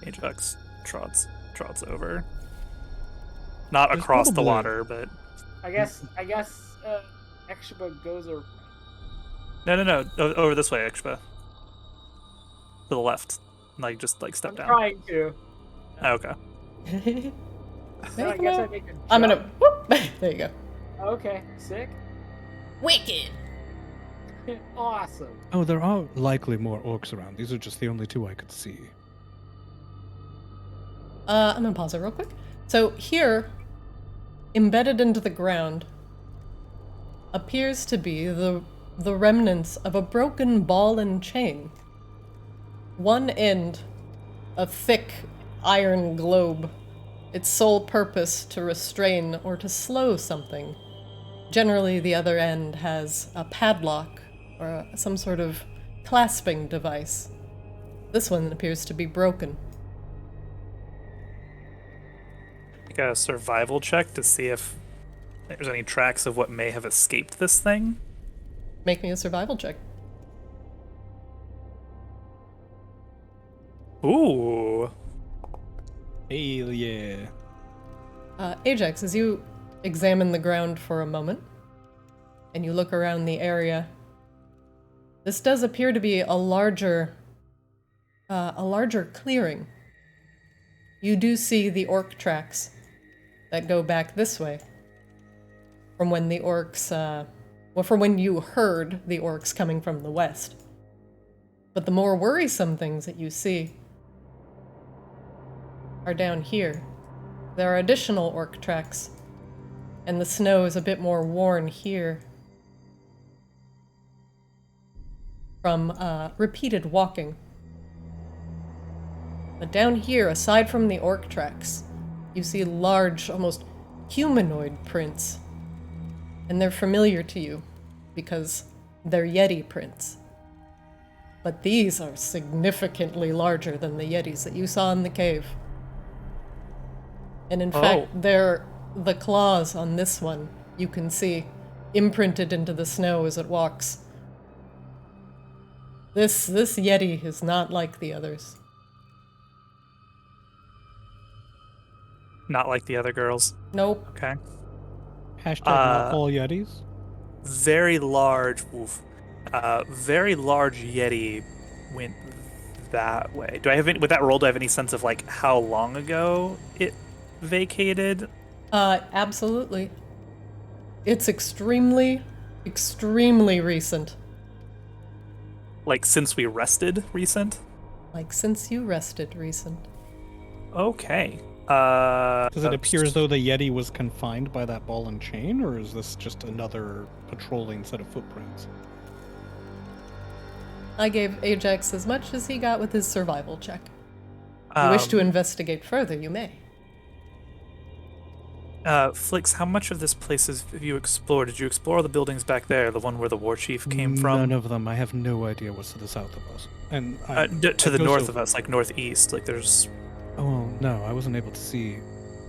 Ajax trots over. Not There's across the probably- water, but I guess Akashaba goes or no, over this way, Expa. To the left, like just like step I'm down. trying to. Oh, okay. So I guess I make a I'm gonna. jump. Whoop, there you go. Okay, sick. Wicked. Awesome. Oh, there are likely more orcs around. These are just the only two I could see. I'm gonna pause it real quick. So here, embedded into the ground, appears to be the remnants of a broken ball and chain. One end, a thick iron globe, its sole purpose to restrain or to slow something. Generally, the other end has a padlock or some sort of clasping device. This one appears to be broken. Make a survival check to see if there's any tracks of what may have escaped this thing. Make me a survival check. Ooh. Hey, yeah. Ajax, as you examine the ground for a moment, and you look around the area. This does appear to be a larger clearing. You do see the orc tracks that go back this way, from when the orcs, from when you heard the orcs coming from the west. But the more worrisome things that you see are down here. There are additional orc tracks, and the snow is a bit more worn here from repeated walking. But down here, aside from the orc tracks, you see large, almost humanoid prints. And they're familiar to you because they're Yeti prints. But these are significantly larger than the Yetis that you saw in the cave. And in fact, they're the claws on this one you can see imprinted into the snow as it walks. This Yeti is not like the others. Not like the other girls. Nope. Okay. Hashtag not all Yetis. Very large very large Yeti went that way. Do I have any, with that roll, do I have any sense of like how long ago it vacated? Absolutely. It's extremely recent. Like since we rested recent? Like since you rested recent. Okay. Does it appear as though the Yeti was confined by that ball and chain, or is this just another patrolling set of footprints? I gave Ajax as much as he got with his survival check. If you wish to investigate further, you may. Flix, how much of this place have you explored? Did you explore the buildings back there, the one where the war chief came from? None of them. I have no idea what's to the south of us. And to the north of us, like northeast, like there's... Oh, no, I wasn't able to see.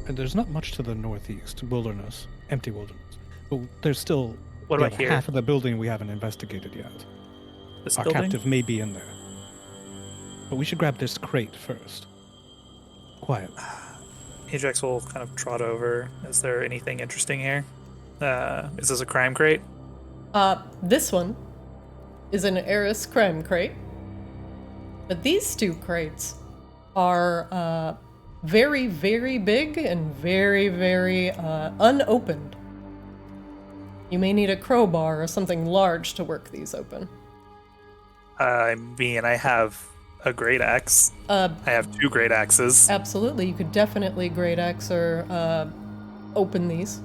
And there's not much to the northeast. Wilderness. Empty wilderness. But there's still What about here? half of the building we haven't investigated yet. This Our building? captive may be in there. But we should grab this crate first. Quiet. Ajax will kind of trot over. Is there anything interesting here? Is this a crime crate? This one is an Eris crime crate. But these two crates are very, very big and very, very unopened. You may need a crowbar or something large to work these open. I mean, I have a great axe. I have 2 great axes. Absolutely, you could definitely great axe or open these.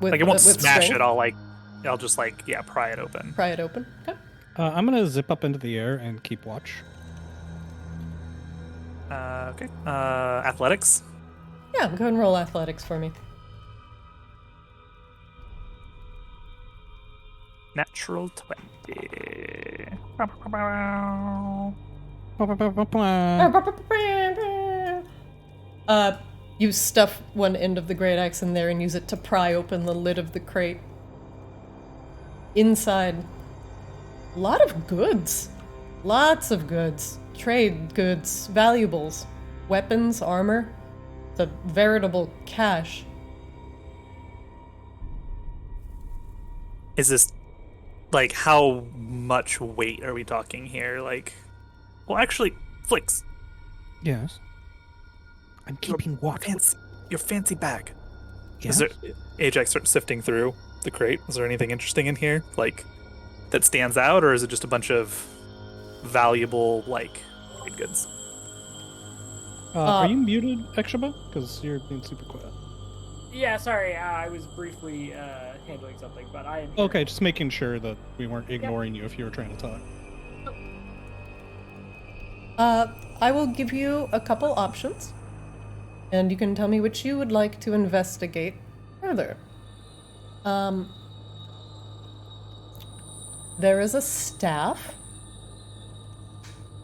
With, Like, it won't with smash strength. it, I'll just, like, yeah, pry it open. Pry it open. Okay. I'm gonna zip up into the air and keep watch. Okay. Athletics? Yeah, go ahead and roll athletics for me. Natural 20. You stuff one end of the great axe in there and use it to pry open the lid of the crate. Inside, a lot of goods. Lots of goods. Trade goods, valuables, weapons, armor. The veritable cache. Is this, like, how much weight are we talking here? Like, well, actually, Flix, Yes. I'm keeping watch. your fancy bag. Yes? Is there, Ajax starts sifting through the crate. Is there anything interesting in here, like, that stands out, or is it just a bunch of valuable, like, trade goods? Are you muted, Extraba? Because you're being super quiet. Yeah, sorry, I was briefly handling something, but I am here. Okay, just making sure that we weren't ignoring you if you were trying to talk. I will give you a couple options, and you can tell me which you would like to investigate further. There is a staff.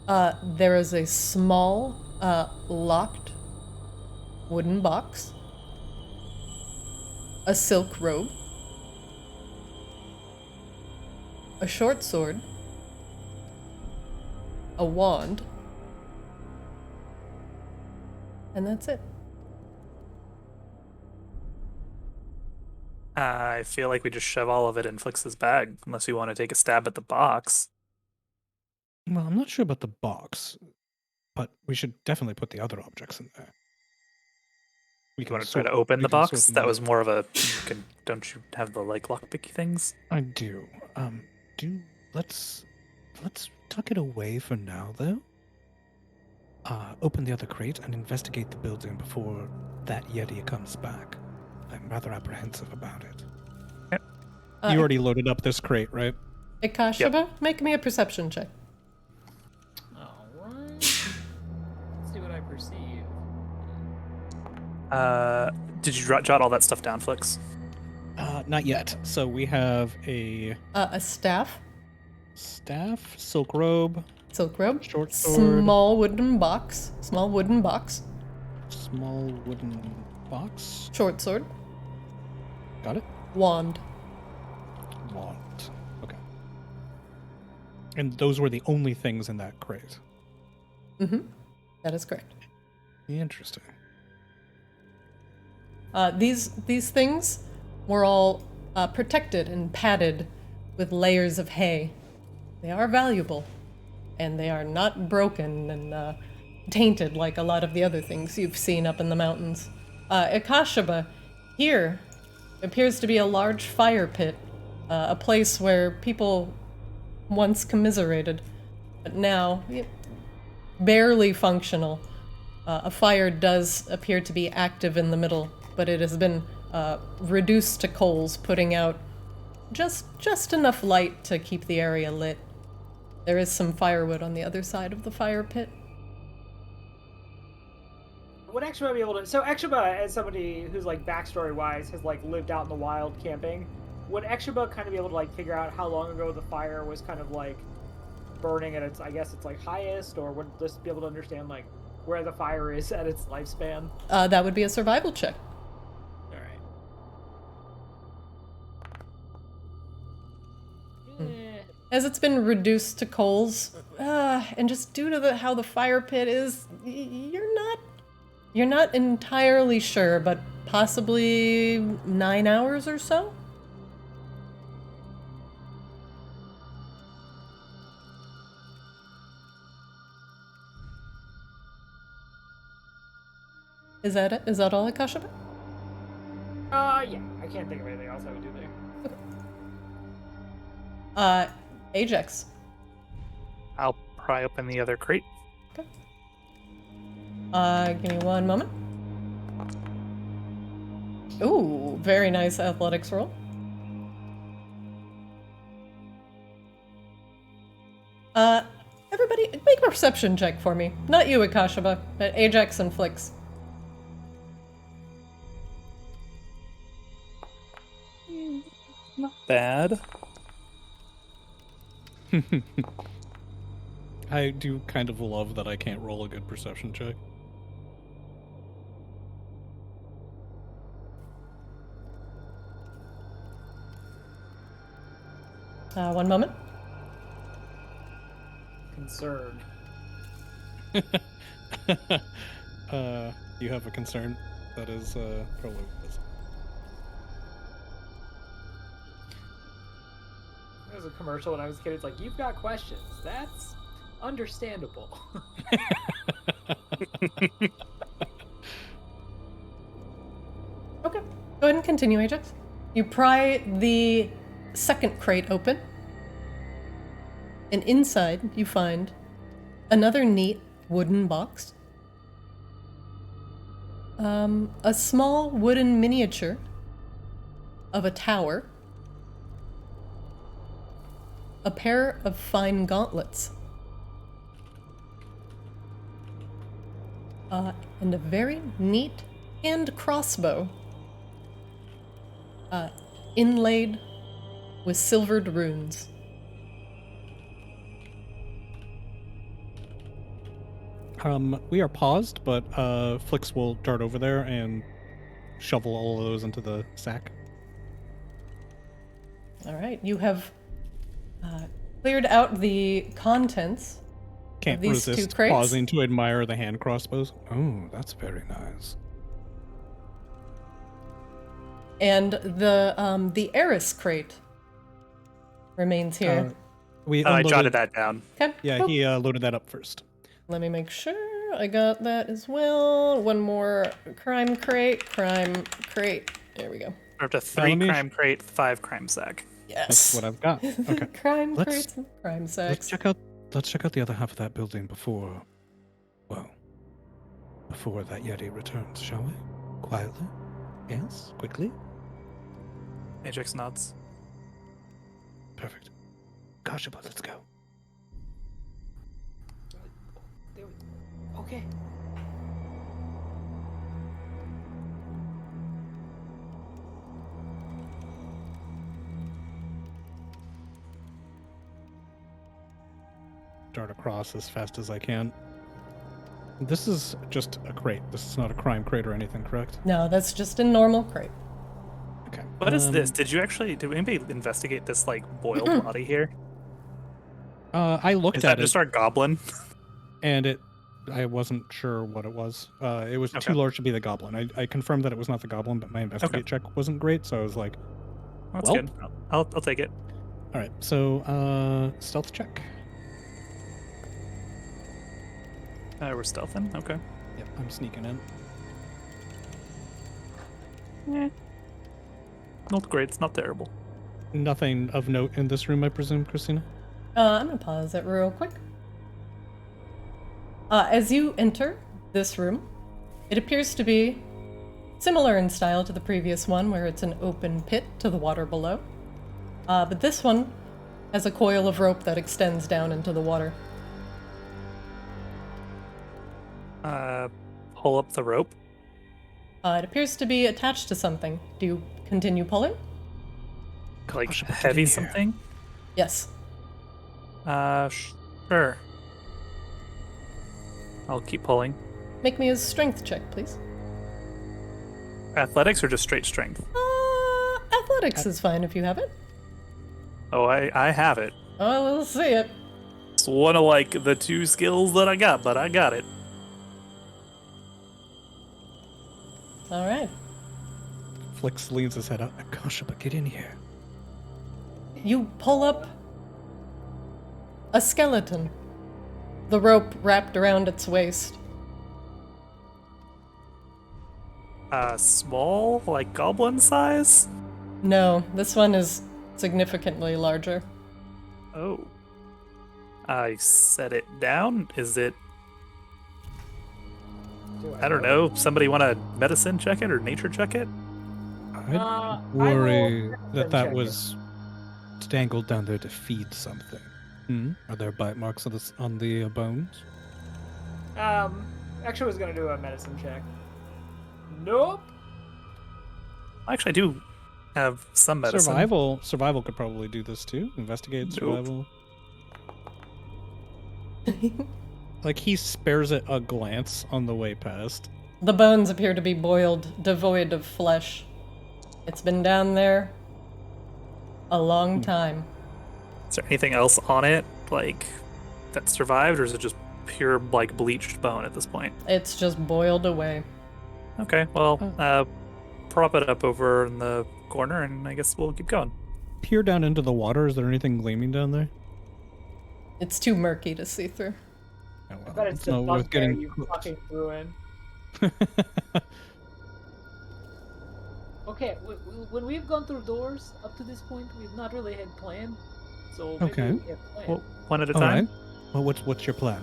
There is a small, locked wooden box. A silk robe. A short sword. A wand. And that's it. I feel like we just shove all of it in Flix's bag, unless you want to take a stab at the box. Well, I'm not sure about the box, but we should definitely put the other objects in there. We You want to try to open the box? That was more of a. Don't you have the like lockpicky things? I do. Let's tuck it away for now, though. Open the other crate and investigate the building before that Yeti comes back. I'm rather apprehensive about it. You already loaded up this crate, right? Ikashaba, make me a perception check. Alright. Let's see what I perceive. Did you jot all that stuff down, Flix? Not yet. So we have a A staff, silk robe, silk robe, short sword, small wooden box, small wooden box, short sword, got it? wand. Wand. Okay. And those were the only things in that crate. Mm-hmm. That is correct. Interesting. These things were all protected and padded with layers of hay. They are valuable, and they are not broken and tainted like a lot of the other things you've seen up in the mountains. Ikashaba, here appears to be a large fire pit, a place where people once commiserated, but now barely functional. A fire does appear to be active in the middle, but it has been reduced to coals, putting out just enough light to keep the area lit. There is some firewood on the other side of the fire pit. Would Extra be able to? So Extra, as somebody who's like backstory-wise has like lived out in the wild camping, would Extra kind of be able to like figure out how long ago the fire was kind of like burning at its, I guess it's like highest, or would this be able to understand like where the fire is at its lifespan? That would be a survival check. All right. As it's been reduced to coals, and just due to how the fire pit is, you're not entirely sure, but possibly 9 hours or so? Is that it? Is that all, Akashaba? Yeah. I can't think of anything else I would do there. Ajax. I'll pry open the other crate. Okay. Give me one moment. Ooh, very nice athletics roll. Everybody, make a perception check for me. Not you, Akashaba, but Ajax and Flix. Not bad. I do kind of love that I can't roll a good perception check. One moment. Concern. You have a concern that is probably this. There was a commercial when I was a kid. It's like, you've got questions. That's understandable. Okay, go ahead and continue, Ajax. You pry the second crate open, and inside you find another neat wooden box, a small wooden miniature of a tower, a pair of fine gauntlets, and a very neat hand crossbow, inlaid with silvered runes. We are paused, but Flix will dart over there and shovel all of those into the sack. All right, you have cleared out the contents Can't of these two resist crates. pausing to admire the hand crossbows. Oh, that's very nice. And the heiress crate remains here. We I unloaded- jotted that down. Okay. Yeah, Boop. he loaded that up first. Let me make sure I got that as well. One more crime crate. There we go. We're up to 3 let me- crime crate, 5 crime sack. Yes. That's what I've got. Okay. Crime Let's- crates and crime Let's sacks. check out the other half of that building before that Yeti returns, shall we? Quietly? Yes? Quickly? Ajax nods. Perfect. Gosh, but let's go. Okay. Dart across as fast as I can. This is just a crate. This is not a crime crate or anything, correct? No, that's just a normal crate. Okay. What is this? Did anybody investigate this, like, boiled body here? I looked Is at that it, just our goblin? and I wasn't sure what it was. It was too Okay. large to be the goblin. I confirmed that it was not the goblin, but my investigate check wasn't great, so I was like, That's Well. good. I'll take it. all right. So stealth check. We're stealthing. Okay. Yep, I'm sneaking in. Not great. It's not terrible. Nothing of note in this room, I presume, Christina? I'm gonna pause it real quick. As you enter this room, it appears to be similar in style to the previous one, where it's an open pit to the water below. But this one has a coil of rope that extends down into the water. Pull up the rope. It appears to be attached to something. Do you continue pulling? Like Gosh, but get heavy in here. something. Yes. Sure. I'll keep pulling. Make me a strength check, please. Athletics or just straight strength? Athletics is fine if you have it. Oh, I have it. Oh, we'll see it. It's one of like the 2 skills that I got, but I got it. All right. Flix leans his head up. Gosh, but get in here. You pull up a skeleton, the rope wrapped around its waist. Small, like goblin size? No, this one is significantly larger. Oh. I set it down. Is it? I don't know. Somebody want to medicine check it or nature check it? I'd I worry will that check it. was dangled down there to feed something. Are there bite marks on the bones? Actually, I was gonna do a medicine check. Nope. Actually, I do have some medicine. Survival could probably do this too. Investigate survival. Like he spares it a glance on the way past. The bones appear to be boiled, devoid of flesh. It's been down there a long time. Is there anything else on it, like, that survived, or is it just pure, like, bleached bone at this point? It's just boiled away. Okay, well, prop it up over in the corner, and I guess we'll keep going. Peer down into the water. Is there anything gleaming down there? It's too murky to see through. Oh, I well, bet it's it's the not worth bugbear getting you cooked. fucking threw in. Okay, when we've gone through doors up to this point, we've not really had plan. So maybe Okay. we have plan. Well, one at a All time. right. Well, what's your plan?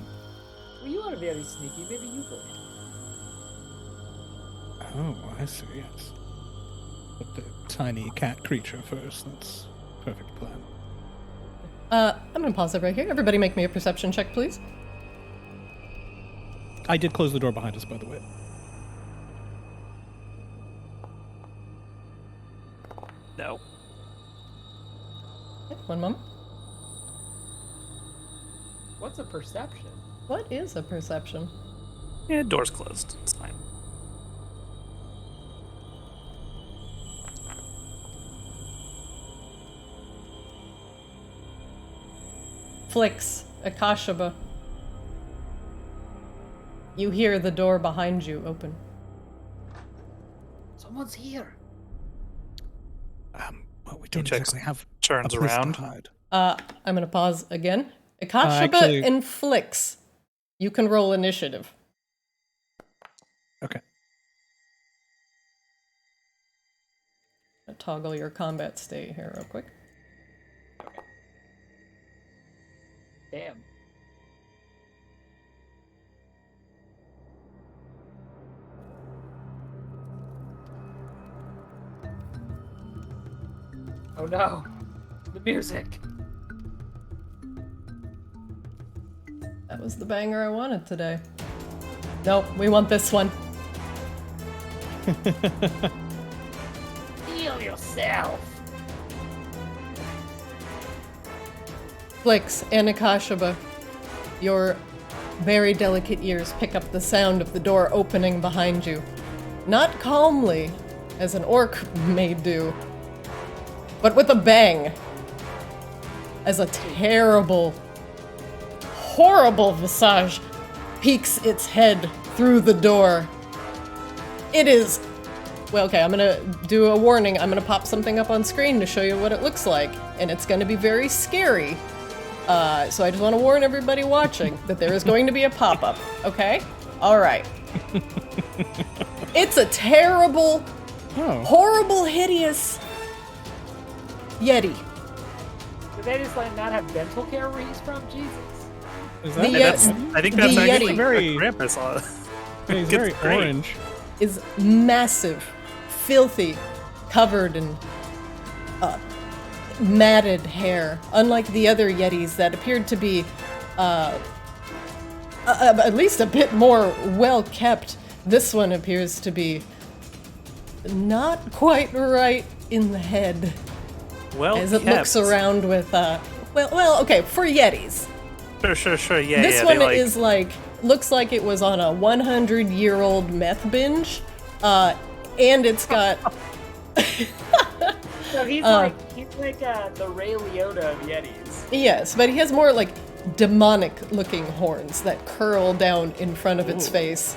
Well, you are very sneaky. Maybe you go in. Oh, I see. Yes. But the tiny cat creature first. That's perfect plan. I'm gonna pause it right here. Everybody make me a perception check, please. I did close the door behind us, by the way. No. Okay, one moment. What's a perception? What is a perception? Yeah, door's closed. It's fine. Flix, Akashaba. You hear the door behind you open. Someone's here. Well, we don't check exactly have turns a place around. to hide. I'm gonna pause again. Akashiba actually- and Flix. You can roll initiative. Okay. Toggle your combat state here real quick. Damn. Oh no. The music. That was the banger I wanted today. Nope, we want this one. Heal yourself. Flix and Akashiba, your very delicate ears pick up the sound of the door opening behind you. Not calmly, as an orc may do, but with a bang. As a terrible, horrible visage peeks its head through the door. It is... Well, okay, I'm gonna do a warning. I'm gonna pop something up on screen to show you what it looks like, and it's gonna be very scary. So I just want to warn everybody watching that there is going to be a pop-up, okay? All right. It's a terrible, horrible, hideous Yeti. Did they just like not have dental care where he's from? Jesus. Is The, that I think that's the actually Yeti. Very- Krampus. he's It's very great. orange. Is massive, filthy, covered in matted hair, unlike the other Yetis that appeared to be at least a bit more well kept. This one appears to be not quite right in the head Well, as it kept. looks around with well, okay, for Yetis. Sure. Yeah, This yeah. one they, like, is like, looks like it was on a 100-year-old meth binge, and it's got So he's like the Ray Liotta of Yetis. yes, but he has more like demonic-looking horns that curl down in front of its face.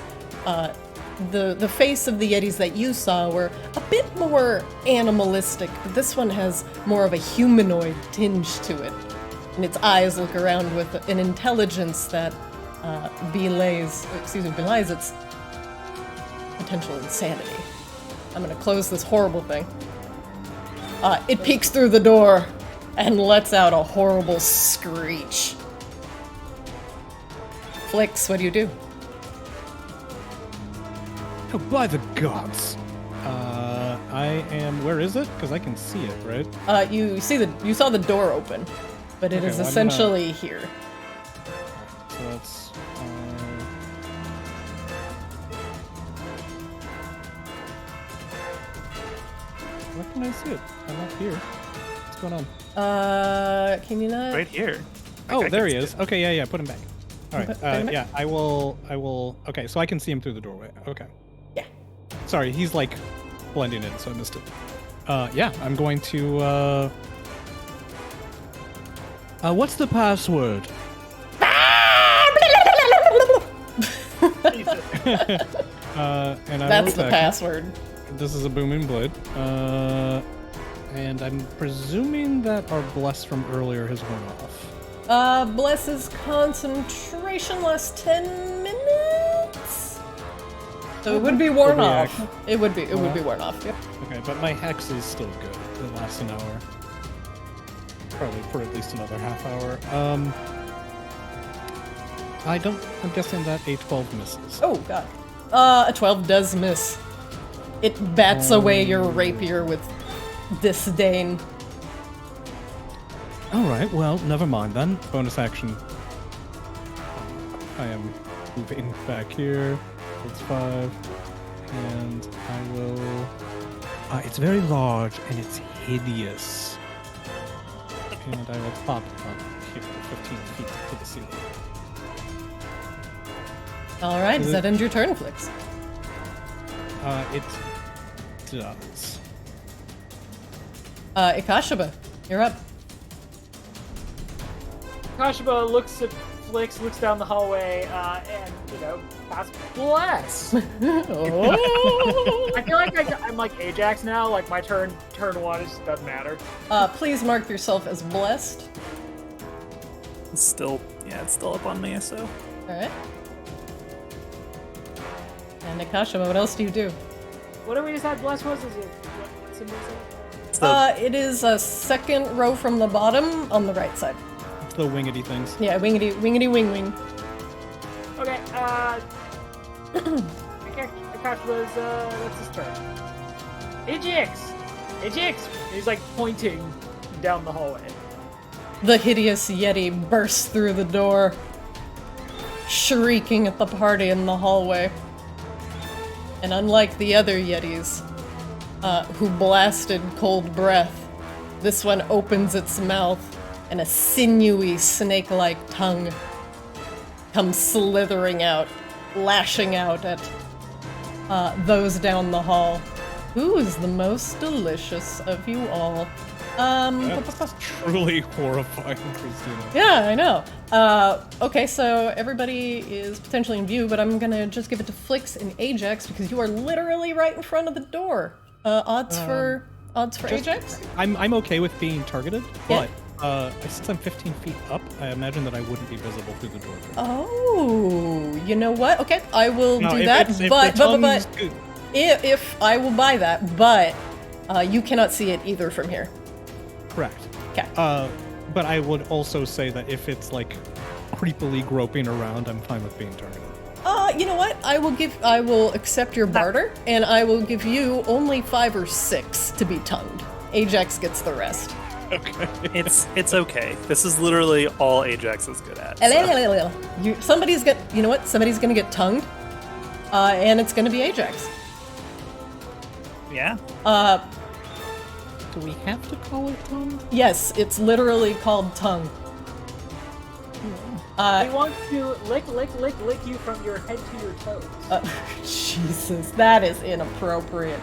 The face of the Yetis that you saw were a bit more animalistic, but this one has more of a humanoid tinge to it. And its eyes look around with an intelligence that belies its potential insanity. I'm gonna close this horrible thing. It peeks through the door and lets out a horrible screech. Flix, what do you do? Oh, by the gods. I am. Where is it? Because I can see it, right? You saw the door open, but it Okay, is well, I'm essentially here. So that's. Where can I see it? I'm up here. What's going on? Can you not? right here. Oh, I there can he see is. Okay, yeah, put him back. All right, Put him back? yeah, I will. Okay, so I can see him through the doorway. Okay. Yeah. Sorry, he's like blending in, so I missed it. Yeah, I'm going to. What's the password? And I That's will the attack him. password. This is a booming blade. And I'm presuming that our bless from earlier has worn off. Bless's concentration lasts 10 minutes. So it would be worn off. It would be worn off. Yep. Okay, but my hex is still good. It lasts an hour. Probably for at least another half hour. I'm guessing that a 12 misses. Oh god. A 12 does miss. It bats away your rapier with disdain. Alright, well, never mind then. Bonus action. I am moving back here. That's 5. And I will... it's very large and it's hideous. And I will pop up here 15 feet to the ceiling. All right, does that end your turn, Flix? It does. Ikashiba, you're up. Kashiba looks at Flix looks down the hallway and, casts Bless. Oh. I feel like I'm like Ajax now. Like my turn one, it just doesn't matter. Please mark yourself as blessed. It's still up on me, so. Alright. And Nakashima, what else do you do? What do we decide Bless was? Is it what symbol is it? It's the- It is a second row from the bottom on the right side. It's the wingedy things. Yeah, wingity wing wing. Okay, Akash was, that's his turn. Ajax! Ajax! He's like pointing down the hallway. The hideous Yeti bursts through the door, shrieking at the party in the hallway. And unlike the other Yetis, who blasted cold breath, this one opens its mouth and a sinewy snake-like tongue comes slithering out, lashing out at those down the hall. Who is the most delicious of you all? That's truly horrifying, Christina. Yeah, I know. Okay, so everybody is potentially in view, but I'm gonna just give it to Flix and Ajax because you are literally right in front of the door. Odds for Ajax? I'm okay with being targeted, Yeah. but since I'm 15 feet up, I imagine that I wouldn't be visible through the door. Oh, you know what? Okay, I will No, do if that, it's- if but the tongue's good- if I will buy that, but you cannot see it either from here. Correct. Okay. But I would also say that if it's like creepily groping around, I'm fine with being targeted. You know what? I will accept your barter, and I will give you only 5 or 6 to be tongued. Ajax gets the rest. Okay. It's okay. This is literally all Ajax is good at. So. Somebody's gonna get tongued, and it's gonna be Ajax. Yeah. Do we have to call it tongue? Yes, it's literally called tongue. He wants to lick you from your head to your toes. Jesus, that is inappropriate.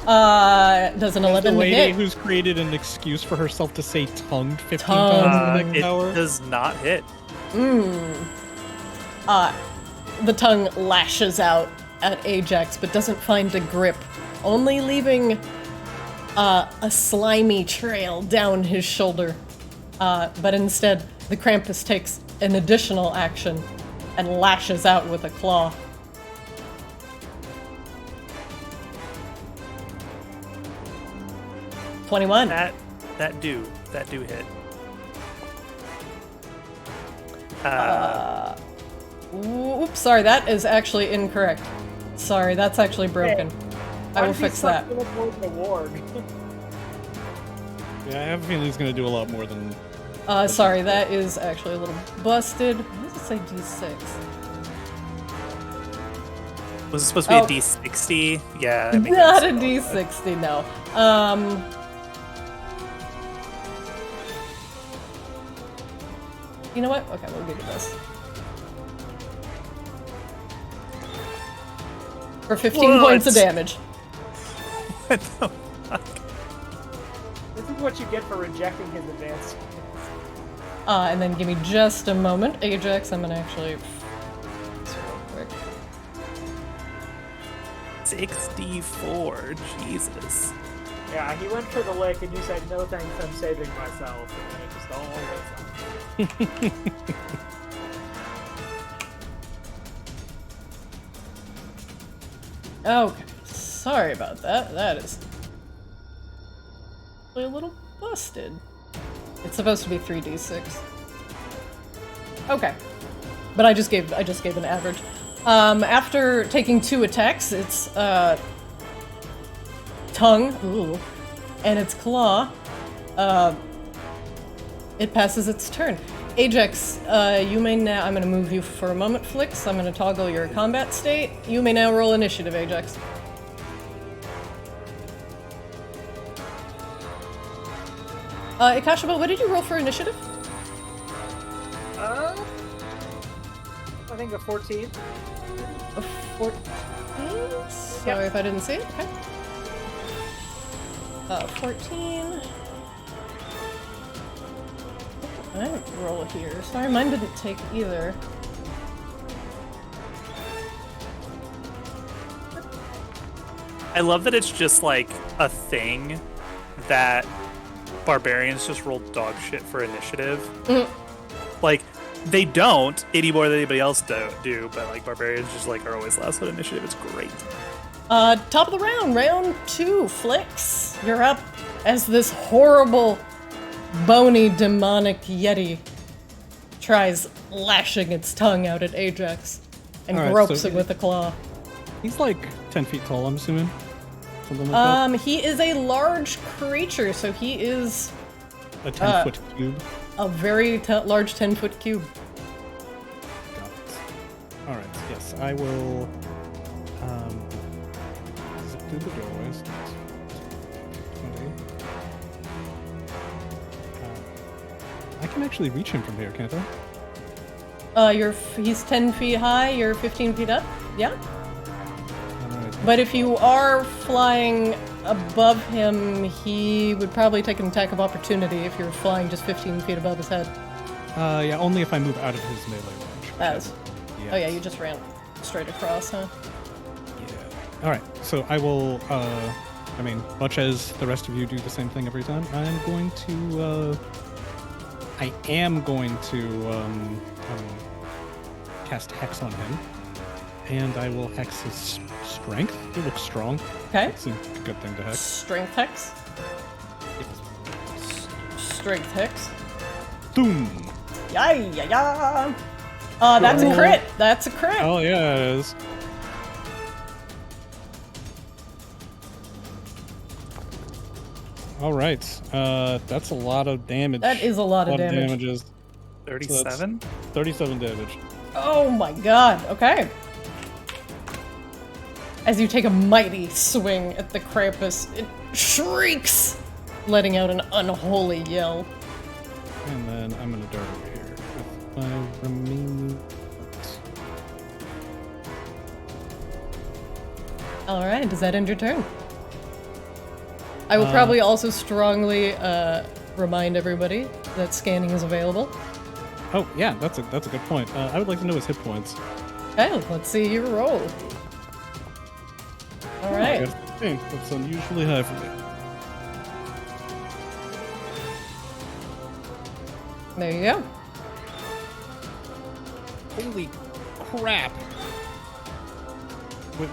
Does an 11 The lady hit? who's created an excuse for herself to say tongued 15 Tongue. times in the It next hour. does not hit. The tongue lashes out at Ajax, but doesn't find a grip, only leaving a slimy trail down his shoulder. But instead, the Krampus takes an additional action and lashes out with a claw. "21. That do hit. Oops, sorry, that is actually incorrect. Sorry, that's actually broken. I will fix that. The warg. Yeah, I have a feeling he's going to do a lot more than... Sorry, that is actually a little busted. Why does it say D6? Was it supposed to be Oh. a D60? Yeah. that makes Not a sense. D60, no. You know what? Okay, we'll give you this. For 15 points of What? damage. What the fuck? This is what you get for rejecting his advance. And then give me just a moment. Ajax, I'm gonna actually... this real quick. 64. Jesus. Yeah, he went for the lick, and you said no thanks. I'm saving myself, and then it just all works out. Okay, sorry about that. That is a little busted. It's supposed to be 3d6. Okay, but I just gave an average. After taking 2 attacks, it's tongue, ooh, and its claw. It passes its turn. Ajax, you may now. I'm going to move you for a moment, Flix. I'm going to toggle your combat state. You may now roll initiative, Ajax. Ikashima, what did you roll for initiative? I think a 14. A 14? Sorry if I didn't see it. Okay. 14. I roll here. Sorry, mine didn't take either. I love that it's just like a thing that barbarians just roll dog shit for initiative. Like, they don't any more than anybody else do, but like barbarians just like are always last on initiative. It's great. Top of the round, round 2, Flicks. You're up as this horrible, bony, demonic yeti tries lashing its tongue out at Ajax and Alright, gropes so it with a claw. He's like 10 feet tall, I'm assuming. Something like that. He is a large creature, so he is A 10-foot cube. a very large 10-foot cube. Got it. All right. Yes, I will. Zip through the doorways. 20. I can actually reach him from here, can't I? He's 10 feet high, you're 15 feet up? Yeah? Alright. But if you are flying above him, he would probably take an attack of opportunity if you're flying just 15 feet above his head. Yeah, only if I move out of his melee range. As. Yes. Oh yeah, you just ran straight across, huh? Yeah. All right. So I will. I mean, much as the rest of you do the same thing every time, I'm going to. I am going to cast Hex on him, and I will hex his strength. He looks strong. Okay. That seems like a good thing to hex. Strength hex. Strength hex. Boom. Yeah. That's a crit. That's a crit. Oh yeah, it is. All right. That's a lot of damage. That is a lot of damage. damages. 37? 37 damage. Oh my god. Okay. As you take a mighty swing at the Krampus, it shrieks, letting out an unholy yell. And then I'm gonna dart over here with my remaining. Alright, does that end your turn? I will probably also strongly remind everybody that scanning is available. Oh yeah, that's a good point. I would like to know his hit points. Okay, let's see your roll. Alright. I got 15. That's unusually high for me. There you go. Holy crap!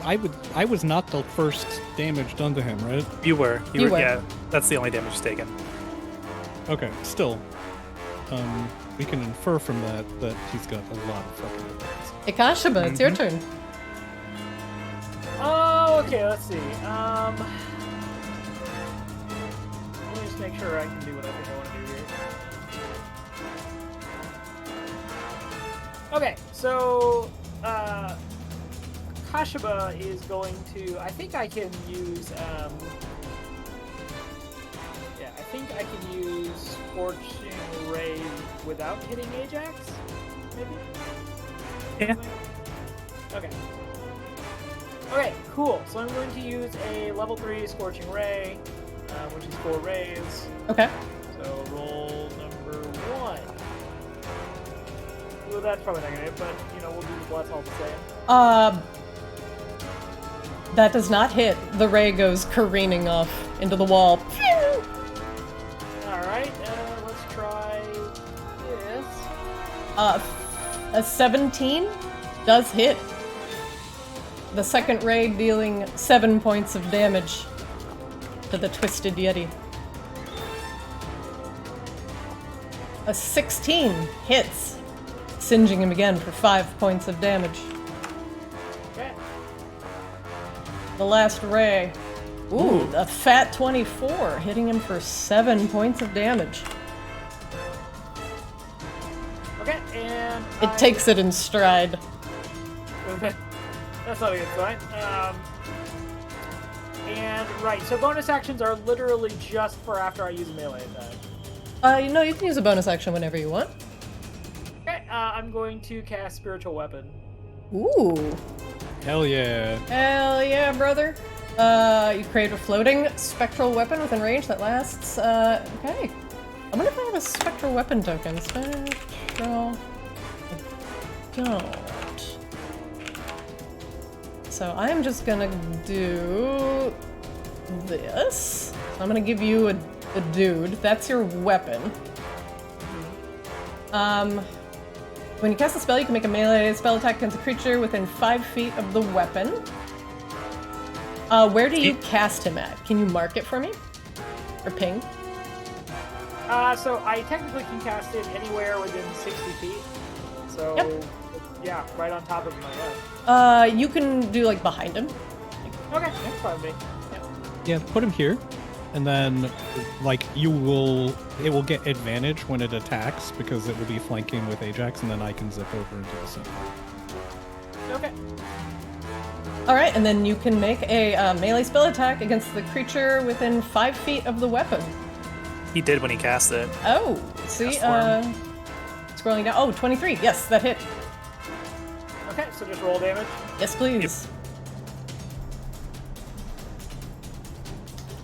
I was not the first damage done to him, right? You were. You were. Yeah, that's the only damage taken. Okay, still. We can infer from that he's got a lot of fucking abilities. Ikashaba, it's your turn. Oh, okay, let's see. Let me just make sure I can do what I think I want to do here. Okay, so, Kashaba is going to, I think I can use, I think I can use Scorching Ray without hitting Ajax, maybe? Yeah. Okay. Okay, cool. So I'm going to use a level 3 Scorching Ray, which is 4 rays. Okay. So roll number 1. Well, that's probably not gonna hit, but we'll do the bless all the same. That does not hit. The ray goes careening off into the wall. Alright, let's try this. A 17 does hit. The second ray dealing 7 points of damage to the Twisted Yeti. A 16 hits, singeing him again for 5 points of damage. Okay. The last ray. Ooh, a fat 24, hitting him for 7 points of damage. Okay, and It takes it in stride. That's not a good sign. And right, so bonus actions are literally just for after I use a melee attack. You can use a bonus action whenever you want. Okay, I'm going to cast Spiritual Weapon. Ooh. Hell yeah. Hell yeah, brother. You create a floating spectral weapon within range that lasts, okay. I wonder if I have a spectral weapon token. Spectral. I don't. So I'm just gonna do this. I'm gonna give you a dude. That's your weapon. When you cast a spell, you can make a melee spell attack against a creature within 5 feet of the weapon. Where do you cast him at? Can you mark it for me? Or ping? So I technically can cast it anywhere within 60 feet. So, Yep. yeah, right on top of my head. You can do like behind him. Okay, that's fine with me. Yeah, put him here, and then like it will get advantage when it attacks because it will be flanking with Ajax, and then I can zip over into the center. Okay. All right, and then you can make a melee spell attack against the creature within 5 feet of the weapon. He did when he cast it. Oh, see, Cast scrolling down. Oh, 23. Yes, that hit. Okay, so just roll damage. Yes, please.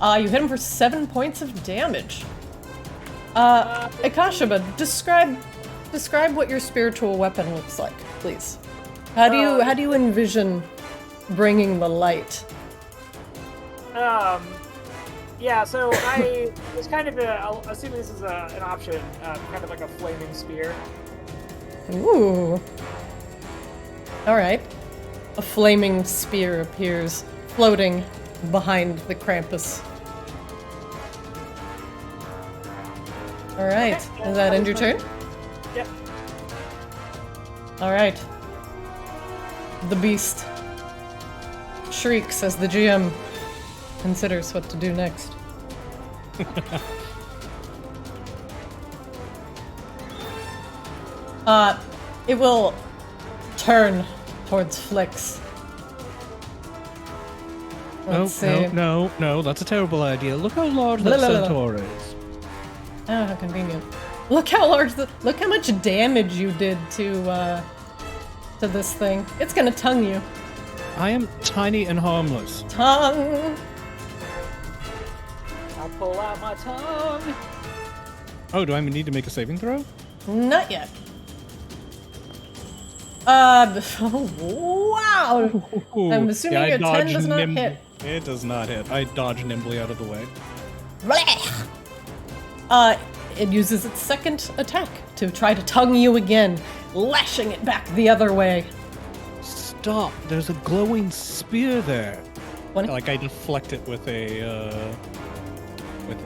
You hit him for 7 points of damage. Akashaba, describe what your spiritual weapon looks like, please. How do you envision bringing the light? Yeah, so I was kind of I'll assume this is an option, kind of like a flaming spear. Ooh. All right. A flaming spear appears, floating behind the Krampus. All right. Okay, Does that end your turn? Yep. All right. The beast shrieks as the GM considers what to do next. It will turn towards Flix. Let's see. No, that's a terrible idea. Look how large Blah, that blah, blah. centaur is. Oh, how convenient. Look how much damage you did to this thing. It's gonna tongue you. I am tiny and harmless. Tongue! I'll pull out my tongue. Oh, do I need to make a saving throw? Not yet. Wow! I'm assuming your 10 does not hit. It does not hit. I dodge nimbly out of the way. It uses its second attack to try to tongue you again, lashing it back the other way. Stop! There's a glowing spear there. 20? Like I deflect it with a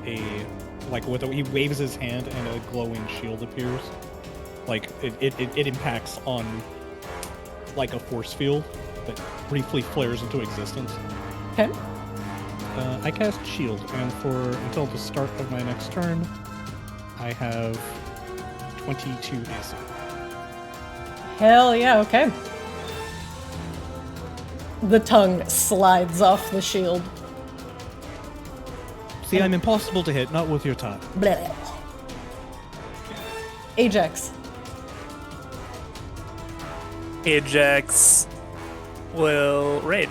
he waves his hand and a glowing shield appears. Like it impacts on like a force field that briefly flares into existence. Okay. I cast shield, and until the start of my next turn, I have 22 AC. Hell yeah, okay. The tongue slides off the shield. See, I'm impossible to hit, not with your time. Blah. Ajax. Ajax will rage.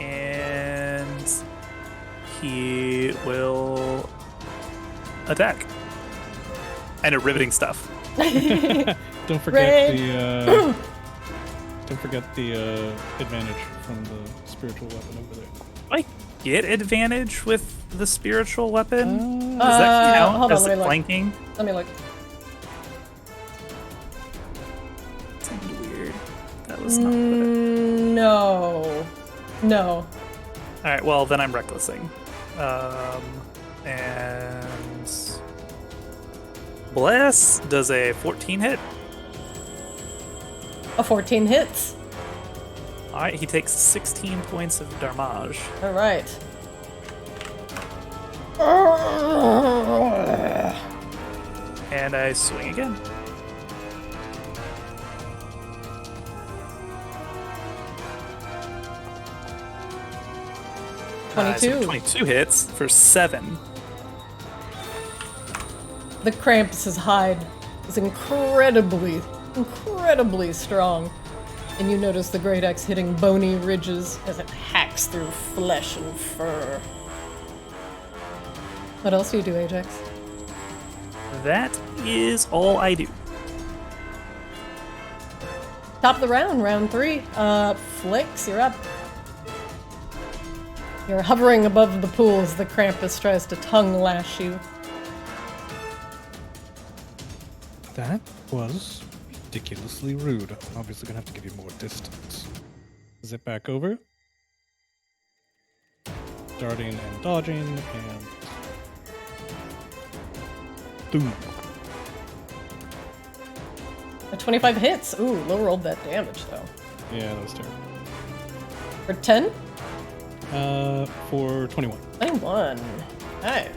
And he will attack. And a riveting stuff. Don't forget the advantage from the spiritual weapon over there. I get advantage with the spiritual weapon? Uh, Does that count hold on, as let me look. flanking? Let me look. Seemed weird. That was not good. No. No. Alright, well, then I'm recklessing. And... Bless does a 14 hit. A 14 hits. Alright, he takes 16 points of damage. All right. And I swing again. So 22 hits for 7. The Krampus's hide is incredibly strong. And you notice the great axe hitting bony ridges as it hacks through flesh and fur. What else do you do, Ajax? That is all I do. Top of the round, round 3. Flix, you're up. You're hovering above the pool as the Krampus tries to tongue lash you. That was ridiculously rude. I'm obviously gonna have to give you more distance. Zip back over. Darting and dodging and boom. A 25 hits. Ooh, low rolled that damage though. Yeah, that was terrible. For 10? For 21. 21. Hey.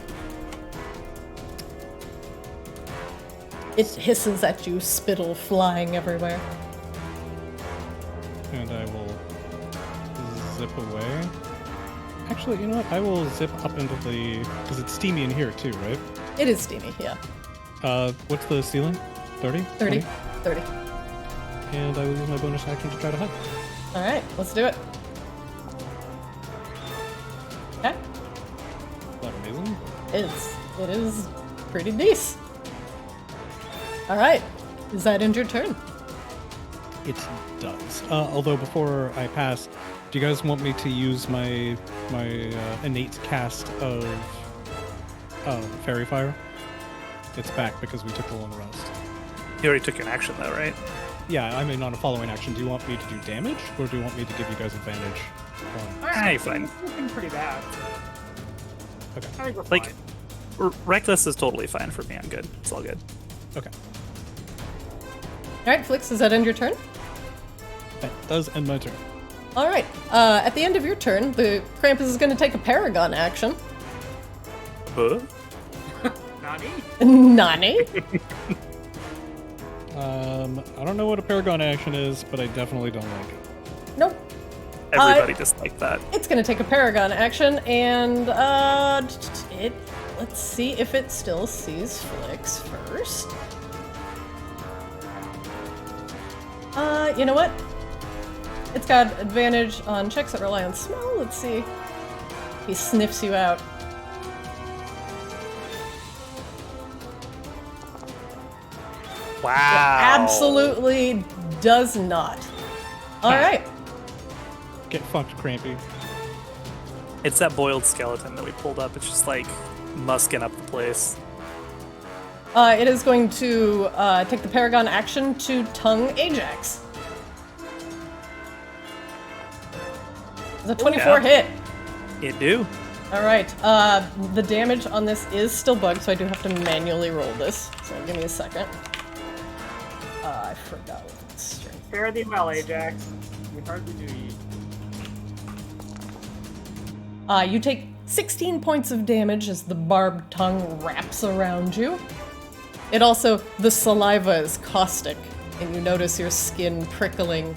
It hisses at you, spittle flying everywhere. And I will zip away. Actually, you know what? I will zip up into the... Because it's steamy in here too, right? It is steamy, yeah. What's the ceiling? 30? 30. 20? 30. And I will use my bonus action to try to hug. Alright, let's do it. Okay. Is that amazing? It is pretty decent. Alright. Is that end your turn? It does. Although before I pass, do you guys want me to use my innate cast of Fairy Fire? It's back because we took a long rest. You already took an action though, right? Yeah, I mean on a following action. Do you want me to do damage, or do you want me to give you guys advantage? Ah, you're fine. It's looking pretty bad. So. Okay. I think we're Like, fine. reckless is totally fine for me. I'm good. It's all good. Okay. Alright, Flix, does that end your turn? That does end my turn. Alright. At the end of your turn, the Krampus is going to take a Paragon action. Huh? Nani? Nani? I don't know what a Paragon action is, but I definitely don't like it. Nope. Everybody disliked that. It's going to take a Paragon action, and let's see if it still sees Flix first. You know what? It's got advantage on checks that rely on smell. Let's see. He sniffs you out. Wow. Absolutely does not. All right. Get fucked, Krampy. It's that boiled skeleton that we pulled up. It's just like musking up the place. It is going to take the Paragon action to tongue Ajax. It's a 24 hit. It do. All right. The damage on this is still bugged, so I do have to manually roll this. So give me a second. I forgot what the strength. Fare thee well, Ajax. We hardly knew you. You take 16 points of damage as the barbed tongue wraps around you. It also, the saliva is caustic, and you notice your skin prickling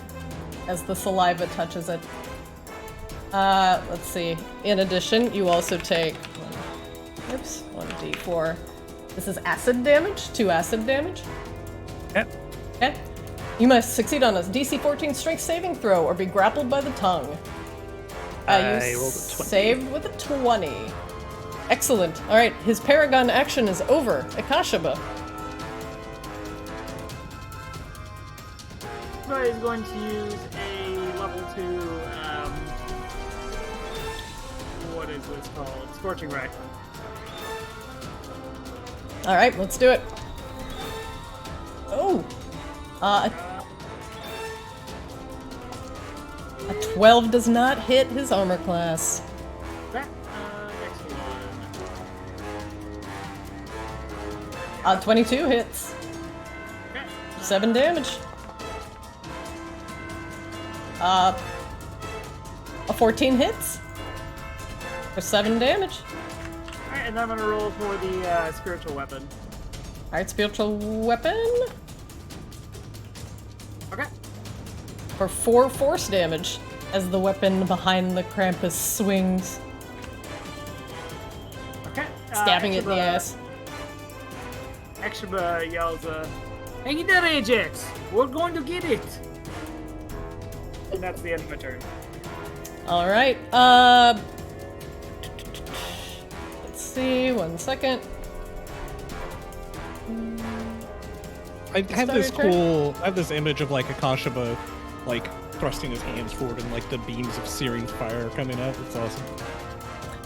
as the saliva touches it. Let's see. In addition, you also take 1d4. This is acid damage, 2 acid damage. Yep. Okay. You must succeed on a DC 14 strength saving throw or be grappled by the tongue. I You rolled a 20. saved with a 20. Excellent. All right, his Paragon action is over. Akashaba. So he's going to use a level 2, what is this called? Scorching Ray. All right, let's do it. Oh. A 12 does not hit his armor class. Okay, next one. 22 hits. Okay. 7 damage. A 14 hits. For 7 damage. Alright, and then I'm gonna roll for the spiritual weapon. Alright, spiritual weapon. Okay. For 4 force damage as the weapon behind the Krampus swings, Okay. stabbing it in the Extra- ass. Extra yells, hang in there, Ajax! We're going to get it! And that's the end of my turn. Alright, let's see. 1 second. I have this Started turn? cool. I have this image of like Akashaba, like thrusting his hands forward and like the beams of searing fire coming out. It's awesome.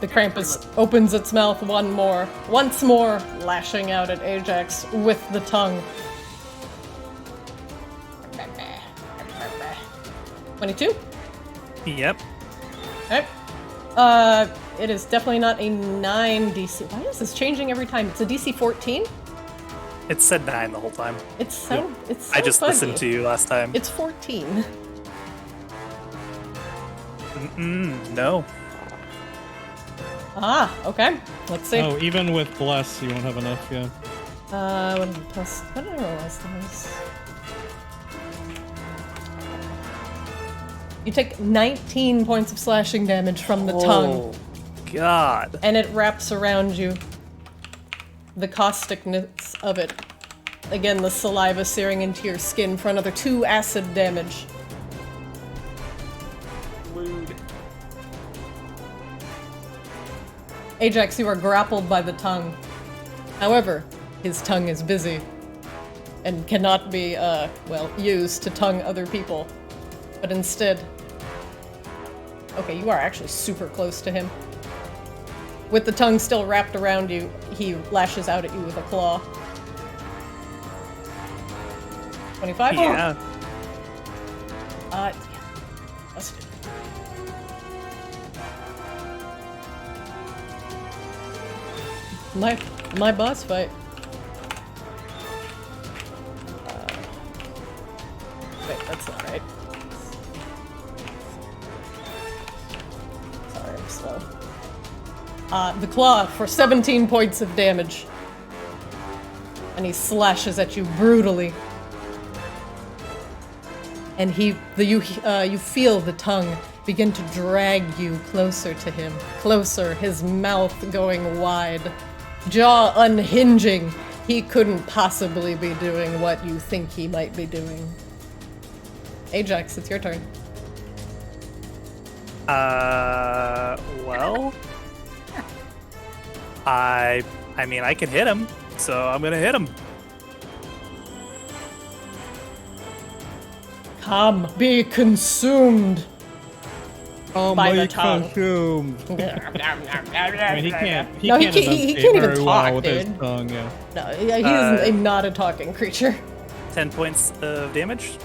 The Krampus opens its mouth once more, lashing out at Ajax with the tongue. 22? Yep. Okay. It is definitely not a 9 DC. Why is this changing every time? It's a DC 14? It said 9 the whole time. It's so I just funny. listened to you last time. It's 14. No. Ah, okay. Let's see. Oh, even with bless, you won't have enough. Yeah. What did I roll last time? You take 19 points of slashing damage from the tongue, God. and it wraps around you. The causticness of it. Again, the saliva searing into your skin for another 2 acid damage. Lewd. Ajax, you are grappled by the tongue. However, his tongue is busy and cannot be, used to tongue other people. But instead... Okay, you are actually super close to him. With the tongue still wrapped around you, he lashes out at you with a claw. 25? Yeah. Let's do it. My boss fight. Wait, that's not right. Sorry, I'm slow. The claw for 17 points of damage. And he slashes at you brutally. And you feel the tongue begin to drag you closer to him. Closer, his mouth going wide. Jaw unhinging. He couldn't possibly be doing what you think he might be doing. Ajax, it's your turn. Well... I mean, I can hit him, so I'm gonna hit him. Come, be consumed Oh, by my the tongue. consumed. I mean, he can't. He No, can't, he enunciate can't even very talk, well with his dude. tongue. Yeah. No, yeah, he is not a talking creature. 10 points of damage.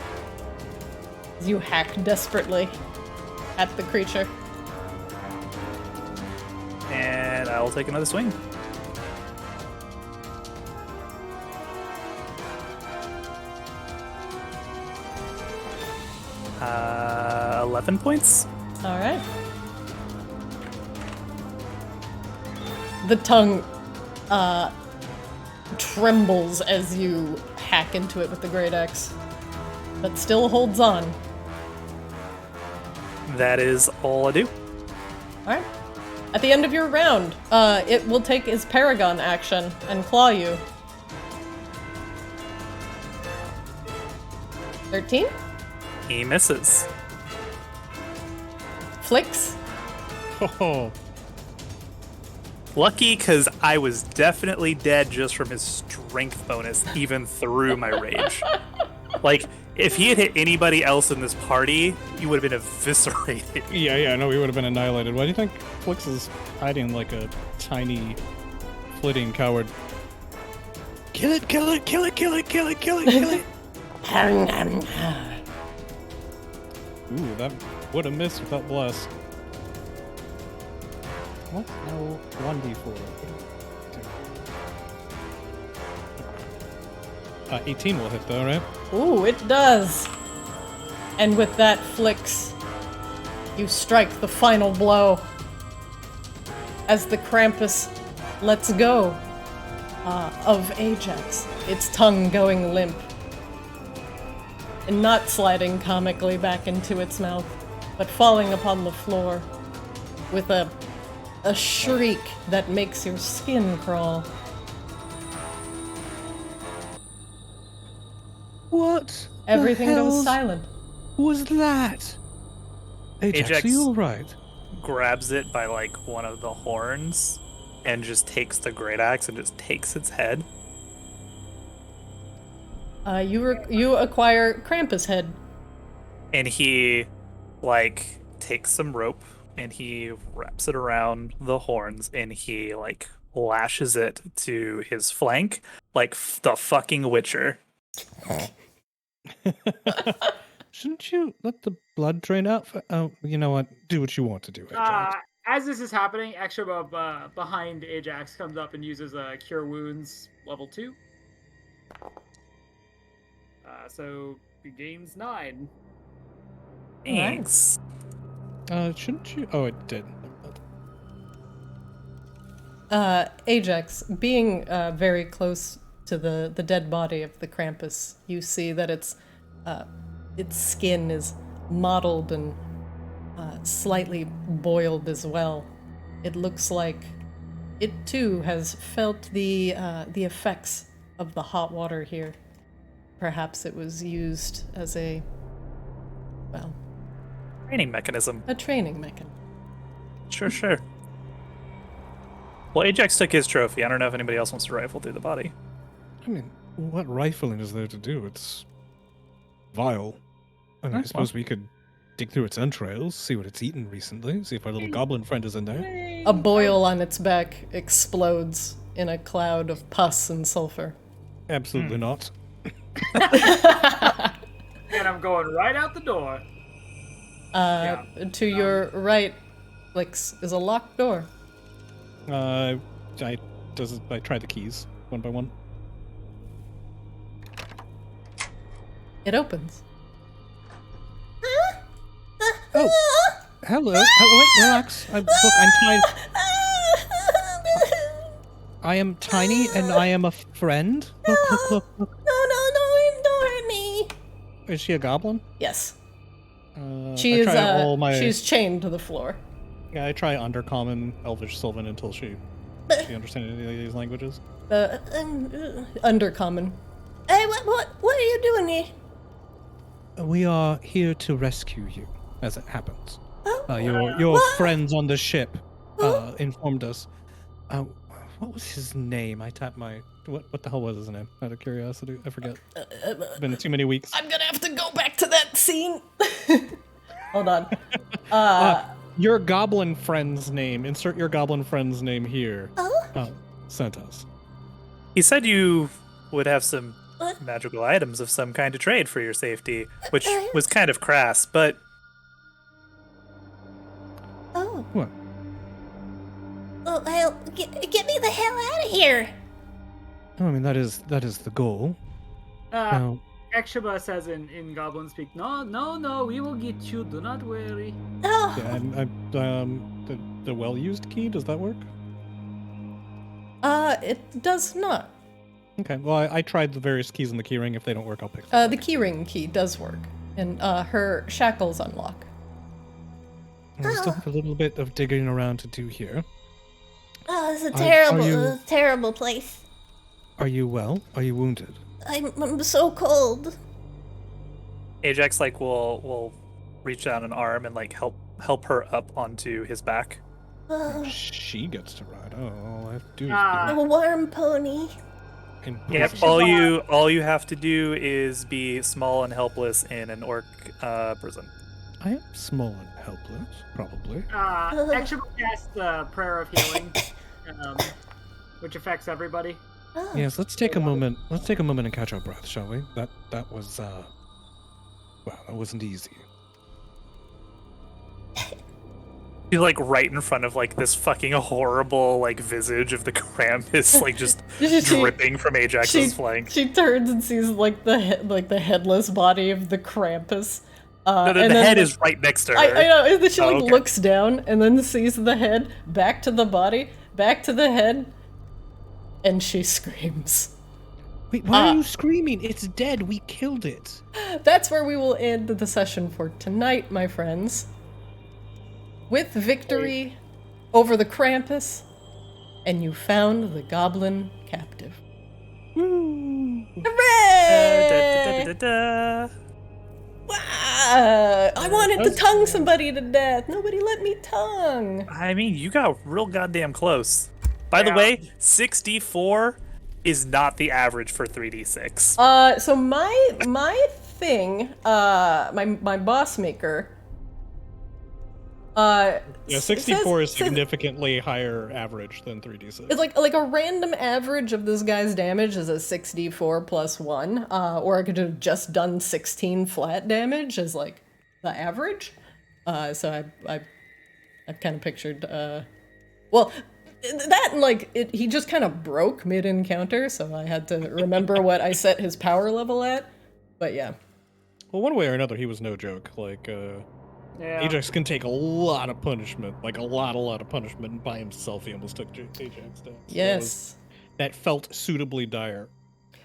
You hack desperately at the creature. And I'll take another swing. Uh, 11 points. All right. The tongue trembles as you hack into it with the great axe, but still holds on. That is all I do. All right. At the end of your round, it will take its Paragon action and claw you. 13? He misses. Flicks? Oh, Lucky, because I was definitely dead just from his strength bonus, even through my rage. Like, if he had hit anybody else in this party, you would have been eviscerated. yeah. No, we would have been annihilated. Why do you think Flix is hiding like a tiny, flitting coward? Kill it! Kill it! Kill it! Kill it! Kill it! Kill it! Kill it! Ooh, that would have missed without bless. What? No, 1d4. 18 will hit though, right? Ooh, it does. And with that, Flicks, you strike the final blow as the Krampus lets go of Ajax, its tongue going limp and not sliding comically back into its mouth, but falling upon the floor with a shriek that makes your skin crawl. What? Everything the goes hell's silent. Was that? Ajax, Ajax- are you alright? Grabs it by, like, one of the horns and just takes the great axe and just takes its head. You acquire Krampus head. And he, like, takes some rope and he wraps it around the horns and he, like, lashes it to his flank like the fucking Witcher. Shouldn't you let the blood drain out? Oh, you know what? Do what you want to do, Ajax. As this is happening, Extra behind Ajax comes up and uses Cure Wounds level 2. So he gains 9. Thanks. Shouldn't you? Oh, it did. Ajax, being very close to the dead body of the Krampus, you see that its skin is mottled and slightly boiled as well. It looks like it too has felt the effects of the hot water here. Perhaps it was used as a Training mechanism. a training mechanism. Sure. Well, Ajax took his trophy. I don't know if anybody else wants to rifle through the body. I mean, what rifling is there to do? It's vile. And I suppose we could dig through its entrails, see what it's eaten recently, see if our little goblin friend is in there. A boil on its back explodes in a cloud of pus and sulfur. Absolutely not. And I'm going right out the door. To your right, is a locked door. I try the keys one by one. It opens. Oh, hello. Wait, relax. I'm tiny. I am tiny, and I am a friend. Look. No, don't ignore me. Is she a goblin? Yes. She's She's chained to the floor. Yeah, I try Undercommon, Elvish, Sylvan until she understands any of these languages. Undercommon. Hey, what are you doing here? We are here to rescue you, as it happens. Oh. Your friends on the ship informed us. What was his name? I tapped my... What the hell was his name? Out of curiosity, I forget. It's been too many weeks. I'm gonna have to go back to that scene. Hold on. Your goblin friend's name. Insert your goblin friend's name here. Sent us. He said you would have some magical items of some kind to trade for your safety, which was kind of crass, but... Oh. What? Oh, well, get me the hell out of here. Oh, I mean, that is the goal. Now, Extra says in Goblin speak, no, we will get you. Do not worry. Oh. yeah, the well-used key, does that work? It does not. Okay, well, I tried the various keys in the keyring. If they don't work, I'll pick The keyring key does work, and her shackles unlock. We still have a little bit of digging around to do here. Oh, this is Are a terrible place. Are you well? Are you wounded? I'm so cold. Ajax will reach down an arm and help her up onto his back. Oh, She gets to ride. Oh, all I have to do is I'm a warm pony. in Yep, prison. all you have to do is be small and helpless in an orc prison. I am small and helpless, probably. Extra casts the Prayer of Healing, which affects everybody. Oh. Yes, let's take a moment. Let's take a moment and catch our breath, shall we? That was well, that wasn't easy. She's right in front of this fucking horrible visage of the Krampus just dripping from Ajax's flank. She turns and sees the headless body of the Krampus. No, the head is right next to her. I know. And then she okay. looks down and then sees the head, back to the body, back to the head, and she screams. Wait, why are you screaming? It's dead. We killed it. That's where we will end the session for tonight, my friends. With victory over the Krampus, and you found the goblin captive. Woo! Hooray! Da. I wanted to tongue somebody to death. Nobody let me tongue. I mean, you got real goddamn close. By the Yeah. way, 6d4 is not the average for 3d6. So my thing, my boss maker. Yeah, 64 is says significantly higher average than 3d6. it's like a random average of this guy's damage is a 6d4 plus 1, or I could have just done 16 flat damage as like the average. So I've kind of pictured, well, that and like he just kind of broke mid encounter, so I had to remember what I set his power level at. But yeah, Well, one way or another, he was no joke. Like, Yeah. Ajax can take a lot of punishment, like a lot of punishment, and by himself he almost took Ajax down. So yes. that felt suitably dire.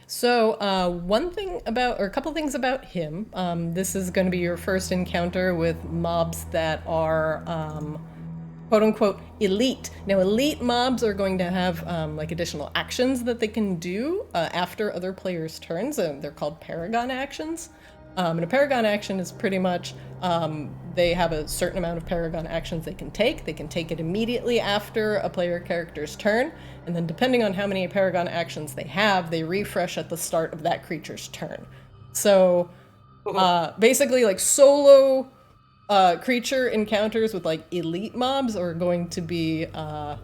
So, a couple things about him. This is going to be your first encounter with mobs that are, quote unquote, elite. Now, elite mobs are going to have, like, additional actions that they can do after other players' turns, and they're called paragon actions. And a paragon action is pretty much, they have a certain amount of paragon actions they can take. They can take it immediately after a player character's turn, and then depending on how many paragon actions they have, they refresh at the start of that creature's turn. So, basically, like, solo creature encounters with, like, elite mobs are going to be a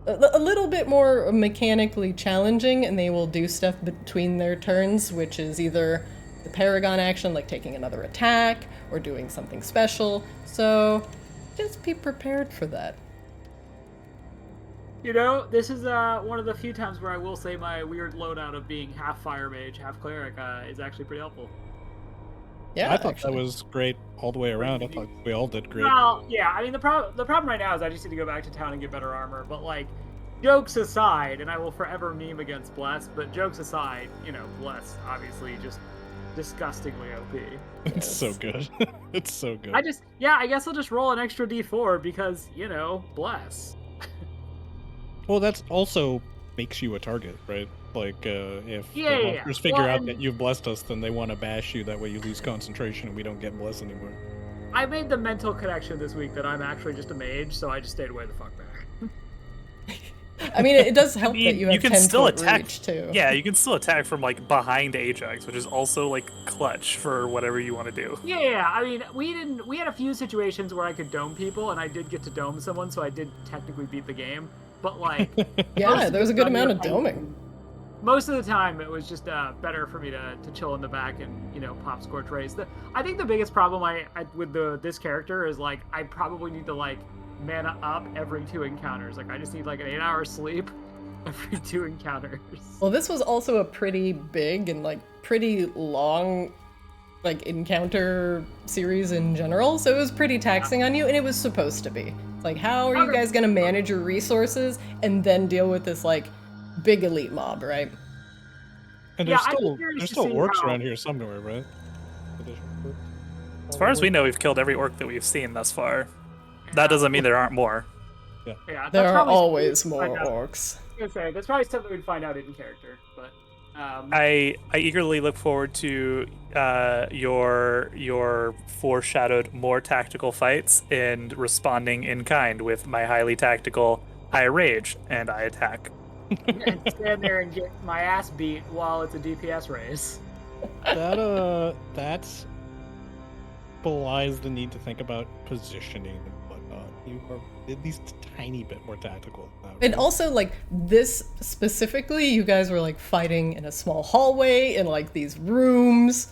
little bit more mechanically challenging, and they will do stuff between their turns, which is either the paragon action, like taking another attack, or doing something special. So, just be prepared for that. You know, this is one of the few times where I will say my weird loadout of being half fire mage, half cleric is actually pretty helpful. Yeah, I thought actually. that was great all the way around. I thought we all did great. Well, yeah, I mean, the problem right now is I just need to go back to town and get better armor, but, like, jokes aside, and I will forever meme against Bless, but jokes aside, you know, Bless, obviously, just disgustingly OP. It's so good. It's so good. I guess I'll just roll an extra d4 because, you know, Bless. Well, that's also makes you a target, right? Like, if Yeah, the yeah. monsters figure Well, out and- that you've blessed us, then they want to bash you. That way you lose concentration and we don't get blessed anymore. I made the mental connection this week that I'm actually just a mage, so I just stayed away the fuck back. I mean, it does help mean, that you have can 10 still foot attack. reach, too. Yeah, you can still attack from like behind Ajax, which is also like clutch for whatever you want to do. Yeah, I mean, we had a few situations where I could dome people, and I did get to dome someone, so I did technically beat the game. But, like, Yeah, there was a good amount of doming. most of the time it was just better for me to chill in the back and, you know, pop scorch rays. I think the biggest problem I with this character is, like, I probably need to, like, mana up every 2 encounters. Like, I just need like an 8-hour sleep every 2 encounters. Well, this was also a pretty big and, like, pretty long, like, encounter series in general, so it was pretty taxing on you, and it was supposed to be. It's like, how are you guys gonna manage your resources and then deal with this, like, big elite mob, right? And Yeah, there's I'd be still curious there's to still see orcs how- around here somewhere, right? Additional orcs. As far as we know, we've killed every orc that we've seen thus far. That doesn't mean there aren't more. Yeah, that's There are probably always something more we'd find out. orcs. I was gonna say, that's probably something we'd find out in character, but I eagerly look forward to your foreshadowed more tactical fights and responding in kind with my highly tactical I rage and I attack. and stand there and get my ass beat while it's a DPS race. That's belies the need to think about positioning and whatnot. You are at least a tiny bit more tactical than that. And right? also, like, this specifically, you guys were, like, fighting in a small hallway, in, like, these rooms.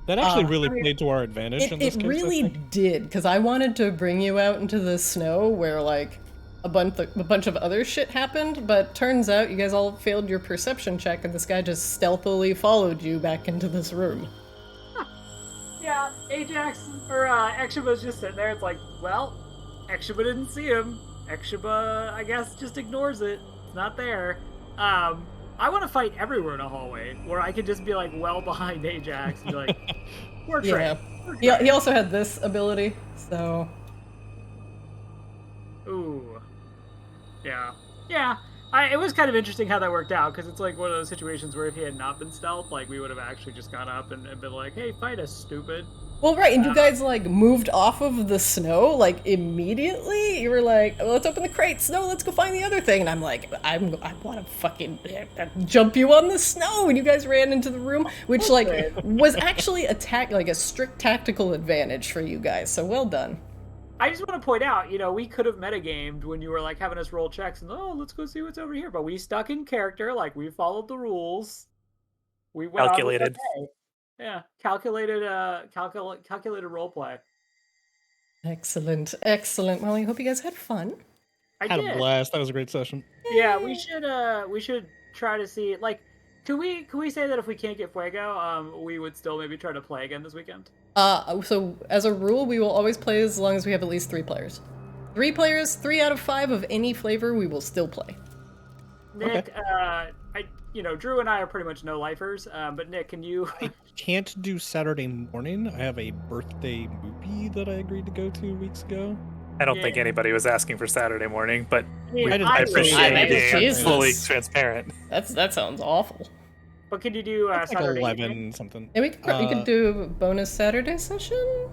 that actually I really mean, played to our advantage in this It case. I really think. did, because I wanted to bring you out into the snow where, like, a bunch of other shit happened, but turns out you guys all failed your perception check, and this guy just stealthily followed you back into this room. Yeah, Ajax or Exuba's just sitting there. It's like, well, Exuba didn't see him. Exuba, I guess, just ignores it. It's not there. I want to fight everywhere in a hallway where I could just be like well behind Ajax and be like, portrait. Yeah. He also had this ability, so... Ooh. Yeah. Yeah. It was kind of interesting how that worked out, because it's like one of those situations where if he had not been stealth, like, we would have actually just gone up and been like, hey, fight us, stupid. Well, right, and you guys like moved off of the snow like immediately. You were like, well, "Let's open the crates. No, let's go find the other thing." And I'm like, I want to fucking jump you on the snow." And you guys ran into the room, which like was actually like a strict tactical advantage for you guys. So well done. I just want to point out, we could have metagamed when you were like having us roll checks and let's go see what's over here. But we stuck in character, like we followed the rules. We went Calculated. Yeah, calculated role play. Excellent, excellent. Well, I hope you guys had fun. I Had did. a blast. That was a great session. Yeah, we should try to see like. Can we say that if we can't get Fuego, we would still maybe try to play again this weekend? So as a rule, we will always play as long as we have at least 3 players. 3 players, 3 out of 5 of any flavor, we will still play. Nick, Drew and I are pretty much no-lifers, but Nick, can you... I can't do Saturday morning. I have a birthday movie that I agreed to go to weeks ago. I don't think anybody was asking for Saturday morning, but I appreciate you being Jesus. fully transparent. That sounds awful. But can you do It's like Saturday 11 evening? something. Yeah, we could do a bonus Saturday session.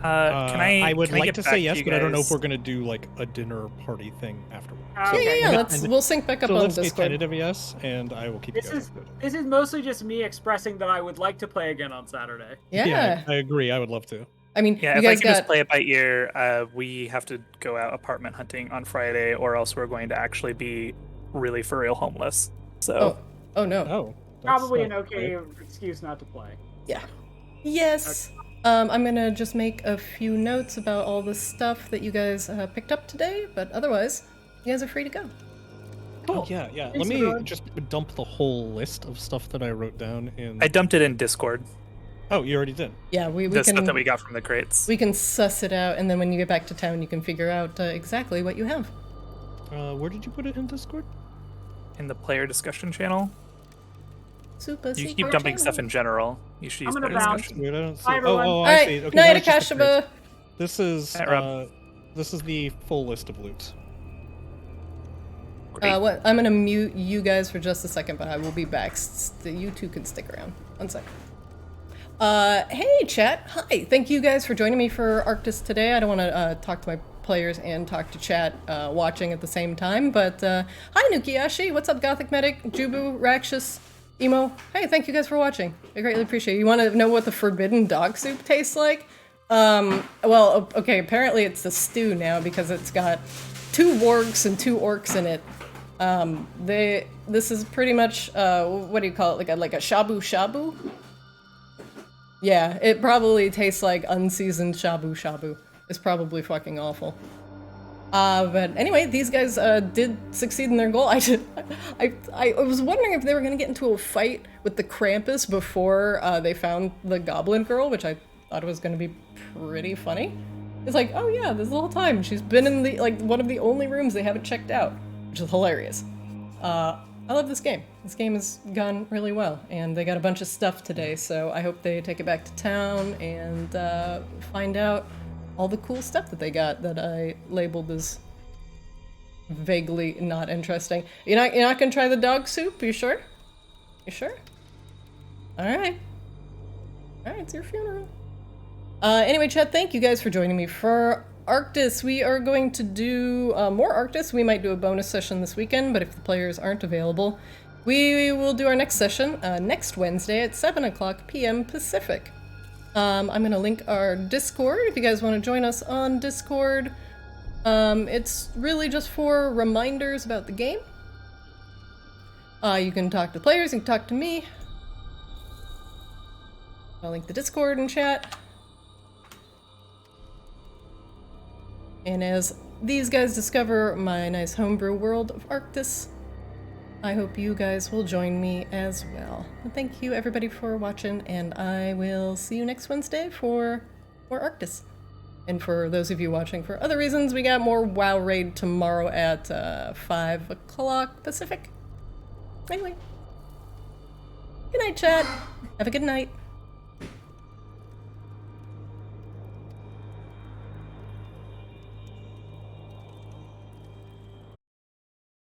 I would like to say yes, but I don't know if guys? we're gonna do like a dinner party thing afterwards. Okay. Yeah. We'll sync back up So on let's be Discord. tentative yes, and I will keep you guys updated. This is mostly just me expressing that I would like to play again on Saturday. Yeah. I agree. I would love to. I mean, Yeah, you if I guys can just got play it by ear, we have to go out apartment hunting on Friday, or else we're going to actually be really for real homeless. So oh no. Oh, Probably an okay excuse not to play. Yeah. Yes. I'm gonna just make a few notes about all the stuff that you guys picked up today, but otherwise, you guys are free to go. Cool. Oh, yeah. Thanks, Let me everyone. just dump the whole list of stuff that I wrote down in. I dumped it in Discord. Oh, you already did. Yeah, we The can stuff that we got from the crates. we can suss it out, and then when you get back to town, you can figure out exactly what you have. Where did you put it in Discord? In the player discussion channel. Super You secret keep dumping channel. stuff in general. You should use I'm player gonna bounce. discussion. Weird, I don't see. Bye, everyone. Oh, All I right, see. Okay, night, now it's just the crates. Akashaba. This is the full list of loot. Great. What? I'm gonna mute you guys for just a second, but I will be back. You two can stick around. 1 second. Hey, chat. Hi. Thank you guys for joining me for Arctis today. I don't want to talk to my players and talk to chat watching at the same time, but hi, Nukiyashi. What's up, Gothic Medic, Jubu, Rakshas, Emo? Hey, thank you guys for watching. I greatly appreciate it. You want to know what the forbidden dog soup tastes like? Well, okay, apparently it's a stew now because it's got 2 wargs and 2 orcs in it. This is pretty much, what do you call it? Like a shabu shabu? Yeah, it probably tastes like unseasoned shabu shabu. It's probably fucking awful. But anyway, these guys, did succeed in their goal. I was wondering if they were gonna get into a fight with the Krampus before, they found the goblin girl, which I thought was gonna be pretty funny. It's like, oh yeah, this whole time she's been in the, like, one of the only rooms they haven't checked out, which is hilarious. I love this game. This game has gone really well, and they got a bunch of stuff today, so I hope they take it back to town and find out all the cool stuff that they got that I labeled as vaguely not interesting. You're not gonna try the dog soup? You sure? You sure? Alright. Alright, it's your funeral. Anyway, chat, thank you guys for joining me for Arctis. We are going to do more Arctis. We might do a bonus session this weekend, but if the players aren't available, we will do our next session next Wednesday at 7:00 p.m. Pacific. I'm going to link our Discord if you guys want to join us on Discord. It's really just for reminders about the game. You can talk to players, you can talk to me. I'll link the Discord and chat. And as these guys discover my nice homebrew world of Arctis, I hope you guys will join me as well. And thank you everybody for watching, and I will see you next Wednesday for more Arctis. And for those of you watching for other reasons, we got more WoW Raid tomorrow at 5:00 Pacific. Anyway. Good night, chat. Have a good night.